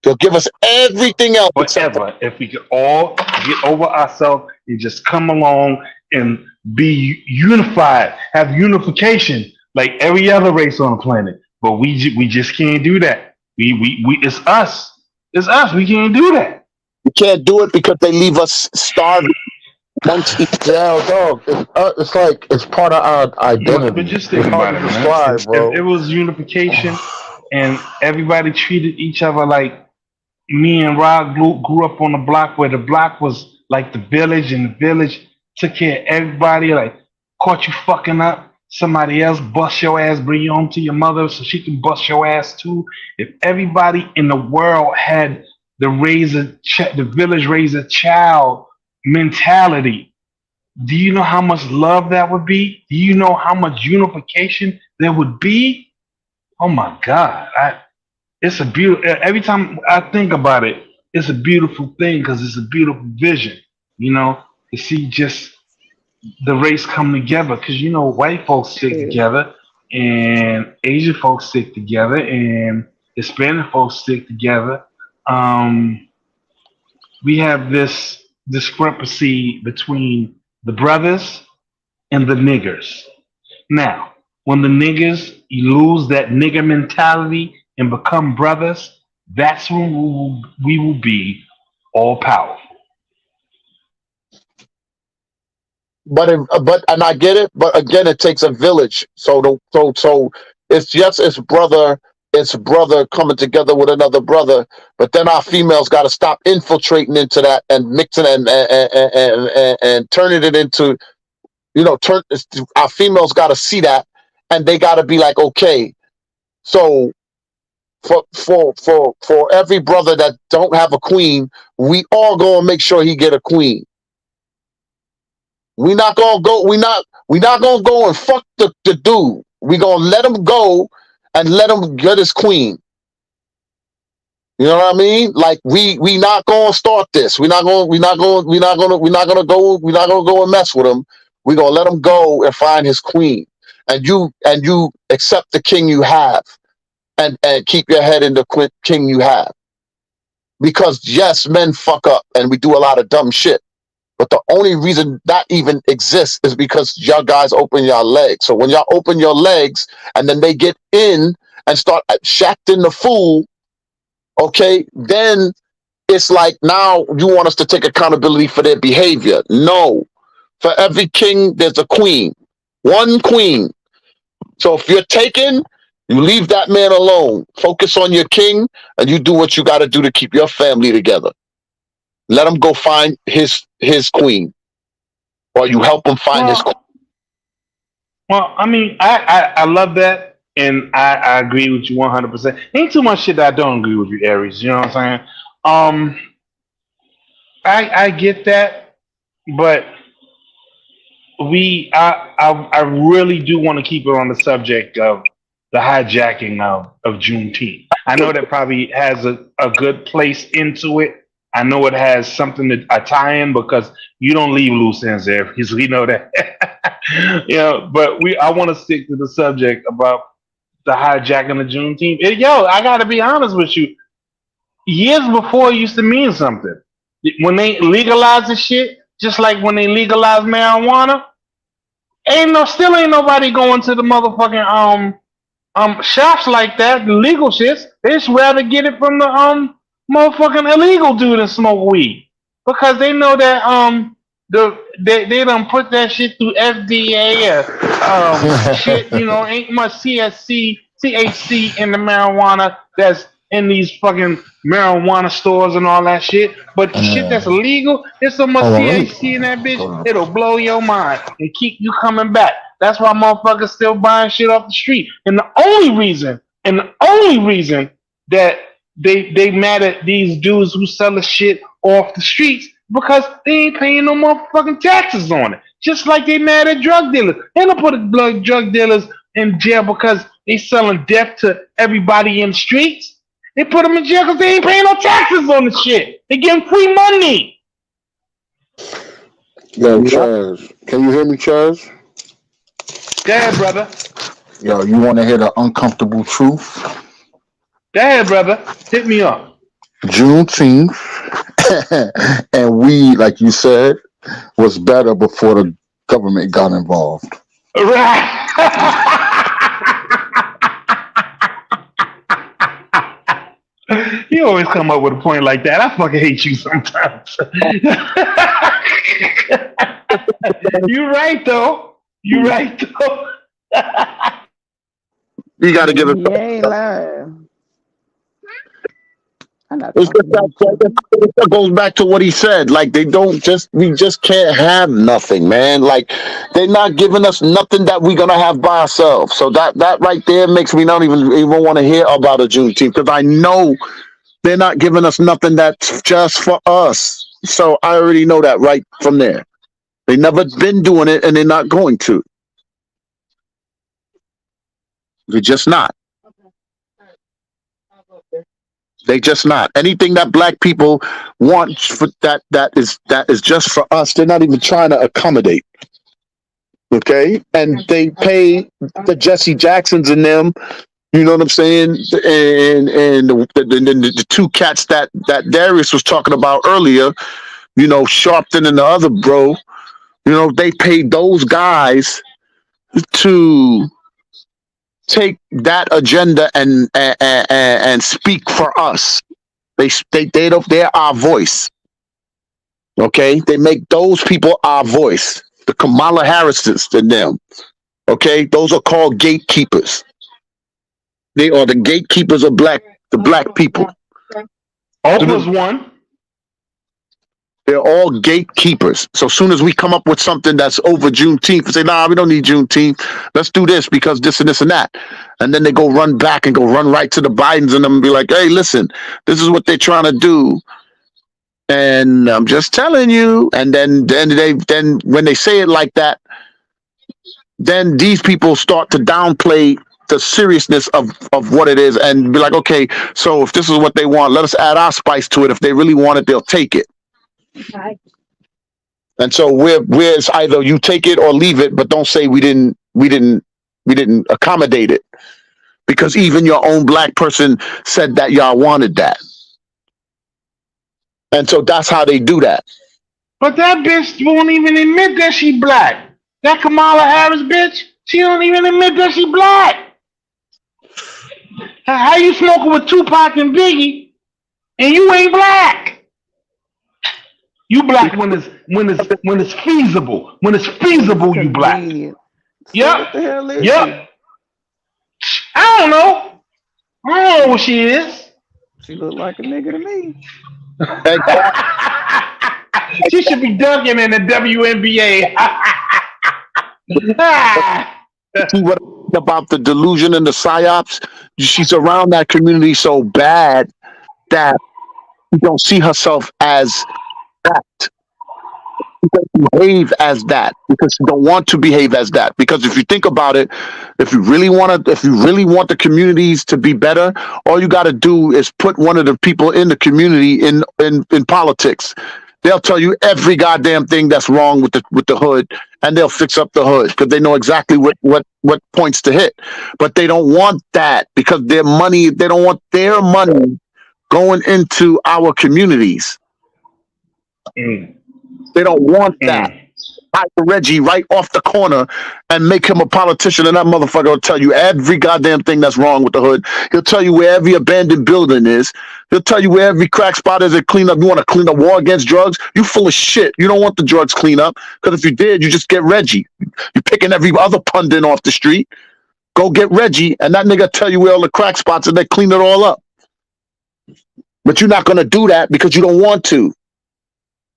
They'll give us everything else except Forever, if we could all get over ourselves and just come along and be unified, have unification like every other race on the planet. But we just can't do that. We it's us. It's us. We can't do that. You can't do it because they leave us starving. Yeah, dog. It's like it's part of our But identity. just It's think hard about to it, man. describe, If bro. it was unification and everybody treated each other like me and Rob grew up on the block where the block was like the village, and the village took care of everybody. Like, caught you fucking up, somebody else bust your ass, bring you home to your mother so she can bust your ass too. If everybody in the world had the village raise a child mentality, do you know how much love that would be? Do you know how much unification there would be? Oh my God! It's a beautiful. Every time I think about it, it's a beautiful thing because it's a beautiful vision. You know, to see just the race come together. Because white folks stick Yeah. together, and Asian folks stick together, and Hispanic folks stick together. Um, we have this discrepancy between the brothers and the niggers. Now, when the niggers you lose that nigger mentality and become brothers, that's when we will be all powerful. But and I get it. But again, it takes a village. So it's brother coming together with another brother. But then our females got to stop infiltrating into that and mixing and turning it into turn. Our females got to see that, and they got to be like, okay, so for every brother that don't have a queen, we all gonna make sure he get a queen. We not gonna go. We not gonna go and fuck the dude. We gonna let him go and let him get his queen. You know what I mean? Like we not gonna start this. We're not gonna go and mess with him. We gonna let him go and find his queen. And you accept the king you have, and keep your head in the king you have. Because yes, men fuck up and we do a lot of dumb shit. But the only reason that even exists is because y'all guys open your legs. So when y'all open your legs and then they get in and start shacking the fool, okay, then it's like now you want us to take accountability for their behavior. No. For every king, there's a queen. One queen. So if you're taken, you leave that man alone. Focus on your king and you do what you got to do to keep your family together. Let him go find his queen, or you help him find his queen. Well, well, I mean, I love that, and I agree with you 100%. Ain't too much shit that I don't agree with you, Aries. You know what I'm saying? Um, I get that, but I really do want to keep it on the subject of the hijacking of Juneteenth. I know that probably has a good place into it. I know it has something to a tie in because you don't leave loose ends there. Because we know that. But I want to stick to the subject about the hijacking of Juneteenth. Yo, I got to be honest with you. Years before, it used to mean something. When they legalized the shit, just like when they legalized marijuana, still ain't nobody going to the motherfucking shops like that, the legal shits. They just rather get it from the motherfucking illegal dude and smoke weed. Because they know that they done put that shit through FDA shit, ain't much THC in the marijuana that's in these fucking marijuana stores and all that shit. But the shit that's illegal, there's so much THC in that bitch, it'll blow your mind and keep you coming back. That's why motherfuckers still buying shit off the street. And the only reason that they mad at these dudes who sell the shit off the streets because they ain't paying no motherfucking taxes on it. Just like they mad at drug dealers. They don't put drug dealers in jail because they selling death to everybody in the streets. They put them in jail because they ain't paying no taxes on the shit. They getting free money. Yo, Chaz, can you hear me, Chaz? Go ahead, brother. Yo, you want to hear the uncomfortable truth? Go ahead, brother. Hit me up. Juneteenth and weed, like you said, was better before the government got involved. Right. You always come up with a point like that. I fucking hate you sometimes. You're right though. You're right though. You got to give it. He ain't lying. I'm not It's talking just to you, Chucky. that goes back to what he said. Like we just can't have nothing, man. Like they're not giving us nothing that we're gonna have by ourselves. So that right there makes me not even want to hear about a Juneteenth because I know they're not giving us nothing that's just for us. So I already know that right from there. They never been doing it, and they're not going to. They're just not. They just not. Anything that black people want for that is just for us. They're not even trying to accommodate. Okay, and they pay the Jesse Jacksons and them. You know what I'm saying? And the two cats that Darius was talking about earlier. You know, Sharpton and the other bro. You know, they paid those guys to take that agenda and speak for us. They're our voice. Okay, they make those people our voice. The Kamala Harrises and them. Okay, those are called gatekeepers. They are the gatekeepers of the black people. Oprah's one. They're all gatekeepers. So as soon as we come up with something that's over Juneteenth, we say, nah, we don't need Juneteenth. Let's do this because this and this and that. And then they go run back and go run right to the Bidens and them and be like, hey, listen, this is what they're trying to do. And I'm just telling you. And then when they say it like that, then these people start to downplay the seriousness of what it is and be like, okay, so if this is what they want, let us add our spice to it. If they really want it, they'll take it. Okay. And so it's either you take it or leave it, but don't say we didn't accommodate it because even your own black person said that y'all wanted that. And so that's how they do that. But that bitch won't even admit that she black. That Kamala Harris bitch, she don't even admit that she black. How you smoking with Tupac and Biggie and you ain't black? You black when it's feasible. When it's feasible, you black. So Yep. what the hell is Yep. I don't know. I don't know what she is. she? She look like a nigga to me. She should be dunking in the WNBA. See what about the delusion and the psyops? She's around that community so bad that she don't see herself as that. She doesn't behave as that because she don't want to behave as that. Because if you think about it, if you really want the communities to be better, all you got to do is put one of the people in the community in politics. They'll tell you every goddamn thing that's wrong with the hood, and they'll fix up the hood because they know exactly what points to hit. But they don't want that because their money. They don't want their money going into our communities. They don't want that. Hire Reggie right off the corner and make him a politician, and that motherfucker will tell you every goddamn thing that's wrong with the hood. He'll tell you where every abandoned building is. He'll tell you where every crack spot is and clean up. You want to clean up war against drugs? You full of shit. You don't want the drugs clean up because if you did, you just get Reggie. You're picking every other pundit off the street. Go get Reggie, and that nigga tell you where all the crack spots and they clean it all up. But you're not going to do that because you don't want to.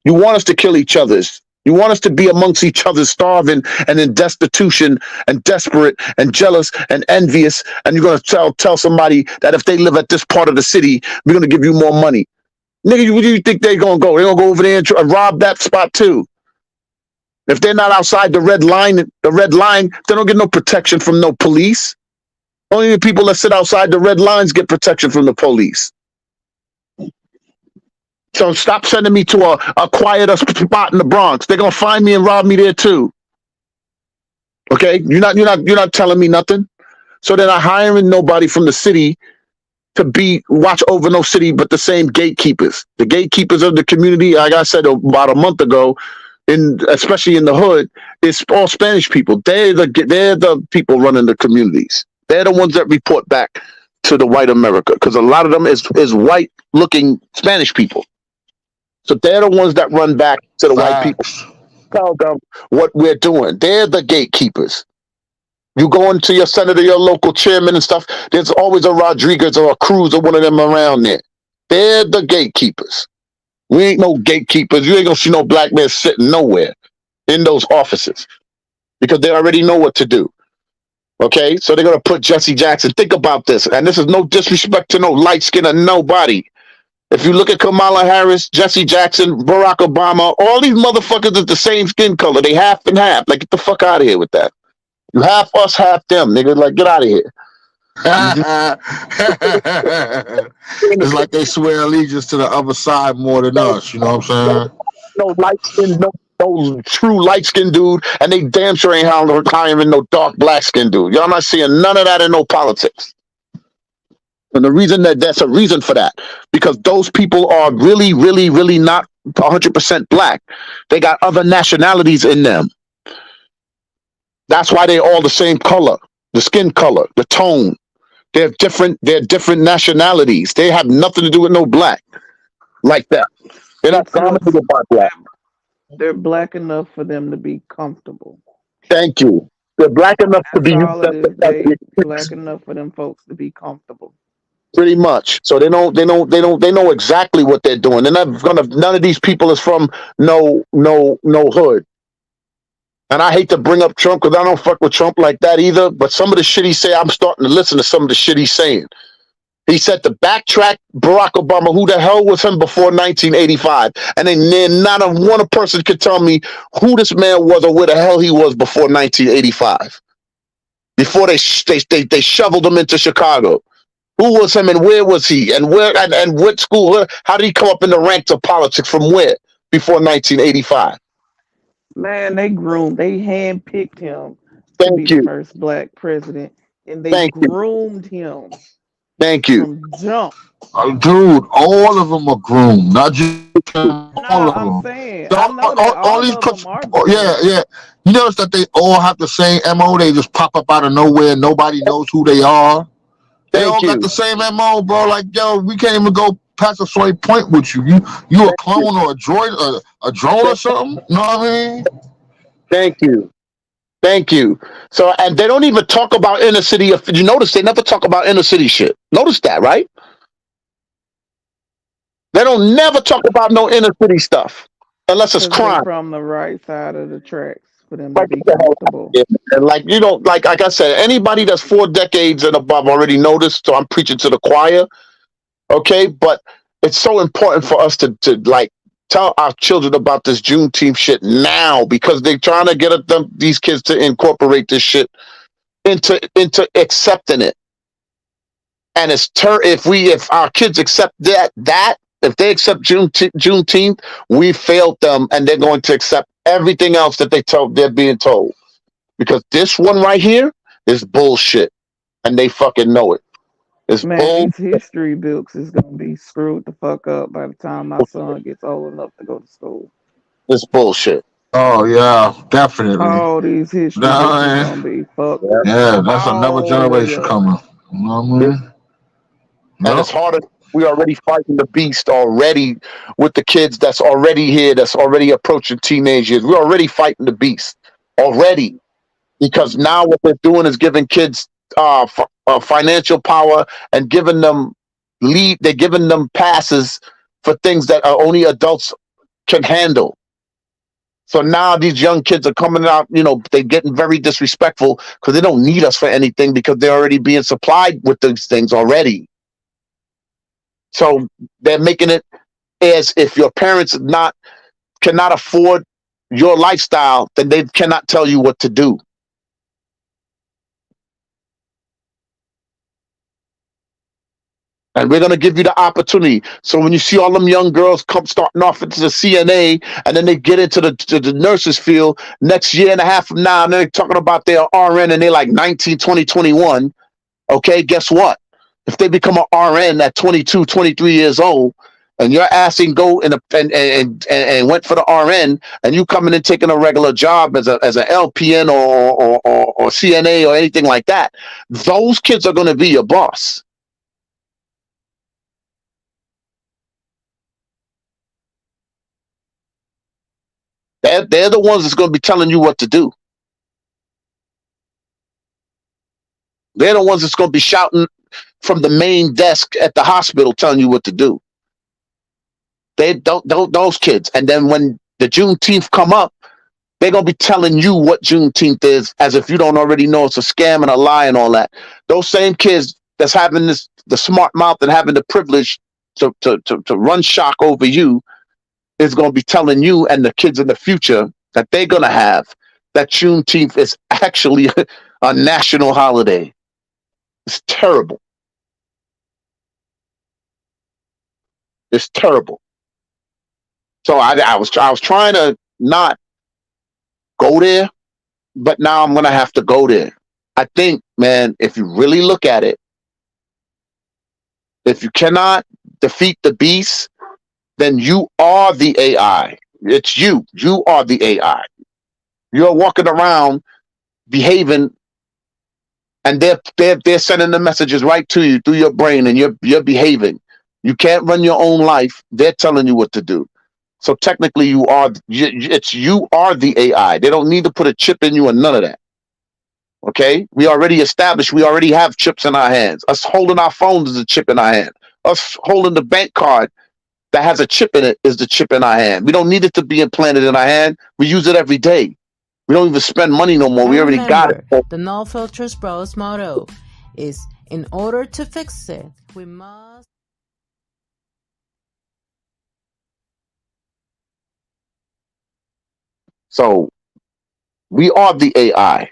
You want us to kill each other's. You want us to be amongst each other, starving and in destitution and desperate and jealous and envious. And you're going to tell somebody that if they live at this part of the city, we're going to give you more money. Nigga, where do you think they're going to go? They're going to go over there and rob that spot too. If they're not outside the red line, they don't get no protection from no police. Only the people that sit outside the red lines get protection from the police. So stop sending me to a quieter spot in the Bronx. They're gonna find me and rob me there too. Okay, you're not telling me nothing. So they're not hiring nobody from the city to watch over no city, but the same gatekeepers. The gatekeepers of the community, like I said about a month ago, especially in the hood, it's all Spanish people. They're the people running the communities. They're the ones that report back to the white America because a lot of them is white looking Spanish people. So they're the ones that run back to the white people, Facts. tell them what we're doing. They're the gatekeepers. You go into your senator, your local chairman and stuff, there's always a Rodriguez or a Cruz or one of them around there. They're the gatekeepers. We ain't no gatekeepers. You ain't gonna see no black man sitting nowhere in those offices because they already know what to do. Okay, so they're gonna put Jesse Jackson. Think about this, and this is no disrespect to no light skin or nobody. If you look at Kamala Harris, Jesse Jackson, Barack Obama, all these motherfuckers is the same skin color. They half and half. Like, get the fuck out of here with that. You half us, half them, nigga. Like, get out of here. It's like they swear allegiance to the other side more than No, us. You know what I'm saying? no light skin, no true light skin dude, and they damn sure ain't hiring no dark black skin dude. Y'all not seeing none of that in no politics. And the reason that's a reason for that, because those people are really, really, really not 100% black. They got other nationalities in them. That's why they're all the same color, the skin color, the tone. They're different. They're different nationalities. They have nothing to do with no black like that. They're not It's what's dominated by black. they're black enough for them to be comfortable. Thank you. They're black enough to That's be all it is. They used black enough for them folks to be comfortable. pretty much. So they know exactly what they're doing. They're not gonna. None of these people is from no hood. And I hate to bring up Trump because I don't fuck with Trump like that either. But some of the shit he say, I'm starting to listen to some of the shit he's saying. He said to backtrack Barack Obama, who the hell was him before 1985? And then not a one person could tell me who this man was or where the hell he was before 1985. Before they shoveled him into Chicago. Who was him and where was he and where and what school? How did he come up in the ranks of politics from where before 1985? Man, they handpicked him to be Thank the you. first black president, and they Thank you. groomed him Thank you. from jump. Dude, all of them are groomed, not just him, all Nah, of I'm them. saying So I know that all all these, of them are yeah, groomed. yeah. You notice that they all have the same MO. They just pop up out of nowhere. Nobody knows who they are. They Thank all got you. the same MO, bro. Like, yo, we can't even go past a straight point with you. You a Thank you. clone or a droid, a drone or something? You know what I mean? Thank you. Thank you. So, and they don't even talk about inner city. You notice they never talk about inner city shit. Notice that, right? They don't never talk about no inner city stuff unless it's Because they crime. from the right side of the tracks for them to Like, be get the hell out of comfortable. here, man. Like, you don't like I said, anybody that's 4 decades and above already noticed. So I'm preaching to the choir, okay? But it's so important for us to like tell our children about this Juneteenth shit now because they're trying to get these kids to incorporate this shit into accepting it. And if our kids accept that if they accept Juneteenth, we failed them, and they're going to accept everything else that they're being told. Because this one right here is bullshit, and they fucking know it. It's Man, bull. these history books is gonna be screwed the fuck up by the time my son gets old enough to go to school. It's bullshit. Oh yeah, definitely. All these history books is Nah, gonna be fucked Yeah. yeah, that's another all the way generation up. coming. You know what I It- mean? and Yep. it's harder. We already fighting the beast already with the kids that's already here, that's already approaching teenage years. We're already fighting the beast already. Because now what they're doing is giving kids financial power and giving them lead. They're giving them passes for things that only adults can handle. So now these young kids are coming out. They're getting very disrespectful because they don't need us for anything because they're already being supplied with these things already. So they're making it as if your parents cannot afford your lifestyle, then they cannot tell you what to do. And we're going to give you the opportunity. So when you see all them young girls come starting off into the CNA and then they get into the nurses field next year and a half from now, and they're talking about their RN and they're like 19, 20, 21. Okay, guess what? If they become an RN at 22, 23 years old, and your ass didn't go and went for the RN, and you coming and taking a regular job as an LPN or CNA or anything like that, those kids are going to be your boss. They're the ones that's going to be telling you what to do. They're the ones that's going to be shouting from the main desk at the hospital telling you what to do. They don't those kids. And then when the Juneteenth come up, they're gonna be telling you what Juneteenth is, as if you don't already know it's a scam and a lie and all that. Those same kids that's having the smart mouth and having the privilege to run shock over you is gonna be telling you and the kids in the future that they're gonna have that Juneteenth is actually a national holiday. It's terrible. It's terrible. So I was trying to not go there, but now I'm gonna have to go there. I think, man, if you really look at it, if you cannot defeat the beast, then you are the AI. It's you. You are the AI. You're walking around behaving, and they're sending the messages right to you through your brain, and you're behaving. You can't run your own life. They're telling you what to do. So technically, you are the AI. They don't need to put a chip in you and none of that. Okay, we already established. We already have chips in our hands. Us holding our phones is a chip in our hand. Us holding the bank card that has a chip in it is the chip in our hand. We don't need it to be implanted in our hand. We use it every day. We don't even spend money no more. And We already got it. remember, the No Filters Bros motto is, in order to fix it, we must. So we are the AI.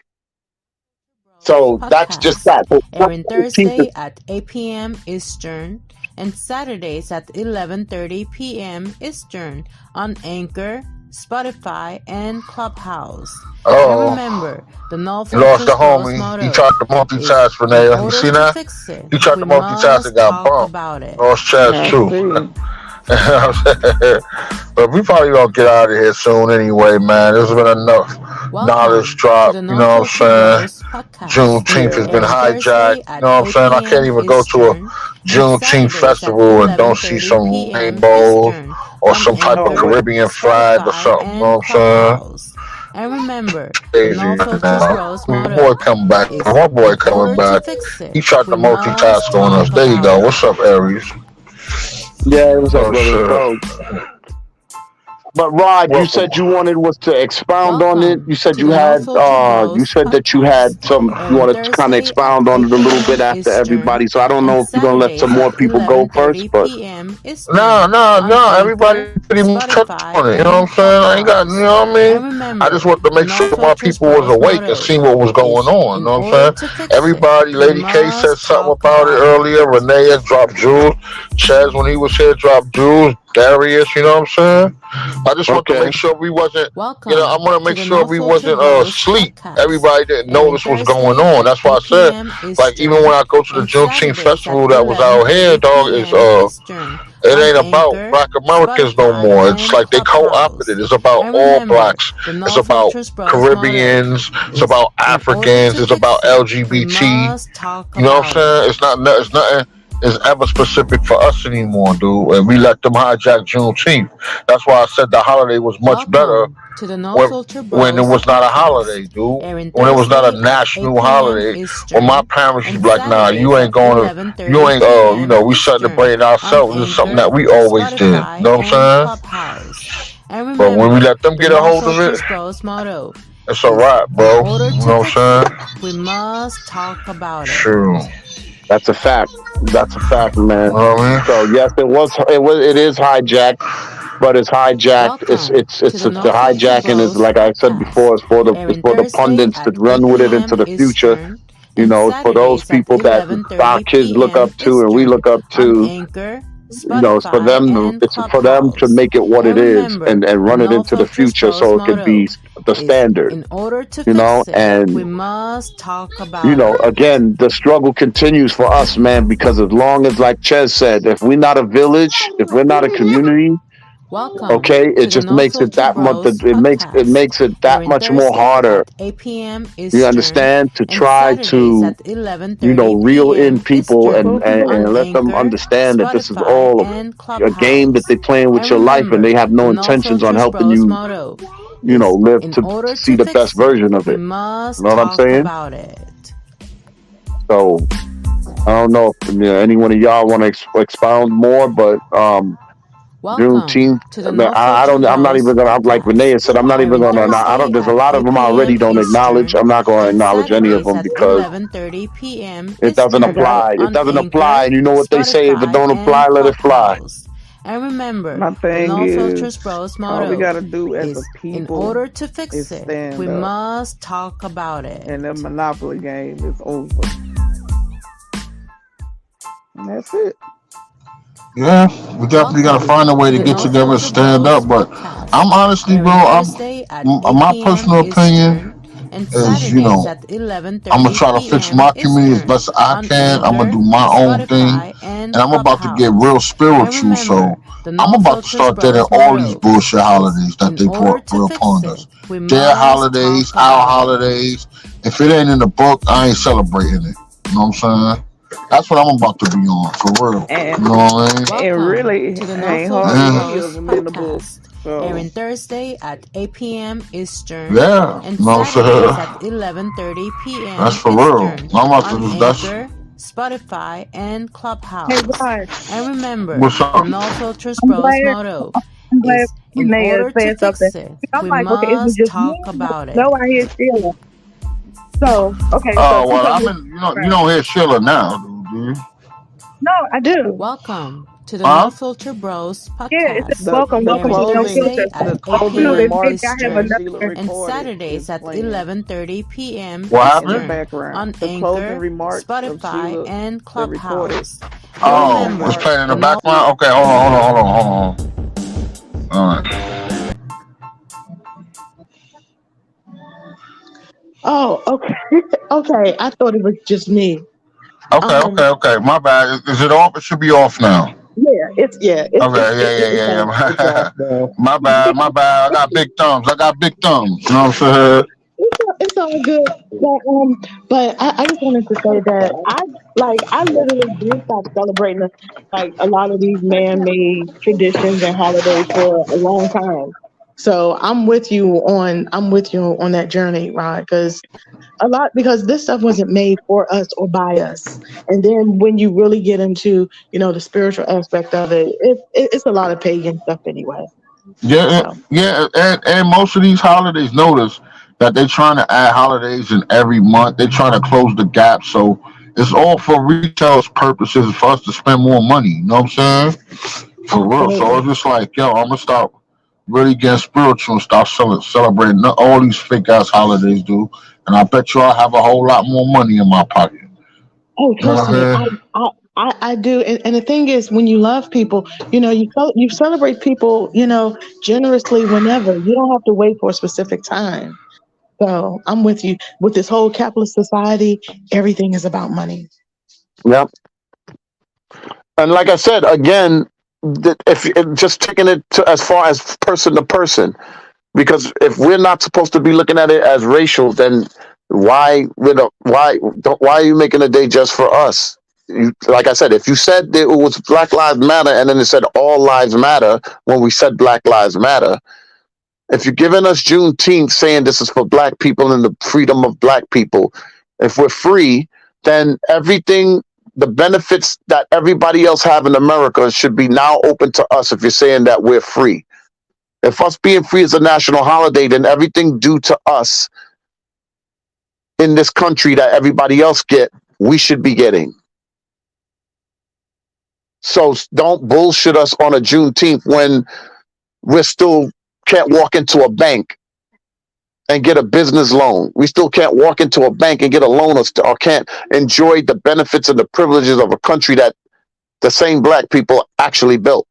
So that's just Podcast, that. airing Thursday at 8 p.m. Eastern and Saturdays at 11:30 p.m. Eastern on Anchor, Spotify, and Clubhouse. And Oh, remember, the No you lost Filters the Bros homie. He motto tried to is, multitask, in Renee. You order see to that? fix it, He tried we to multitask and must got talk bumped. about it. Lost Chaz I too. see. You know what I'm saying? But we probably gonna get out of here soon anyway, man. There's been enough knowledge Welcome to drop. the You No know what Filter I'm saying? Bros podcast, Juneteenth has Yeah. been airing hijacked. Thursday You at know what I'm 8 saying? I can't p.m. even go to a Eastern and Juneteenth Saturdays at festival and don't see 11:30 some p.m. rainbows Eastern or on some type of Oh, Anchor, what? Caribbean flag or Spotify, something. You know and what I'm saying? Clubhouse. And remember, the Crazy No Filters now. Bros My motto boy coming back. is, My boy in coming order to back. fix it, He tried to we must multitask on us. talk There you about go. it. What's up, Aries? Yeah, what's up, Oh brother? shit. So, but Rod, you said you wanted was to expound on it. Welcome You said to the No Filter you Bros said that you had podcast, some. You airing wanted to kind of Thursday at expound on 8 it a little bit p.m. after Eastern everybody. So I don't and know if you're gonna let some Saturdays more at people go first, 11:30 but p.m. No, Eastern no, on no. Everybody Anchor, pretty much touched Spotify, on it. You know what I'm and saying? I ain't got, you Clubhouse. know what I And mean? I just remember, want to the make No sure my Filters people was Bros awake and motto see what was going is, on. You in know what I'm order saying? to fix it, Everybody, we Lady K said must something talk about it about it. earlier. Renee has dropped jewels. Chaz, when he was here, dropped jewels. Darius, you know what I'm saying? I just want to okay. make sure we wasn't, you know, I Welcome want to to make the sure No we Filter wasn't Bros asleep. podcast, Everybody didn't airing notice what's going Thursday on. at That's why I 8 said, p.m. like, even when Eastern I go to the and Juneteenth Saturdays at festival that was out here, 11:30 dog, is p.m. Eastern it on ain't about Anchor, black Americans no Spotify, more. It's and like they co-opted Clubhouse. it. It's about And all remember, blacks. the It's No about Filters Bros motto Caribbeans. It's is, about in order Africans. to It's about fix it, we LGBT. must talk You know what I'm about it. saying? It's nothing is ever specific for us anymore, dude. And we let them hijack Juneteenth. That's why I said the holiday was much better Welcome to the No when Filter when it Bros was not a holiday, podcast, dude. airing When it was not a Thursday at 8 national p.m. holiday. When my Eastern parents was and like, nah, you Saturdays ain't at going to, you 11:30 ain't, you p.m. know, we Eastern celebrating on ourselves. This is something that Anchor, we always did. You Spotify, know what and I'm saying? Clubhouse. And But when we remember, let them the get a No hold of it, Filters Bros motto it's a is, wrap, in bro. order You to know what fix I'm it, saying? we must talk about it. True. You That's a fact. That's a fact, know man. what I So mean? yes, it is hijacked, but it's hijacked. Welcome to the The No Filter hijacking is, Bros like I said podcast, before, it's airing for the Thursday pundits to at 8 run with it into p.m. the future. Eastern You and know, it's for those Saturdays at people that our 11:30 kids look up p.m. to and we Eastern look up on to. Anchor, You know, Spotify, and it's for them to Clubhouse. make it what And it is remember, and the run it No into the Filters future Bros so it could be motto the is, standard. in order to You know, fix it, we and must talk you about know, it. again, the struggle continues for us, man, because as long as, like Ches said, if we're not a village, if we're not a community, Welcome okay, it to the just No makes it Filter that much. Bros It podcast, makes it that airing much more Thursday harder. at 8 p.m. You Eastern understand, to and try Saturdays to at 11:30 reel in p.m. people Eastern and on let them Anchor, understand that this is Spotify, all and a game that Clubhouse. they're playing with And your life, and they remember, have the no No intentions on Filters helping Bros you. motto is live in to order see to the best fix it, version of we it. You must know what I'm talk saying? about it. So I don't know if any one of y'all want to expound more, but Welcome Juneteenth. to the I mean, No I Filter don't. I'm not Bros even gonna. Like podcast, Renee said, I'm not even every gonna. I don't. Thursday There's a at lot of 8 them I already p.m. don't acknowledge. Eastern I'm not going to and acknowledge any of Saturdays them at because 11:30 p.m. it doesn't I Eastern got it. apply. It on doesn't apply. Anchor, And you know what they say: if it Spotify, don't and apply, let it fly. Clubhouse. And remember, My the thing No is, Filters Bros all we motto gotta do as a is in people order to fix is it, we stand up, must talk about it. and the monopoly game is over. And that's it. Yeah, we definitely got to Welcome find a way to to the get No together and Filter stand Bros up. But podcast, I'm honestly, bro, every Thursday at 8 my p.m. personal opinion Eastern and is, Saturdays at I'm gonna 11:30 try to fix p.m. my community as Eastern best I on can. I'm gonna Anchor, do my own thing, Spotify, and and I'm about to get Clubhouse. real And spiritual. remember, So the I'm No about to Filters start dating Bros all these motto bullshit is holidays that in they order to put fix upon it, us. we Their must holidays, talk our about it. holidays. If it ain't in the book, I ain't celebrating it. You know what I'm saying? That's what I'm about to be on for real. And You know what I mean? and Welcome really, to the No ain't Filter hardly Yeah, any of Bros them in the book. podcast, So airing Thursday at 8 p.m. Eastern yeah. and You know what I'm Saturdays at saying? 11:30 That's p.m. for real. Eastern I'm about on to. That's Anchor, Spotify, and Hey, Clubhouse. Rod, And remember, what's the up. No Filters I'm Bros glad. motto I'm glad is in Renee order to said something. fix it, I'm we like, okay, is it must just me? talk about No, it. I hear Sheila. So, okay, so Oh she well, told I'm me, in. You right. don't hear Sheila now, do you? No, I do. Welcome to the Huh? No Filter Bros Yeah, it says podcast, the welcome, the welcome airing to No closing Thursday Filter. at the I 8 don't closing know, p.m. maybe remarks I have that Eastern Sheila another. and recorded Saturdays is at playing 11:30 p.m. What in the happened? Eastern background. on The closing Anchor, remarks of Spotify, Sheila, and the recorded Clubhouse. And closing Oh, it's remember, playing remarks in the the of No background. Sheila. Okay, hold on. All right. Oh, okay. Okay, I thought it was just me. Um, Okay. My bad. Is it off? It should be off now. yeah, Okay, it's on, it's off yeah. now. My bad. I got big thumbs. You know what I'm saying? It's all good. But I just wanted to say that I literally did stop celebrating a lot of these man-made traditions and holidays for a long time. So I'm with you on that journey, right? Because this stuff wasn't made for us or by us. And then when you really get into the spiritual aspect of it, it's a lot of pagan stuff anyway. So And most of these holidays, notice that they're trying to add holidays in every month. They're trying to close the gap, so it's all for retail's purposes for us to spend more money. You know what I'm saying? For real. So absolutely. it's just like, yo, I'm gonna stop really getting spiritual and start celebrating all these fake ass holidays, dude. And I bet you I'll have a whole lot more money in my pocket. Oh, You know trust what me, I'm I saying? I I do. And the thing is, when you love people, you celebrate people, generously whenever. You don't have to wait for a specific time. So I'm with you. With this whole capitalist society, everything is about money. Yeah. And like I said again, if just taking it to as far as person to person, because if we're not supposed to be looking at it as racial, then why are you making a day just for us? Like I said, if you said that it was Black Lives Matter and then it said all lives matter when we said Black Lives Matter, if you're giving us Juneteenth saying this is for Black people and the freedom of Black people, if we're free, then everything, the benefits that everybody else have in America should be now open to us if you're saying that we're free. If us being free is a national holiday, then everything due to us in this country that everybody else get, we should be getting. So don't bullshit us on a Juneteenth when we still can't walk into a bank and get a business loan. We still can't walk into a bank and get a loan, or can't enjoy the benefits and the privileges of a country that the same Black people actually built.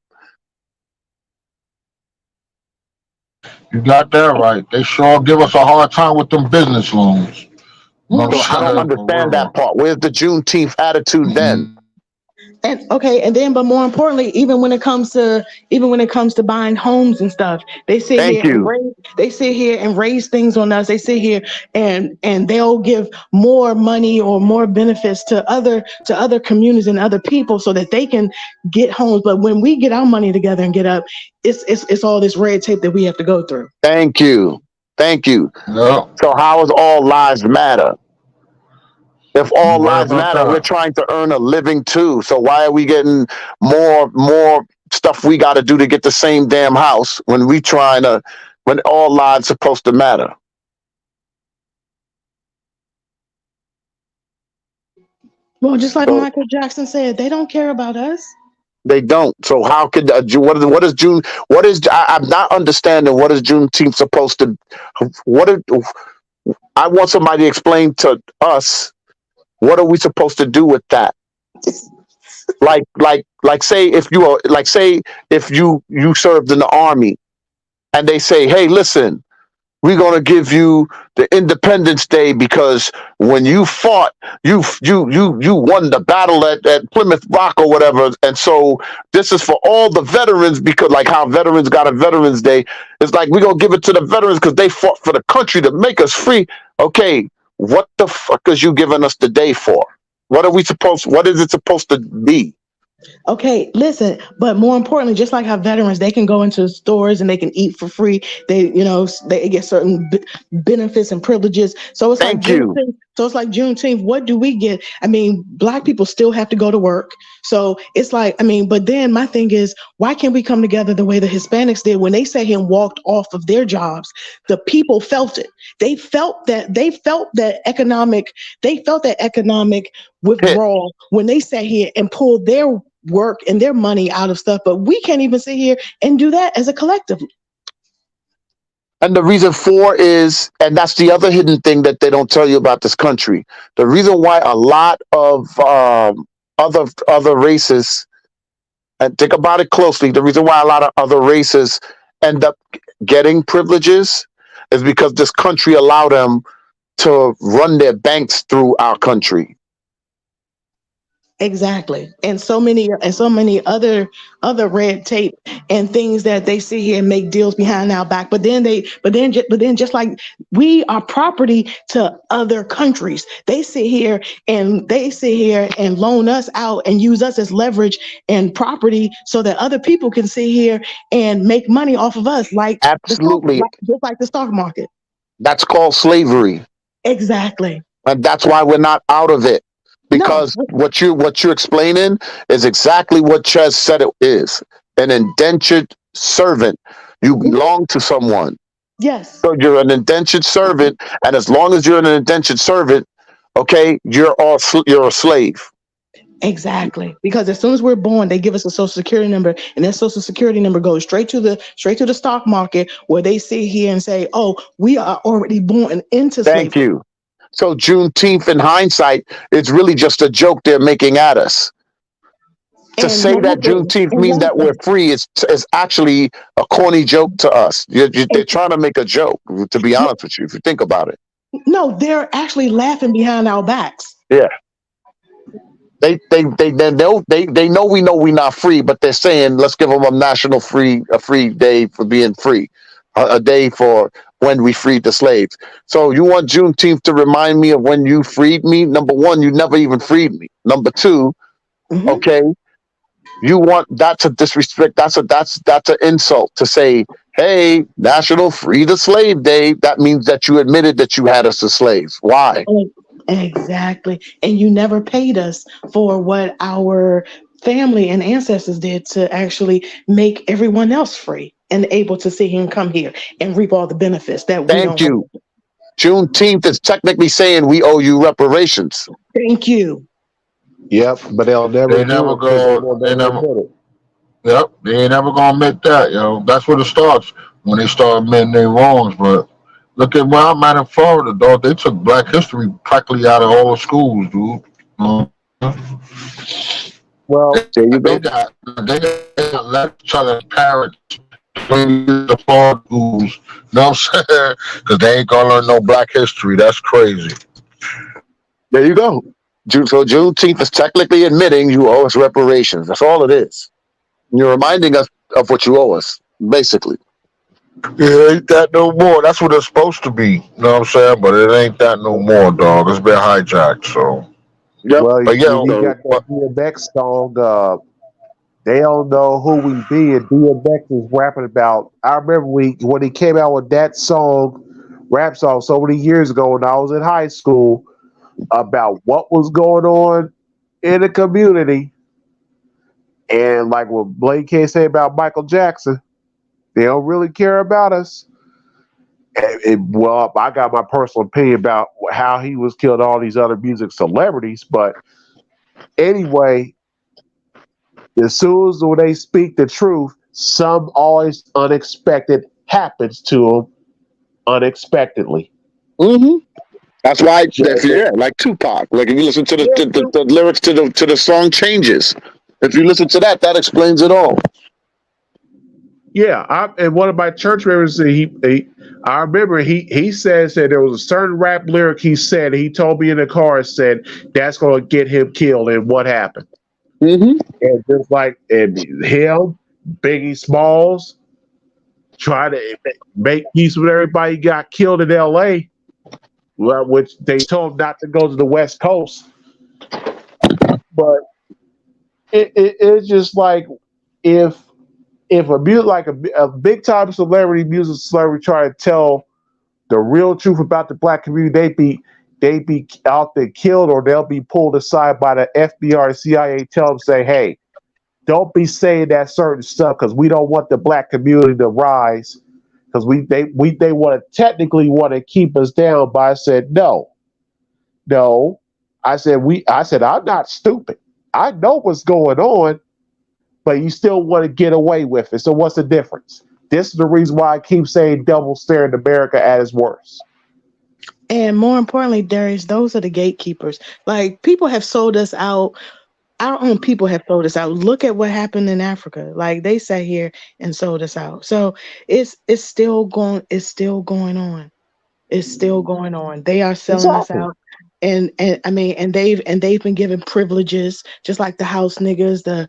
You got that right. They sure give us a hard time with them business loans. You know So what I I'm don't saying? For understand that real. part. Where's the Juneteenth attitude then? And okay, and then but more importantly, even when it comes to buying homes and stuff, Thank you. they sit here and raise things on us. They sit here and they'll give more money or more benefits to other communities and other people so that they can get homes. But when we get our money together and get up, it's all this red tape that we have to go through. Thank you. Thank you. Yeah, So how is all lives matter? If you all right lives about matter, we're that. trying to earn a living too. So why are we getting more stuff we got to do to get the same damn house when all lives supposed to matter? Well, just like So Michael Jackson said, they don't care about us. they don't. So how could what is June? I'm not understanding what is Juneteenth supposed to? What is, I want somebody to explain to us what are we supposed to do with that? Like say if you served in the army and they say, hey, listen, we're going to give you the Independence Day because when you fought, you won the battle at Plymouth Rock or whatever, and so this is for all the veterans because like how veterans got a Veterans Day, it's like we're gonna give it to the veterans because they fought for the country to make us free. Okay, what the fuck is you giving us the day for? What is it supposed to be? Okay, listen, but more importantly, just like how veterans, they can go into stores and they can eat for free. They get certain benefits and privileges. So it's like Thank you. Juneteenth. So it's like Juneteenth. What do we get? I mean, Black people still have to go to work. So it's like, I mean, but then my thing is, why can't we come together the way the Hispanics did when they sat here and walked off of their jobs? The people felt it. They felt that economic Hit. withdrawal when they sat here and pulled their work and their money out of stuff, but we can't even sit here and do that as a collective. And the reason for is, and that's the other hidden thing that they don't tell you about this country. The reason why a lot of other races, and think about it closely, the reason why a lot of other races end up getting privileges is because this country allowed them to run their banks through our country. Exactly. And so many other red tape and things that they sit here and make deals behind our back. But then just like we are property to other countries. They sit here and loan us out and use us as leverage and property so that other people can sit here and make money off of us Absolutely. just like the stock market. That's called slavery. Exactly. And that's why we're not out of it. No. Because what you're explaining is exactly what Ches said it is. An indentured servant. You belong to someone. Yes. So you're an indentured servant, and as long as you're an indentured servant, okay, you're a slave. Exactly. Because as soon as we're born, they give us a social security number, and that social security number goes straight to the stock market where they sit here and say, "Oh, we are already born into Thank slavery." you. So Juneteenth, in hindsight, it's really just a joke they're making at us. To And say that lastly, Juneteenth and means that we're lastly, free is actually a corny joke to us. They're and, trying to make a joke, to be honest with you, if you think about it. no, they're actually laughing behind our backs. Yeah. They know we know we're not free, but they're saying let's give them a free day for being free, a day for when we freed the slaves. So you want Juneteenth to remind me of when you freed me? Number one, you never even freed me. Number two, Hmm. okay, you want that's a disrespect. That's an insult to say, hey, National Free the Slave Day. That means that you admitted that you had us as slaves. Why? Exactly. And you never paid us for what our family and ancestors did to actually make everyone else free and able to sit here and come here and reap all the benefits that we Thank don't you. have. Juneteenth is technically saying we owe you reparations. Thank you. Yep, but they'll never They do never it because they go. will They never never. admit it. Yep, they ain't never gonna admit that, yo. That's where it starts when they start admitting their wrongs. But look at where I'm at in Florida, dog. They took Black history practically out of all the schools, dude. Well, There you go. They got let try to parents bring the foreign schools. You know what I'm saying? Because they ain't gonna learn no Black history. That's crazy. There you go. So Juneteenth is technically admitting you owe us reparations. That's all it is. You're reminding us of what you owe us, basically. Yeah, ain't that no more. That's what it's supposed to be. You know what I'm saying? But it ain't that no more, dog. It's been hijacked. So, Yep. Well, But yeah, he got that DMX song. They don't know who we be, and DMX is rapping about. I remember when he came out with that song, rap song, so many years ago when I was in high school, about what was going on in the community, and like what Blake can say about Michael Jackson, they don't really care about us. Well, I got my personal opinion about how he was killed, all these other music celebrities, but anyway, as soon as when they speak the truth, some always unexpected happens to them unexpectedly. hmm that's why. If So, like Tupac, like if you listen to the lyrics to the song changes. If you listen to that, that explains it all. and one of my church members, I remember he said there was a certain rap lyric he said, he told me in the car, said that's going to get him killed, and what happened? hmm And just like and him, Biggie Smalls, trying to make peace with everybody, got killed in L.A., which they told him not to go to the West Coast. But it's just like if a big time celebrity, music celebrity, try to tell the real truth about the black community, they be out there killed, or they'll be pulled aside by the FBI or CIA. Tell them, say, hey, don't be saying that certain stuff because we don't want the black community to rise, because they want to technically want to keep us down. But I said no. I said I'm not stupid. I know what's going on, but you still want to get away with it. So what's the difference? This is the reason why I keep saying double standard America at its worst. And more importantly, Darius, those are the gatekeepers. Like people have sold us out. Our own people have sold us out. Look at what happened in Africa. Like they sat here and sold us out. So it's still going. It's still going on. It's still going on. They are selling us Exactly. out. And I mean they've been given privileges just like the house niggas, the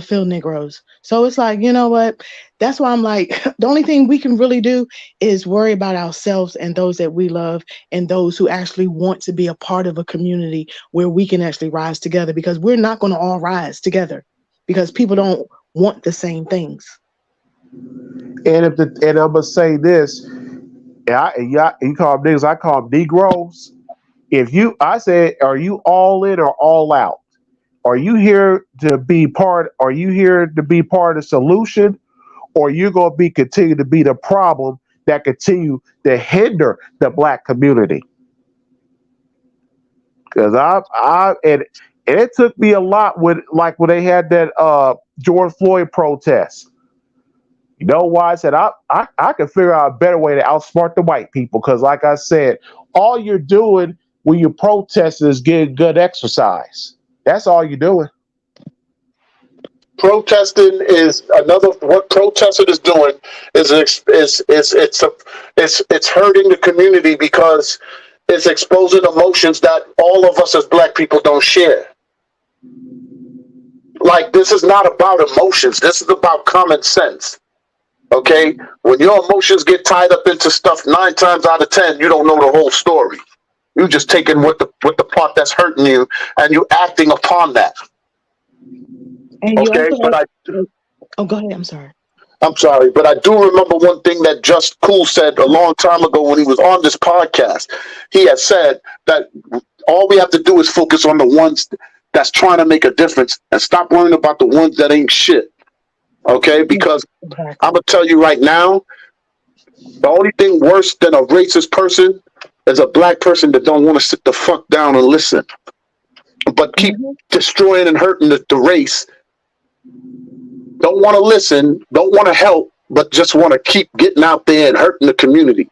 field Negroes. So it's like, you know what? That's why I'm like, the only thing we can really do is worry about ourselves and those that we love and those who actually want to be a part of a community where we can actually rise together, because we're not going to all rise together because people don't want the same things. And and I'm gonna say this, you call them niggas, I call them Negroes. I said, are you all in or all out? Are you here to be part? Are you here to be part of the solution, or you gonna be continue to be the problem that continue to hinder the black community? Because and it took me a lot with like when they had that George Floyd protest. You know why? I said I can figure out a better way to outsmart the white people, because like I said, all you're doing when you protest is getting good exercise. That's all you're doing. Protesting is another. What protesting is doing is it's hurting the community because it's exposing emotions that all of us as black people don't share. Like, this is not about emotions. This is about common sense. Okay, when your emotions get tied up into stuff, 9 times out of 10, you don't know the whole story. You just taking what the part that's hurting you, and you acting upon that. And you Okay, also but go ahead. I'm sorry. I'm sorry, but I do remember one thing that Just Cool said a long time ago when he was on this podcast. He had said that all we have to do is focus on the ones that's trying to make a difference and stop worrying about the ones that ain't shit. Okay, because I'm gonna tell you right now, the only thing worse than a racist person is a black person that don't want to sit the fuck down and listen, but keep destroying and hurting the race. Don't want to listen, don't want to help, but just want to keep getting out there and hurting the community.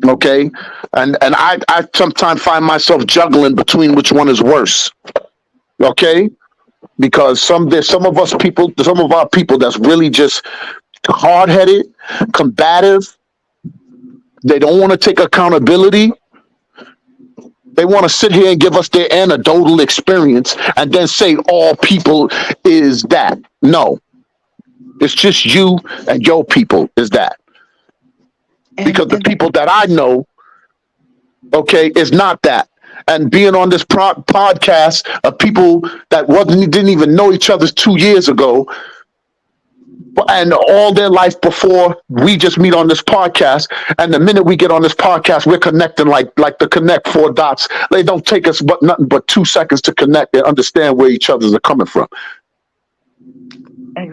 Okay, and I sometimes find myself juggling between which one is worse. Okay, because there's some of our people that's really just hard headed, combative. They don't want to take accountability, They want to sit here and give us their anecdotal experience and then say all people is that. No, it's just you and your people is that. and Because the people that I know, okay, is not that. And being on this podcast of people that wasn't didn't even know each other 2 years ago, and all their life before we just meet on this podcast, and the minute we get on this podcast we're connecting like the connect four dots. They don't take us but nothing but 2 seconds to connect and understand where each other's are coming from.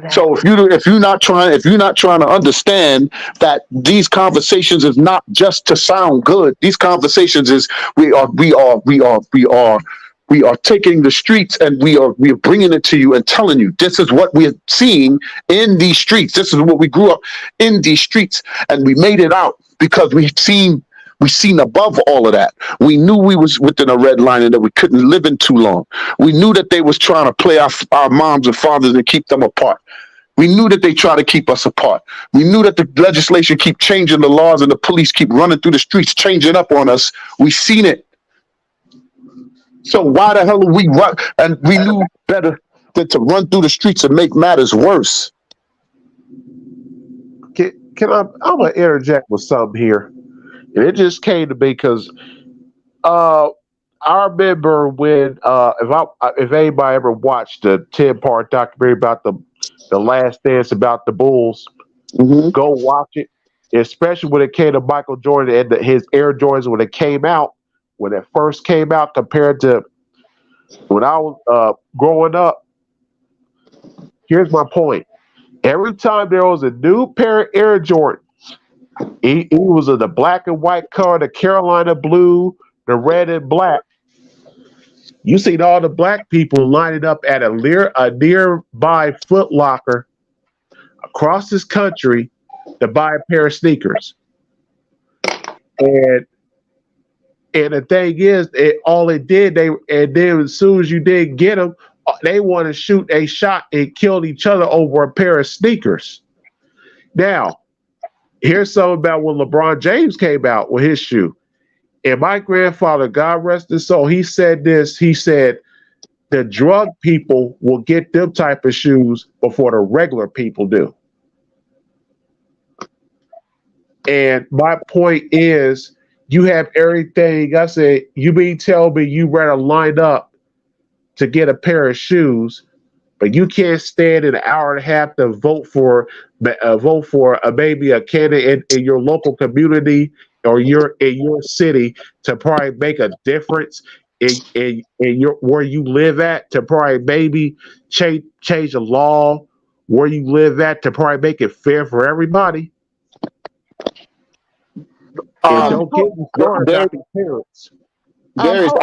So exactly. if you're not trying to understand that these conversations is not just to sound good. These conversations is we are taking the streets and we are bringing it to you and telling you this is what we're seeing in these streets. This is what we grew up in these streets, and we made it out because we seen above all of that. We knew we was within a red line and that we couldn't live in too long. We knew that they was trying to play our moms and fathers and keep them apart. We knew that they try to keep us apart. We knew that the legislation keep changing the laws and the police keep running through the streets, changing up on us. We seen it. So why the hell are we run? And we knew better than to run through the streets and make matters worse. Can I'm gonna interject with something here, and it just came to me because I remember when if anybody ever watched the 10-part documentary about the Last Dance about the Bulls, Mm-hmm. go watch it. Especially when it came to Michael Jordan and his Air Jordans when it first came out compared to when I was growing up. Here's my point. Every time there was a new pair of Air Jordans, he was in the black and white color, the Carolina blue, the red and black. You seen all the black people lining up at a nearby Foot Locker across this country to buy a pair of sneakers. And the thing is, all it did, and then as soon as you did get them, they want to shoot a shot and kill each other over a pair of sneakers. Now, here's something about when LeBron James came out with his shoe. And my grandfather, God rest his soul, he said this. He said, the drug people will get them type of shoes before the regular people do. And my point is, you have everything. I said, you mean tell me you rather line up to get a pair of shoes, but you can't stand an hour and a half to vote for maybe a candidate in your local community or in your city to probably make a difference in your where you live at, to probably maybe change the law where you live at to probably make it fair for everybody. And don't get me started There, about the parents. there is.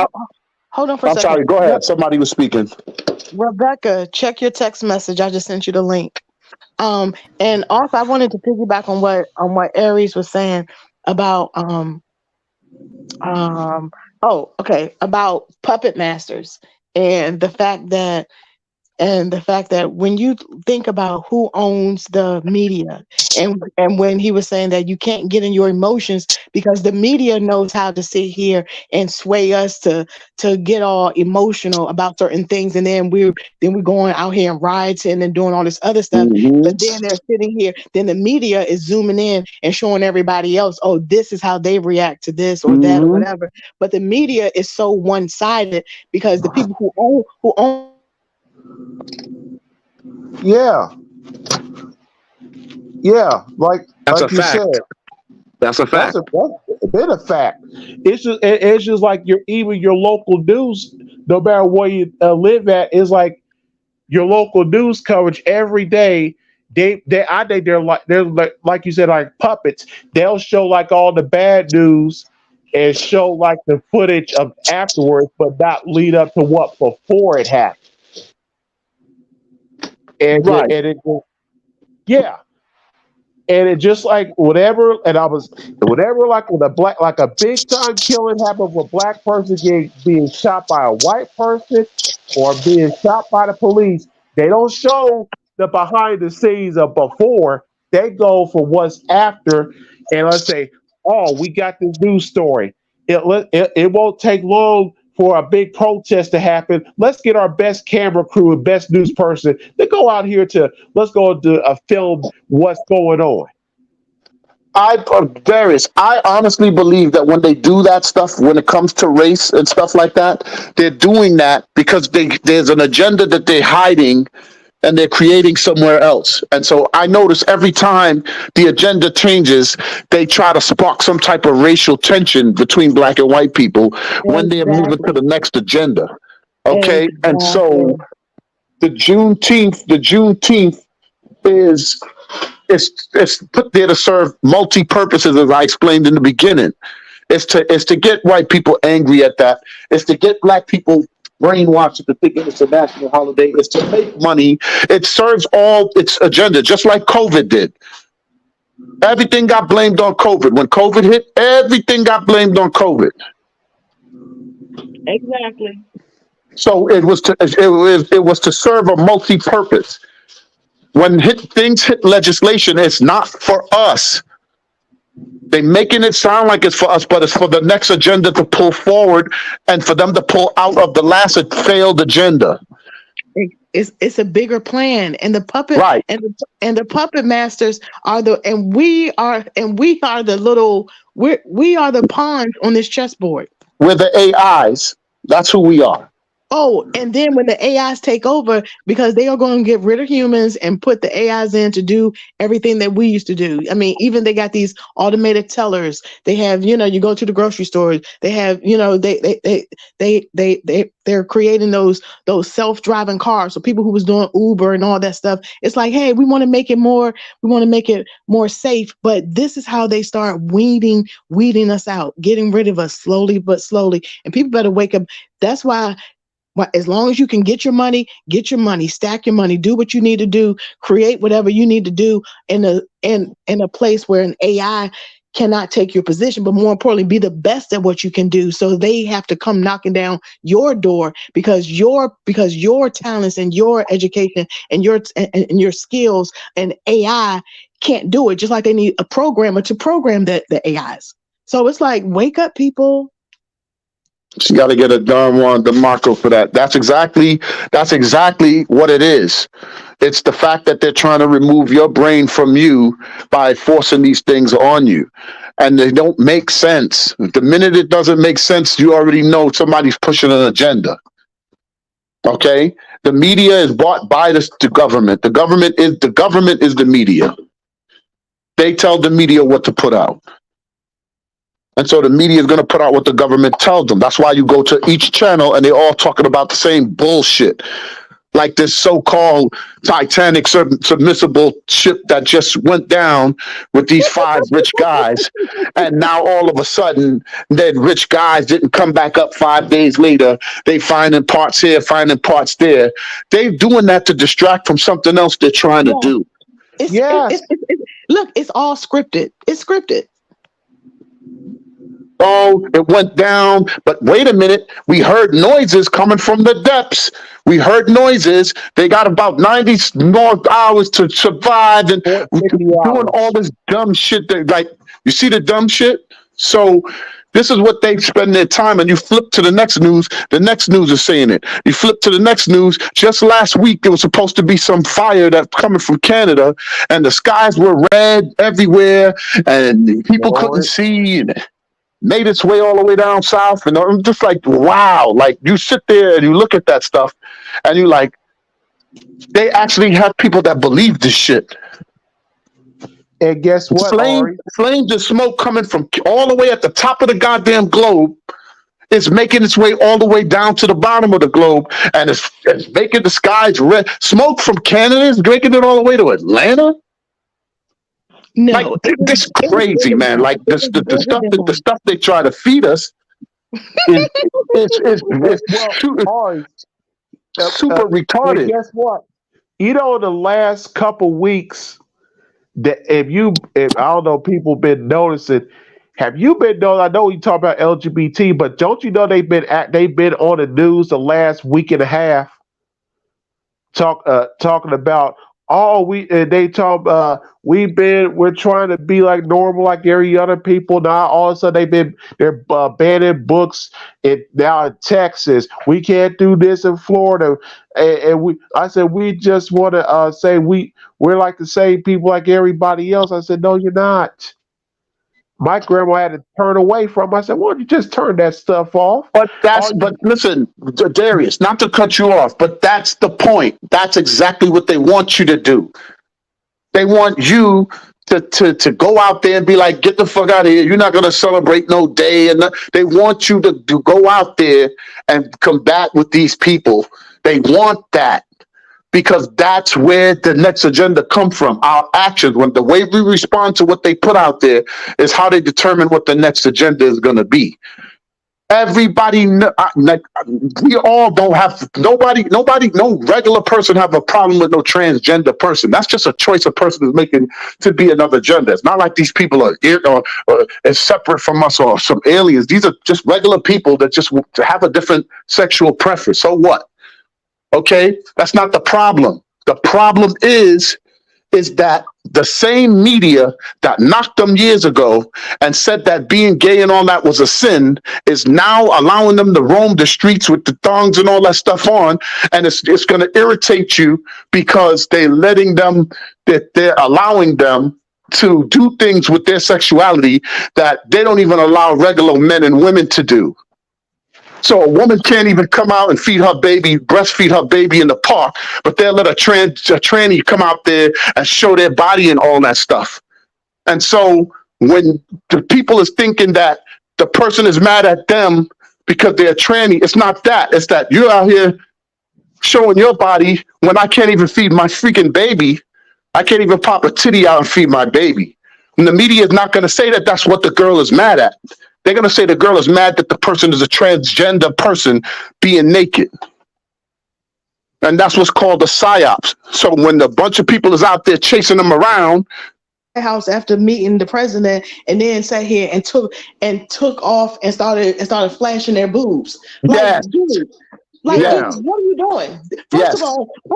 Hold on for a I'm second. sorry. Go ahead. Somebody was speaking. Rebecca, check your text message. I just sent you the link. And also I wanted to piggyback on what Aries was saying about about puppet masters and the fact that when you think about who owns the media, and when he was saying that you can't get in your emotions because the media knows how to sit here and sway us to get all emotional about certain things, and then we're going out here and rioting and doing all this other stuff. Mm-hmm. But then they're sitting here, then the media is zooming in and showing everybody else, oh, this is how they react to this or that or whatever. But the media is so one-sided because the people who own Yeah, like That's a you fact. said, That's a fact. that's been a fact. It's just like even your local news, no matter where you live at, is like your local news coverage every day. I think they're like you said, like puppets. They'll show like all the bad news and show like the footage of afterwards, but not lead up to what before it happened. And Right. yeah, and it just like whatever. And I was whatever like with like a big time killing happened with a black person being shot by a white person or being shot by the police. They don't show the behind the scenes of before. They go for what's after, and let's say, oh, we got this news story. it won't take long for a big protest to happen. Let's get our best camera crew and best news person to go out here to let's go to film what's going on. Darius, I honestly believe that when they do that stuff, when it comes to race and stuff like that, they're doing that because there's an agenda that they're hiding and they're creating somewhere else. And so I notice every time the agenda changes, they try to spark some type of racial tension between black and white people when they're moving to the next agenda. Okay. And so the Juneteenth is it's put there to serve multi purposes, as I explained in the beginning. It's to get white people angry at that. It's to get black people brainwashed into thinking it's a national holiday. It's to make money. It serves all its agenda, just like COVID did. Everything got blamed on COVID. When COVID hit, everything got blamed on COVID. Exactly. So it was to serve a multi purpose. When things hit legislation, it's not for us. They're making it sound like it's for us, but it's for the next agenda to pull forward and for them to pull out of the last failed agenda. It's a bigger plan, and the puppet Right. and the puppet masters are we are the pawns on this chessboard. We're the AIs. That's who we are. Oh, and then when the AIs take over, because they are going to get rid of humans and put the AIs in to do everything that we used to do. I mean, even they got these automated tellers. They have, you go to the grocery store. They have, they're creating those self-driving cars. So people who was doing Uber and all that stuff, it's like, hey, we want to make it more safe. But this is how they start weeding us out, getting rid of us slowly but slowly. And people better wake up. That's why. Well, as long as you can get your money, stack your money, do what you need to do, create whatever you need to do in a place where an AI cannot take your position, but more importantly, be the best at what you can do. So they have to come knocking down your door because your talents and your education and your skills and AI can't do it. Just like they need a programmer to program the AIs. So it's like, wake up, people. She got to get a Don Juan DeMarco for that. That's exactly what it is. It's the fact that they're trying to remove your brain from you by forcing these things on you. And they don't make sense. The minute it doesn't make sense, you already know somebody's pushing an agenda. Okay? The media is bought by the government. The government is the media. They tell the media what to put out. And so the media is going to put out what the government tells them. That's why you go to each channel and they're all talking about the same bullshit. Like this so-called Titanic submersible ship that just went down with these 5 rich guys. And now all of a sudden, that rich guys didn't come back up 5 days later. They finding parts here, finding parts there. They're doing that to distract from something else they're trying to do. Look, it's all scripted. It's scripted. Oh, it went down, but wait a minute. We heard noises coming from the depths. We heard noises. They got about 90 more hours to survive and doing all this dumb shit. You see the dumb shit? So this is what they spend their time. And you flip to the next news is saying it. You flip to the next news. Just last week, there was supposed to be some fire that's coming from Canada, and the skies were red everywhere, and people couldn't see. Made its way all the way down south, and I'm just like, wow. Like, you sit there and you look at that stuff and you like, they actually have people that believe this shit. And guess what? Flames and smoke coming from all the way at the top of the goddamn globe is making its way all the way down to the bottom of the globe, and it's making the skies red. Smoke from Canada is making it all the way to Atlanta. No, like this crazy, man. Like the stuff they try to feed us is super retarded. Guess what? The last couple weeks that if I don't know, people been noticing. Have you been noticing? I know you talk about LGBT, but don't you know they've been on the news the last week and a half talking about Oh, they talk. We're trying to be like normal, like every other people. Now all of a sudden they're banning books. Now in Texas, we can't do this in Florida, I said we just want to say we're like the same people like everybody else. I said no, you're not. My grandma had to turn away from. I said, why don't you just turn that stuff off? All But listen, Darius, not to cut you off, but that's the point. That's exactly what they want you to do. They want you to go out there and be like, get the fuck out of here. You're not going to celebrate no day. And they want you to go out there and combat with these people. They want that because that's where the next agenda come from. Our actions, when the way we respond to what they put out there is how they determine what the next agenda is going to be. Everybody, we all don't have nobody, no regular person have a problem with no transgender person. That's just a choice a person is making to be another gender. It's not like these people are separate from us or some aliens. These are just regular people that just to have a different sexual preference. So what? Okay, that's not the problem. The problem is that the same media that knocked them years ago and said that being gay and all that was a sin is now allowing them to roam the streets with the thongs and all that stuff on. And it's going to irritate you because they're allowing them to do things with their sexuality that they don't even allow regular men and women to do. So a woman can't even come out and breastfeed her baby in the park, but they'll let a tranny come out there and show their body and all that stuff. And so when the people is thinking that the person is mad at them because they're a tranny, it's not that. It's that you're out here showing your body when I can't even feed my freaking baby. I can't even pop a titty out and feed my baby. And the media is not going to say that that's what the girl is mad at. They're going to say the girl is mad that the person is a transgender person being naked. And that's what's called a psyops. So when a bunch of people is out there chasing them around, house after meeting the president, and then sat here and took off and started flashing their boobs. Like, yeah, dude, like, yeah, dude, what are you doing? yes,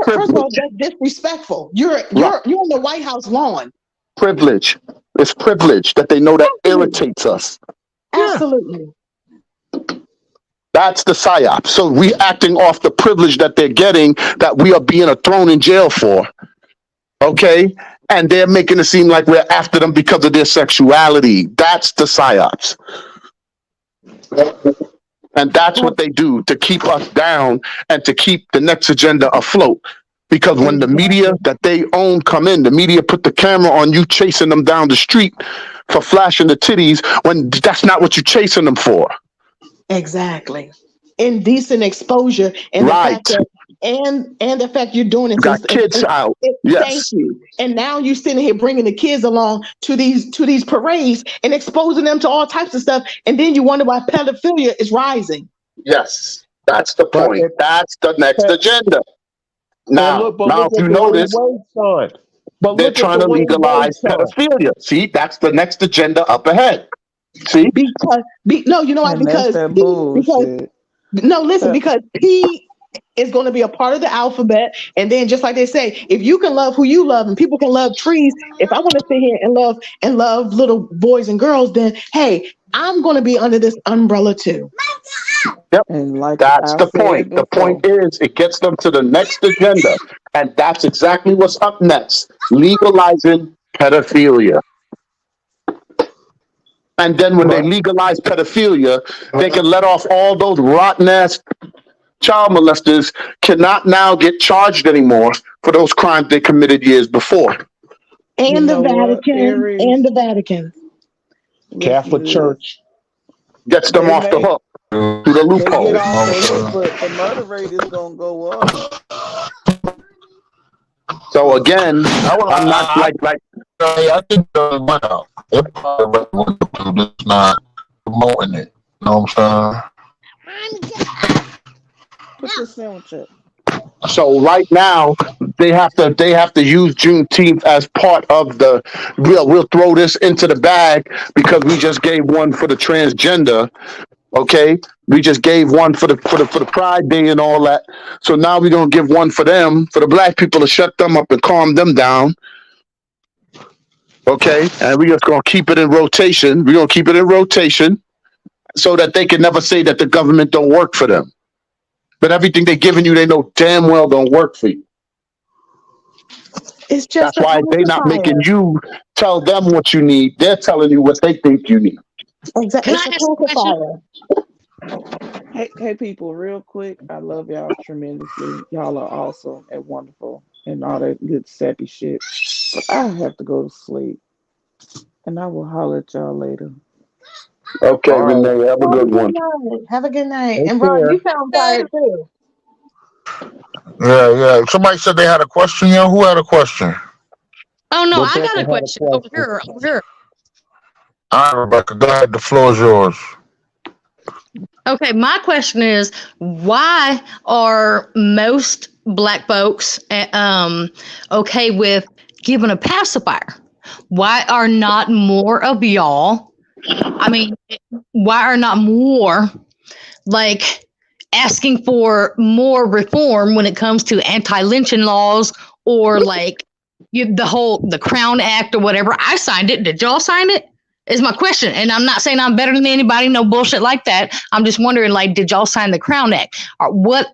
First of all, that's disrespectful. You're on the White House lawn. privilege. It's privilege that they know that irritates us. Absolutely. That's the psyop. So we acting off the privilege that they're getting, that we are being thrown in jail for. Okay? And they're making it seem like we're after them because of their sexuality. That's the psyops. And that's what they do to keep us down and to keep the next agenda afloat. Because when the media that they own come in, the media put the camera on you chasing them down the street for flashing the titties when that's not what you're chasing them for. Exactly. Indecent exposure and right. the fact that, and the fact you're doing it. You got kids out. Yes. Thank you. And now you're sitting here bringing the kids along to these parades and exposing them to all types of stuff. And then you wonder why pedophilia is rising. Yes, that's the point. That's the next agenda. Now, if you notice, they're trying to legalize pedophilia. See, that's the next agenda up ahead. See? Because P is going to be a part of the alphabet. And then just like they say, if you can love who you love and people can love trees, if I want to sit here and love little boys and girls, then hey, I'm going to be under this umbrella too. Yep. And that's the point. The point is it gets them to the next agenda. And that's exactly what's up next. Legalizing pedophilia. And then when they legalize pedophilia, they can let off all those rotten ass child molesters cannot now get charged anymore for those crimes they committed years before. And the Vatican. Catholic Church gets them off the hook through the loophole. But the murder rate is gonna go up. So again, I'm not like. I think well, it probably it's not promoting it. You know what I'm saying? Put your sandwich up. So right now they have to use Juneteenth as part of the we'll throw this into the bag because we just gave one for the transgender. Okay, we just gave one for the Pride Day and all that. So now we're gonna give one for them, for the black people to shut them up and calm them down. Okay, and we're just gonna keep it in rotation. We're gonna keep it in rotation so that they can never say that the government don't work for them. But everything they're giving you, they know damn well don't work for you. It's just That's a why they're not making pacifier. you tell them what you need. They're telling you what they think you need. Exactly. Can It's I a ask a question? pacifier. Hey, people, real quick. I love y'all tremendously. Y'all are awesome and wonderful and all that good sappy shit. But I have to go to sleep, and I will holler at y'all later. Okay, All right. Renee, have a Have a good good one. night. Have a good night. Take And Ron, care. you sound tired too. Yeah. Somebody said they had a question. Yeah, who had a question? Oh no, What I got person a had a question over question? here. Over here. All right, Rebecca, go ahead. The floor is yours. Okay, my question is, why are most black folks okay with giving a pacifier? Why are not more of y'all? I mean, why are not more like asking for more reform when it comes to anti-lynching laws or like the Crown Act or whatever? I signed it. Did y'all sign it? Is my question. And I'm not saying I'm better than anybody, no bullshit like that. I'm just wondering, like, did y'all sign the Crown Act? Or what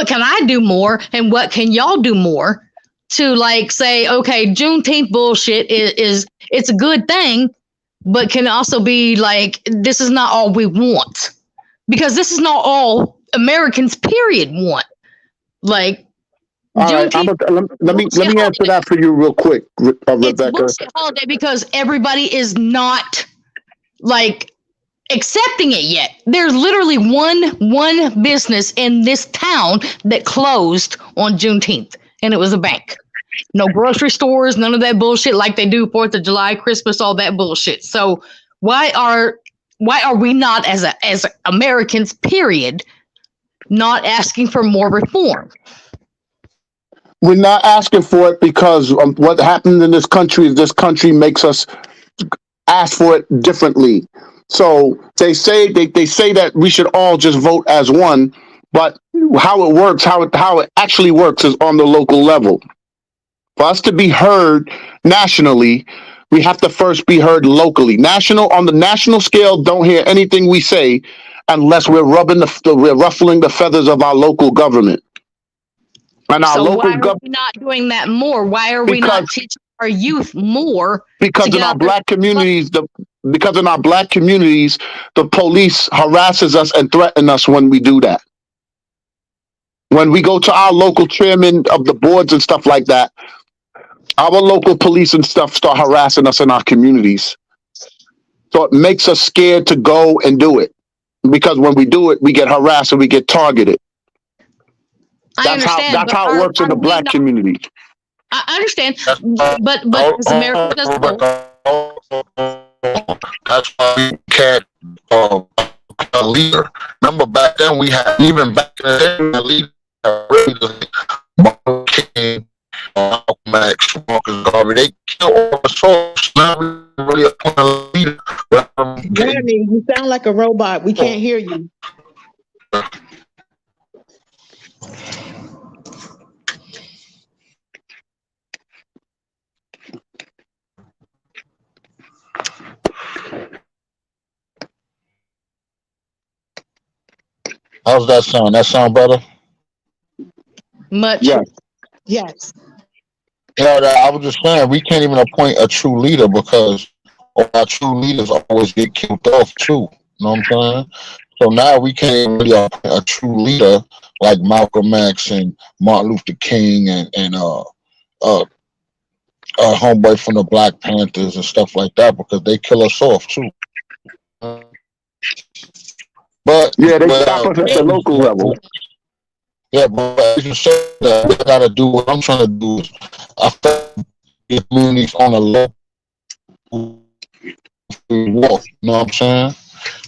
can I do more and what can y'all do more to like say, okay, Juneteenth bullshit is it's a good thing, but can also be like, this is not all we want. Because this is not all Americans, period, want. Like, All right, Juneteenth let bullshit me answer holiday. that for you real quick, It's Rebecca. bullshit holiday because everybody is not like accepting it yet. There's literally one business in this town that closed on Juneteenth, and it was a bank. No grocery stores, none of that bullshit like they do 4th of July, Christmas, all that bullshit. So why are we not as Americans, period, not asking for more reform? We're not asking for it because what happened in this country is this country makes us ask for it differently. So they say that we should all just vote as one, but how it works, how it actually works, is on the local level. For us to be heard nationally, we have to first be heard locally. On the national scale, don't hear anything we say unless we're we're ruffling the feathers of our local government. And our So local why are government, we not doing that more? Why are we because not teaching our youth more to because in get our out there? black communities, the police harasses us and threaten us when we do that. When we go to our local chairman of the boards and stuff like that, our local police and stuff start harassing us in our communities. So it makes us scared to go and do it. Because when we do it, we get harassed and we get targeted. I understand, That's but how it works in are the we black not? community. I understand, That's but as America as a whole, That's why we can't a leader. Remember back then we had, even back in the day, the leader really Martin King, Malcolm X, Marcus Garvey, they killed all the soldiers. Now we really appoint a leader. Rodney, you sound like a robot. We can't hear you. How's that sound? That sound better? much. Yes. Yes. Yeah, I was just saying we can't even appoint a true leader because all our true leaders always get killed off too. You know what I'm saying? So now we can't really appoint a true leader like Malcolm X and Martin Luther King and homeboy from the Black Panthers and stuff like that because they kill us off too. But Yeah, they stop us at the local level. yeah, but as you said, we gotta do what I'm trying to do is affect the communities on a local walk. You know what I'm saying?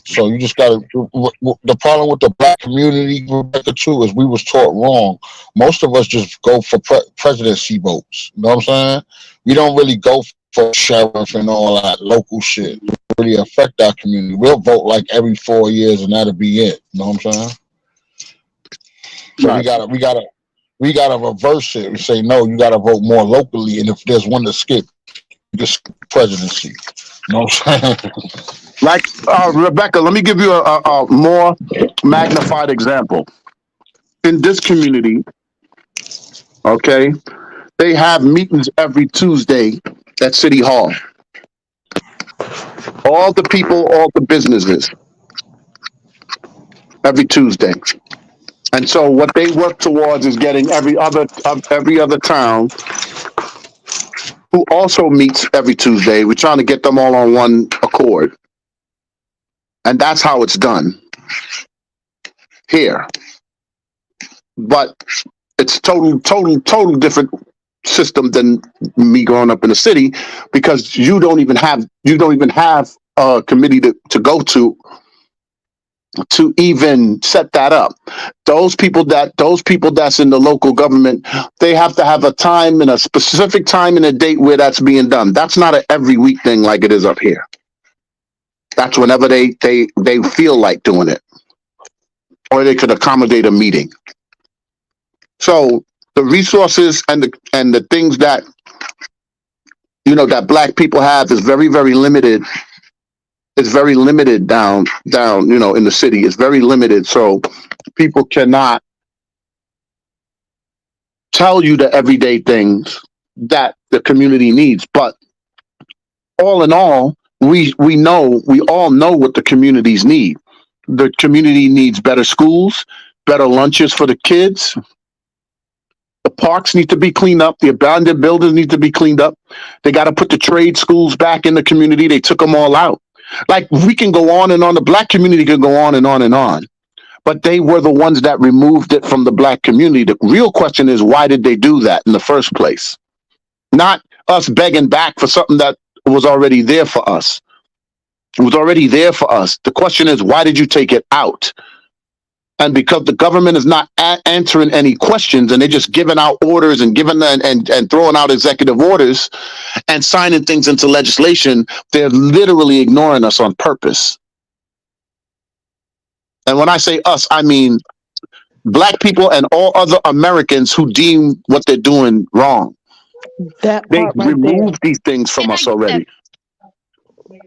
So you just gotta. The problem with the black community, Rebecca, too, is we was taught wrong. Most of us just go for presidency votes. You know what I'm saying? We don't really go for sheriff and all that local shit. really affect our community. We'll vote like every 4 years, and that'll be it. You know what I'm saying? So Right. we gotta reverse it and say no. You gotta vote more locally, and if there's one to skip, you just skip presidency. You know what I'm saying? Like Rebecca, let me give you a more magnified example. In this community, okay, they have meetings every Tuesday at City Hall. All the people, all the businesses, every Tuesday. And so what they work towards is getting every other town who also meets every Tuesday. We're trying to get them all on one accord. And that's how it's done here. But it's total different system than me growing up in the city, because you don't even have a committee to go to even set that up. Those people that's in the local government, they have to have a time and a specific time and a date where that's being done. That's not an every week thing like it is up here. That's whenever they feel like doing it, or they could accommodate a meeting. So the resources and the things that that Black people have is very, very limited. It's very limited down in the city. It's very limited. So people cannot tell you the everyday things that the community needs. But all in all, we all know what the communities need. The community needs better schools, better lunches for the kids. The parks need to be cleaned up. The abandoned buildings need to be cleaned up. They got to put the trade schools back in the community. They took them all out. Like, we can go on and on. The Black community can go on and on and on. But they were the ones that removed it from the Black community. The real question is, why did they do that in the first place? Not us begging back for something that was already there for us. It was already there for us. The question is, why did you take it out? And because the government is not answering any questions, and they're just giving out orders and and throwing out executive orders and signing things into legislation, they're literally ignoring us on purpose. And when I say us, I mean Black people and all other Americans who deem what they're doing wrong. That They part right there. removed these things from us already.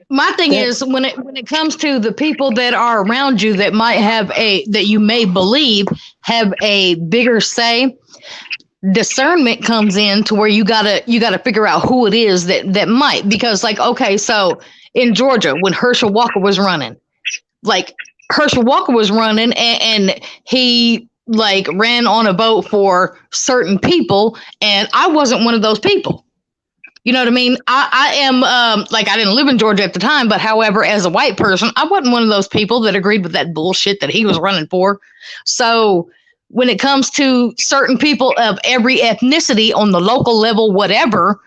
My thing is, when it comes to the people that are around you that might have that you may believe have a bigger say, discernment comes in to where you gotta figure out who it is that might. Because, like, okay, so in Georgia, when Herschel Walker was running, and he like ran on a vote for certain people, and I wasn't one of those people. You know what I mean? I am, I didn't live in Georgia at the time, but however, as a white person, I wasn't one of those people that agreed with that bullshit that he was running for. So when it comes to certain people of every ethnicity on the local level, whatever,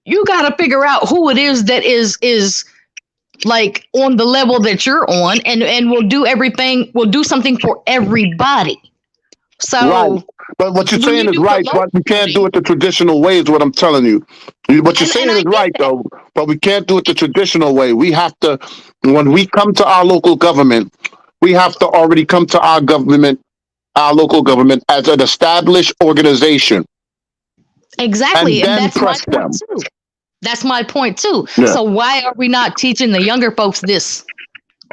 you got to figure out who it is that is like on the level that you're on, and we'll do something for everybody. So. Right. But what you're saying is right, but we can't do it the traditional way is what I'm telling you. What you're saying is right, though, but we can't do it the traditional way. We have to, when we come to our local government, we have to already come to our local government as an established organization. Exactly. And that's my point too. That's my point too. Yeah. So why are we not teaching the younger folks this?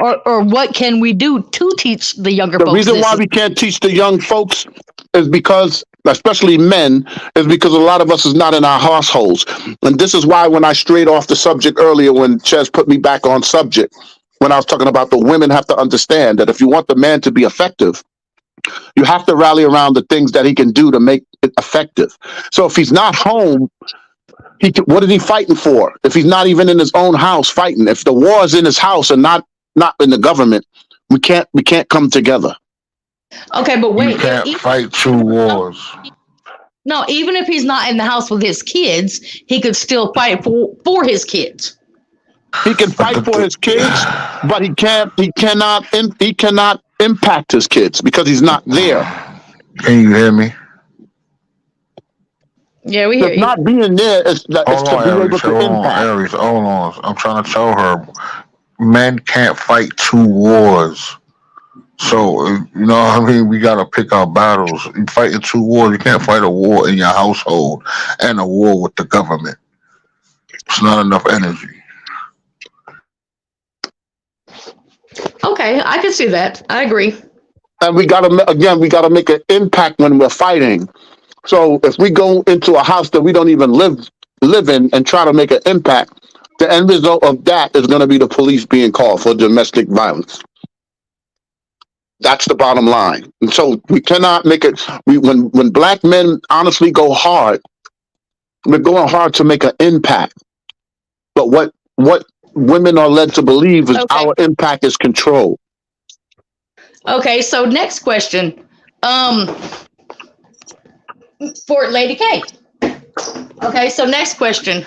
Or what can we do to teach the younger folks this? The reason why we can't teach the young folks is because, especially men, is because a lot of us is not in our households. And this is why when I strayed off the subject earlier, when Ches put me back on subject, when I was talking about the women have to understand that if you want the man to be effective, you have to rally around the things that he can do to make it effective. So if he's not home, what is he fighting for? If he's not even in his own house fighting, if the war is in his house and not in the government, we can't come together. Okay, but wait. You can't fight true wars. No, even if he's not in the house with his kids, he could still fight for his kids. He can fight for his kids, but he cannot impact his kids because he's not there. Can you hear me? Yeah, we hear Just you. not being there is Hold to on, be able Aries. to Hold on, impact. Aries. Hold on. I'm trying to tell her men can't fight two wars. So, you know what I mean? We got to pick our battles. You fighting two wars. You can't fight a war in your household and a war with the government. It's not enough energy. Okay, I can see that. I agree. And we gotta make an impact when we're fighting. So if we go into a house that we don't even live in and try to make an impact, the end result of that is going to be the police being called for domestic violence. That's the bottom line. And so we cannot make it. When black men honestly go hard, we're going hard to make an impact. But what women are led to believe is Okay. our impact is control. Okay, so next question. Um, for Lady K. Okay, so next question.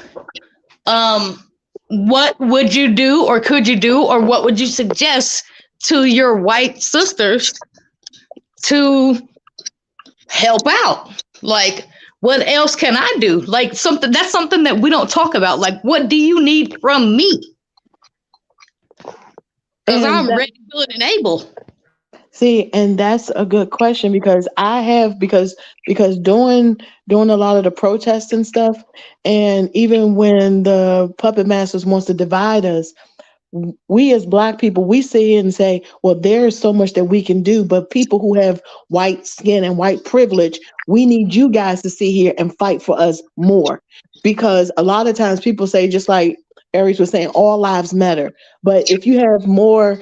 Um, what would you do or could you do or what would you suggest to your white sisters to help out? Like, what else can I do? Like something that we don't talk about. Like, what do you need from me? Because And I'm that, ready, willing, and able. see, and that's a good question because because doing a lot of the protests and stuff, and even when the puppet masters wants to divide us, we as black people, we sit here and say, well, there's so much that we can do, but people who have white skin and white privilege, we need you guys to sit here and fight for us more. Because a lot of times people say, just like Aries was saying, all lives matter. But if you have more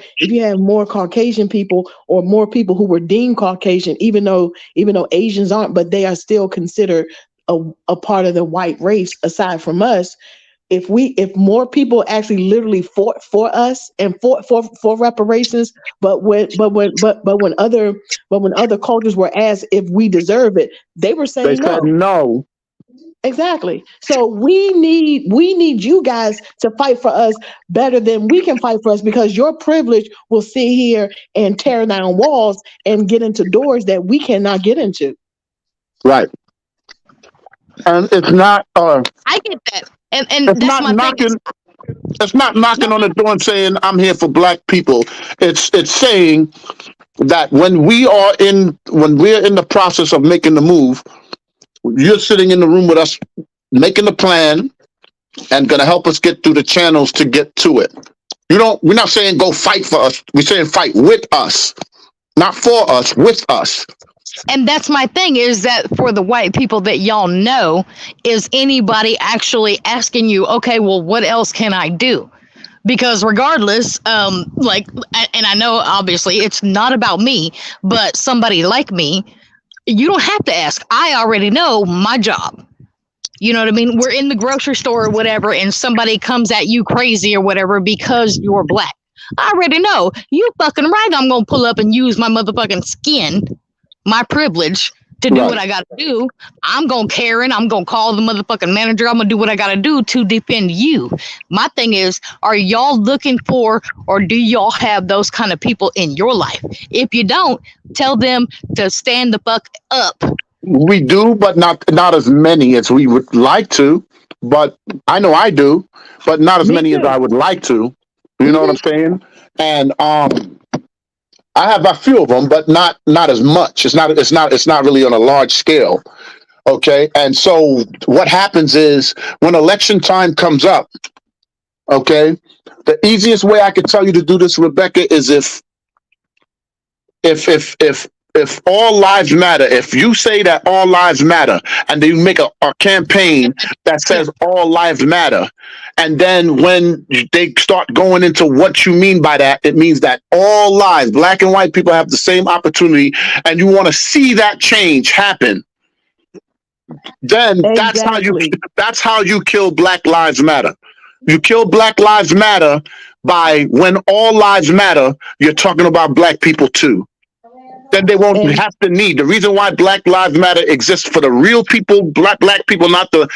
Caucasian people or more people who were deemed Caucasian, even though Asians aren't, but they are still considered a part of the white race aside from us, if more people actually literally fought for us and fought for reparations, but when other cultures were asked if we deserve it, they were They saying said no. no. Exactly. So we need you guys to fight for us better than we can fight for us, because your privilege will sit here and tear down walls and get into doors that we cannot get into. Right. And I get that. And it's that's not my thing. knocking it's not knocking No, on the door and saying I'm here for black people. It's saying that when we're in the process of making the move, you're sitting in the room with us making the plan and gonna help us get through the channels to get to it. We're not saying go fight for us. We're saying fight with us. Not for us, with us. and that's my thing is that for the white people that y'all know, is anybody actually asking you, okay, well, what else can I do? Because regardless, like, and I know obviously it's not about me, but somebody like me, you don't have to ask. I already know my job. You know what I mean? We're in the grocery store or whatever, and somebody comes at you crazy or whatever because you're black. I already know. You fucking right. I'm going to pull up and use my motherfucking skin, my privilege, to do what Right. I got to do. I'm going to Karen. I'm going to call the motherfucking manager. I'm going to do what I got to do to defend you. My thing is, are y'all looking for, or do y'all have those kind of people in your life? If you don't, tell them to stand the fuck up. We do, but not as many as we would like to. But I know I do, but not as Me many as I too. would like to. You know what Hmm. I'm saying? And I have a few of them, but not as much. It's not really on a large scale. Okay. And so what happens is when election time comes up, okay, the easiest way I could tell you to do this, Rebecca, is if all lives matter, if you say that all lives matter, and then you make a campaign that Yeah. says all lives matter, and then when they start going into what you mean by that, it means that all lives, black and white people, have the same opportunity, and you want to see that change happen, then Exactly. that's how you kill Black Lives Matter. You kill Black Lives Matter by when all lives matter, you're talking about black people too. Then they won't And have to need. The reason why Black Lives Matter exists for the real people, black people, not the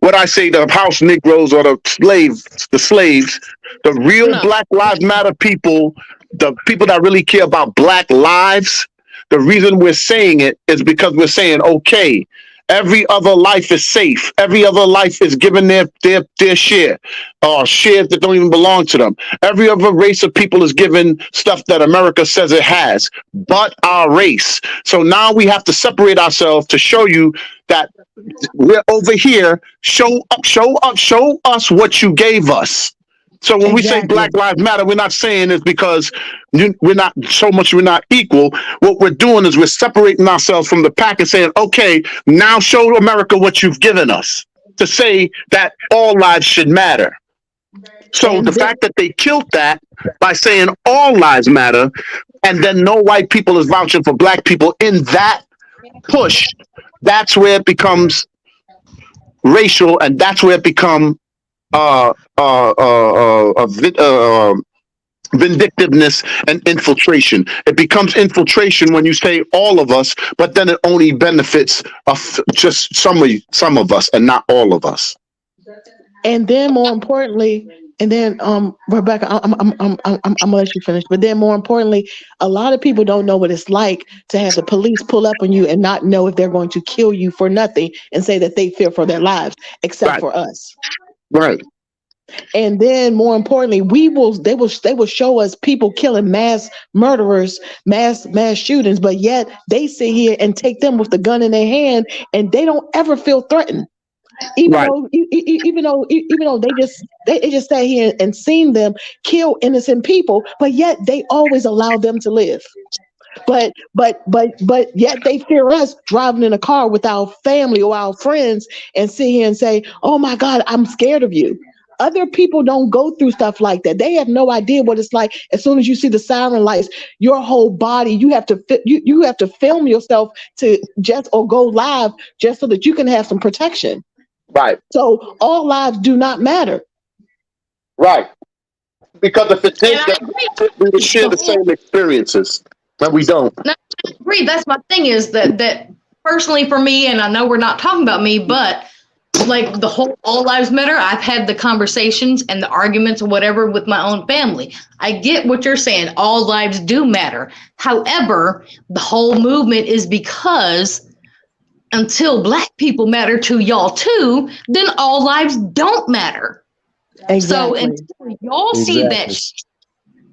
what I say, the house Negroes or the slaves, the real No. Black Lives Matter people, the people that really care about black lives, The reason we're saying it is because we're saying, okay, every other life is safe. Every other life is given their share, or shares that don't even belong to them. Every other race of people is given stuff that America says it has, but our race. So now we have to separate ourselves to show you that we're over here. Show us what you gave us. So when we say Exactly. Black Lives Matter, we're not saying it's because we're not equal. What we're doing is we're separating ourselves from the pack and saying, okay, now show America what you've given us, to say that all lives should matter. So And the then, fact that they killed that by saying all lives matter, and then no white people is vouching for Black people in that push, that's where it becomes racial, and that's where it becomes uh, uh, uh, uh, uh, vindictiveness and infiltration. It becomes infiltration when you say all of us, but then it only benefits just some of us and not all of us. and then more importantly, and then Rebecca, I'm gonna let you finish. But then more importantly, a lot of people don't know what it's like to have the police pull up on you and not know if they're going to kill you for nothing, and say that they fear for their lives, except Right, for us. right, And then more importantly, they will show us people killing mass murderers, mass shootings, but yet they sit here and take them with the gun in their hand, and they don't ever feel threatened. Even right, though they just sat here and seen them kill innocent people, but yet they always allow them to live. But yet they fear us driving in a car with our family or our friends and sit here and say, "Oh my God, I'm scared of you." Other people don't go through stuff like that. They have no idea what it's like. As soon as you see the siren lights, your whole body, you have to film yourself to just or go live just so that you can have some protection. right, So all lives do not matter. right. Because if it And did, I then we would agree. share The the whole same experiences, but we don't. No, I agree. That's my thing is that personally for me, and I know we're not talking about me, but like the whole all lives matter, I've had the conversations and the arguments or whatever with my own family. I get what you're saying. All lives do matter. However, the whole movement is because until Black people matter to y'all too, then all lives don't matter. So Exactly. until y'all see that Exactly.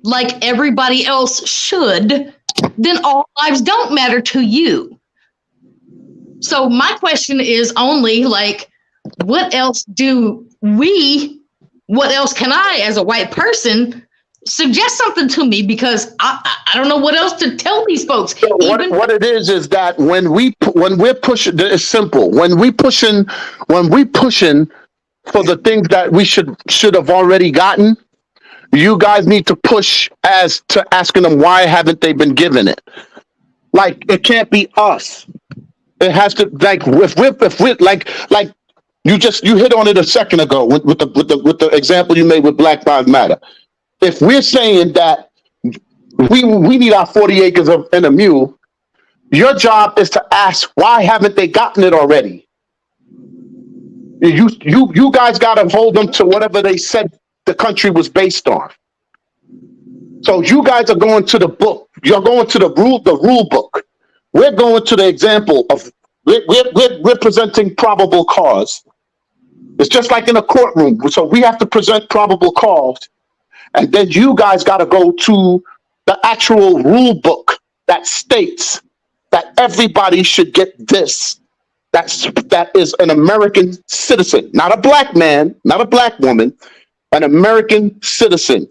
like everybody else should, then all lives don't matter to you. So my question is only like, what else can I, as a white person, suggest something to me? Because I don't know what else to tell these folks. So what it is that when we're pushing, it's simple. When we pushing for the things that we should have already gotten, you guys need to push as to asking them why haven't they been given it. Like it can't be us. It has to, like, if we like you hit on it a second ago with the example you made with Black Lives Matter. If we're saying that we need our 40 acres and a mule, your job is to ask why haven't they gotten it already. You guys got to hold them to whatever they said the country was based on. So you guys are going to the book. You're going to the rule book. We're going to the example of we're presenting probable cause. It's just like in a courtroom. So we have to present probable cause, and then you guys got to go to the actual rule book that states that everybody should get this. That is an American citizen, not a Black man, not a Black woman, an American citizen.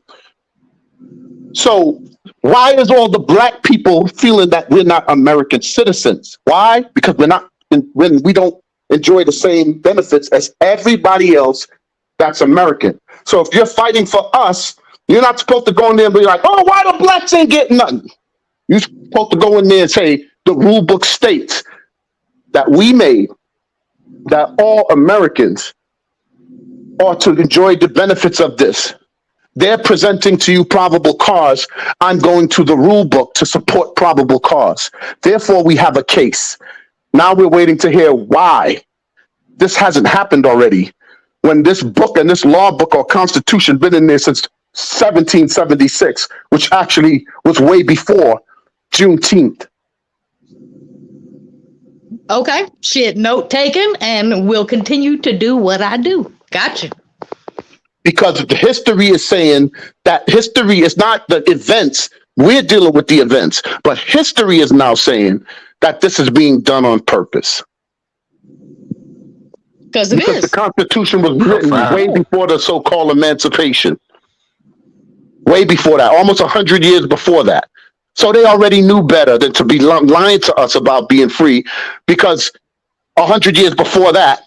So why is all the Black people feeling that we're not American citizens? Why? Because when we don't enjoy the same benefits as everybody else that's American. So if you're fighting for us, you're not supposed to go in there and be like, oh, why the Blacks ain't getting nothing? You're supposed to go in there and say the rule book states that we made that all Americans are to enjoy the benefits of this. They're presenting to you probable cause. I'm going to the rule book to support probable cause. Therefore, we have a case. Now we're waiting to hear why this hasn't happened already. When this book and this law book or constitution been in there since 1776, which actually was way before Juneteenth. Okay, shit, note taken, and will continue to do what I do. Gotcha. Because the history is saying that history is not the events. We're dealing with the events, but history is now saying that this is being done on purpose. Because it Because the is. Constitution was A written fact. way before the so-called emancipation. Way before that, almost 100 years before that. So they already knew better than to be lying to us about being free, because 100 years before that,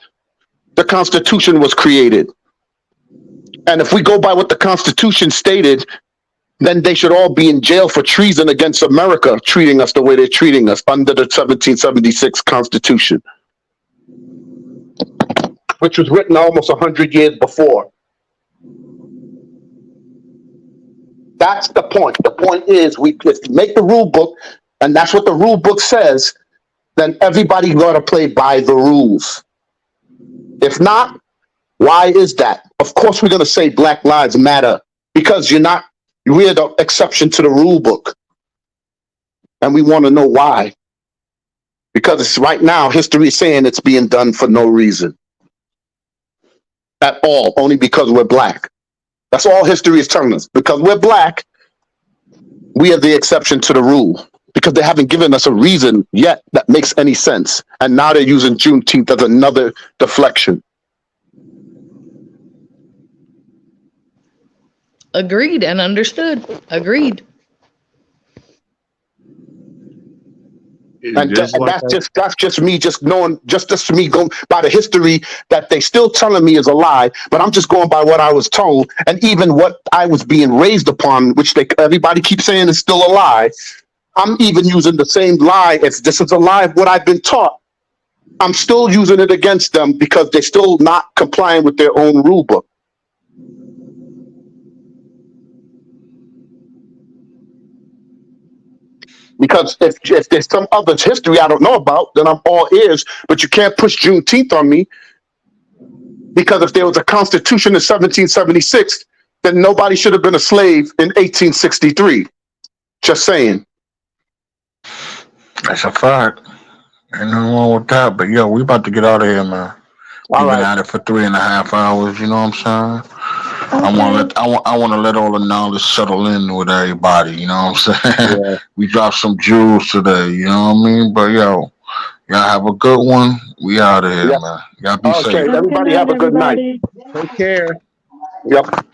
the Constitution was created. And if we go by what the Constitution stated, then they should all be in jail for treason against America, treating us the way they're treating us under the 1776 Constitution, which was written almost 100 years before. That's the point. The point is, we make the rule book, and that's what the rule book says, then everybody got to play by the rules. If not, why is that? Of course, we're going to say Black Lives Matter, because we're the exception to the rule book. And we want to know why. Because it's right now, history is saying it's being done for no reason at all, only because we're Black. That's all history is telling us. Because we're Black, we are the exception to the rule. Because they haven't given us a reason yet that makes any sense. And now they're using Juneteenth as another deflection. Agreed and understood. Agreed. And that's just me just knowing, just me going by the history that they still telling me is a lie, but I'm just going by what I was told, and even what I was being raised upon, which everybody keeps saying is still a lie. I'm even using the same lie. If this is a lie of what I've been taught, I'm still using it against them because they're still not complying with their own rule book. Because if there's some other history I don't know about, then I'm all ears. But you can't push Juneteenth on me, because if there was a Constitution in 1776, then nobody should have been a slave in 1863. Just saying. That's a fact. Ain't nothing wrong with that. But yo, we about to get out of here, man. We've been at it for 3.5 hours. You know what I'm saying? I want to let all the knowledge settle in with everybody. You know what I'm saying? Yeah. We dropped some jewels today. You know what I mean? But yo, y'all have a good one. We out of here, man. Y'all be safe. Okay, everybody have a good night. Take care. Yep.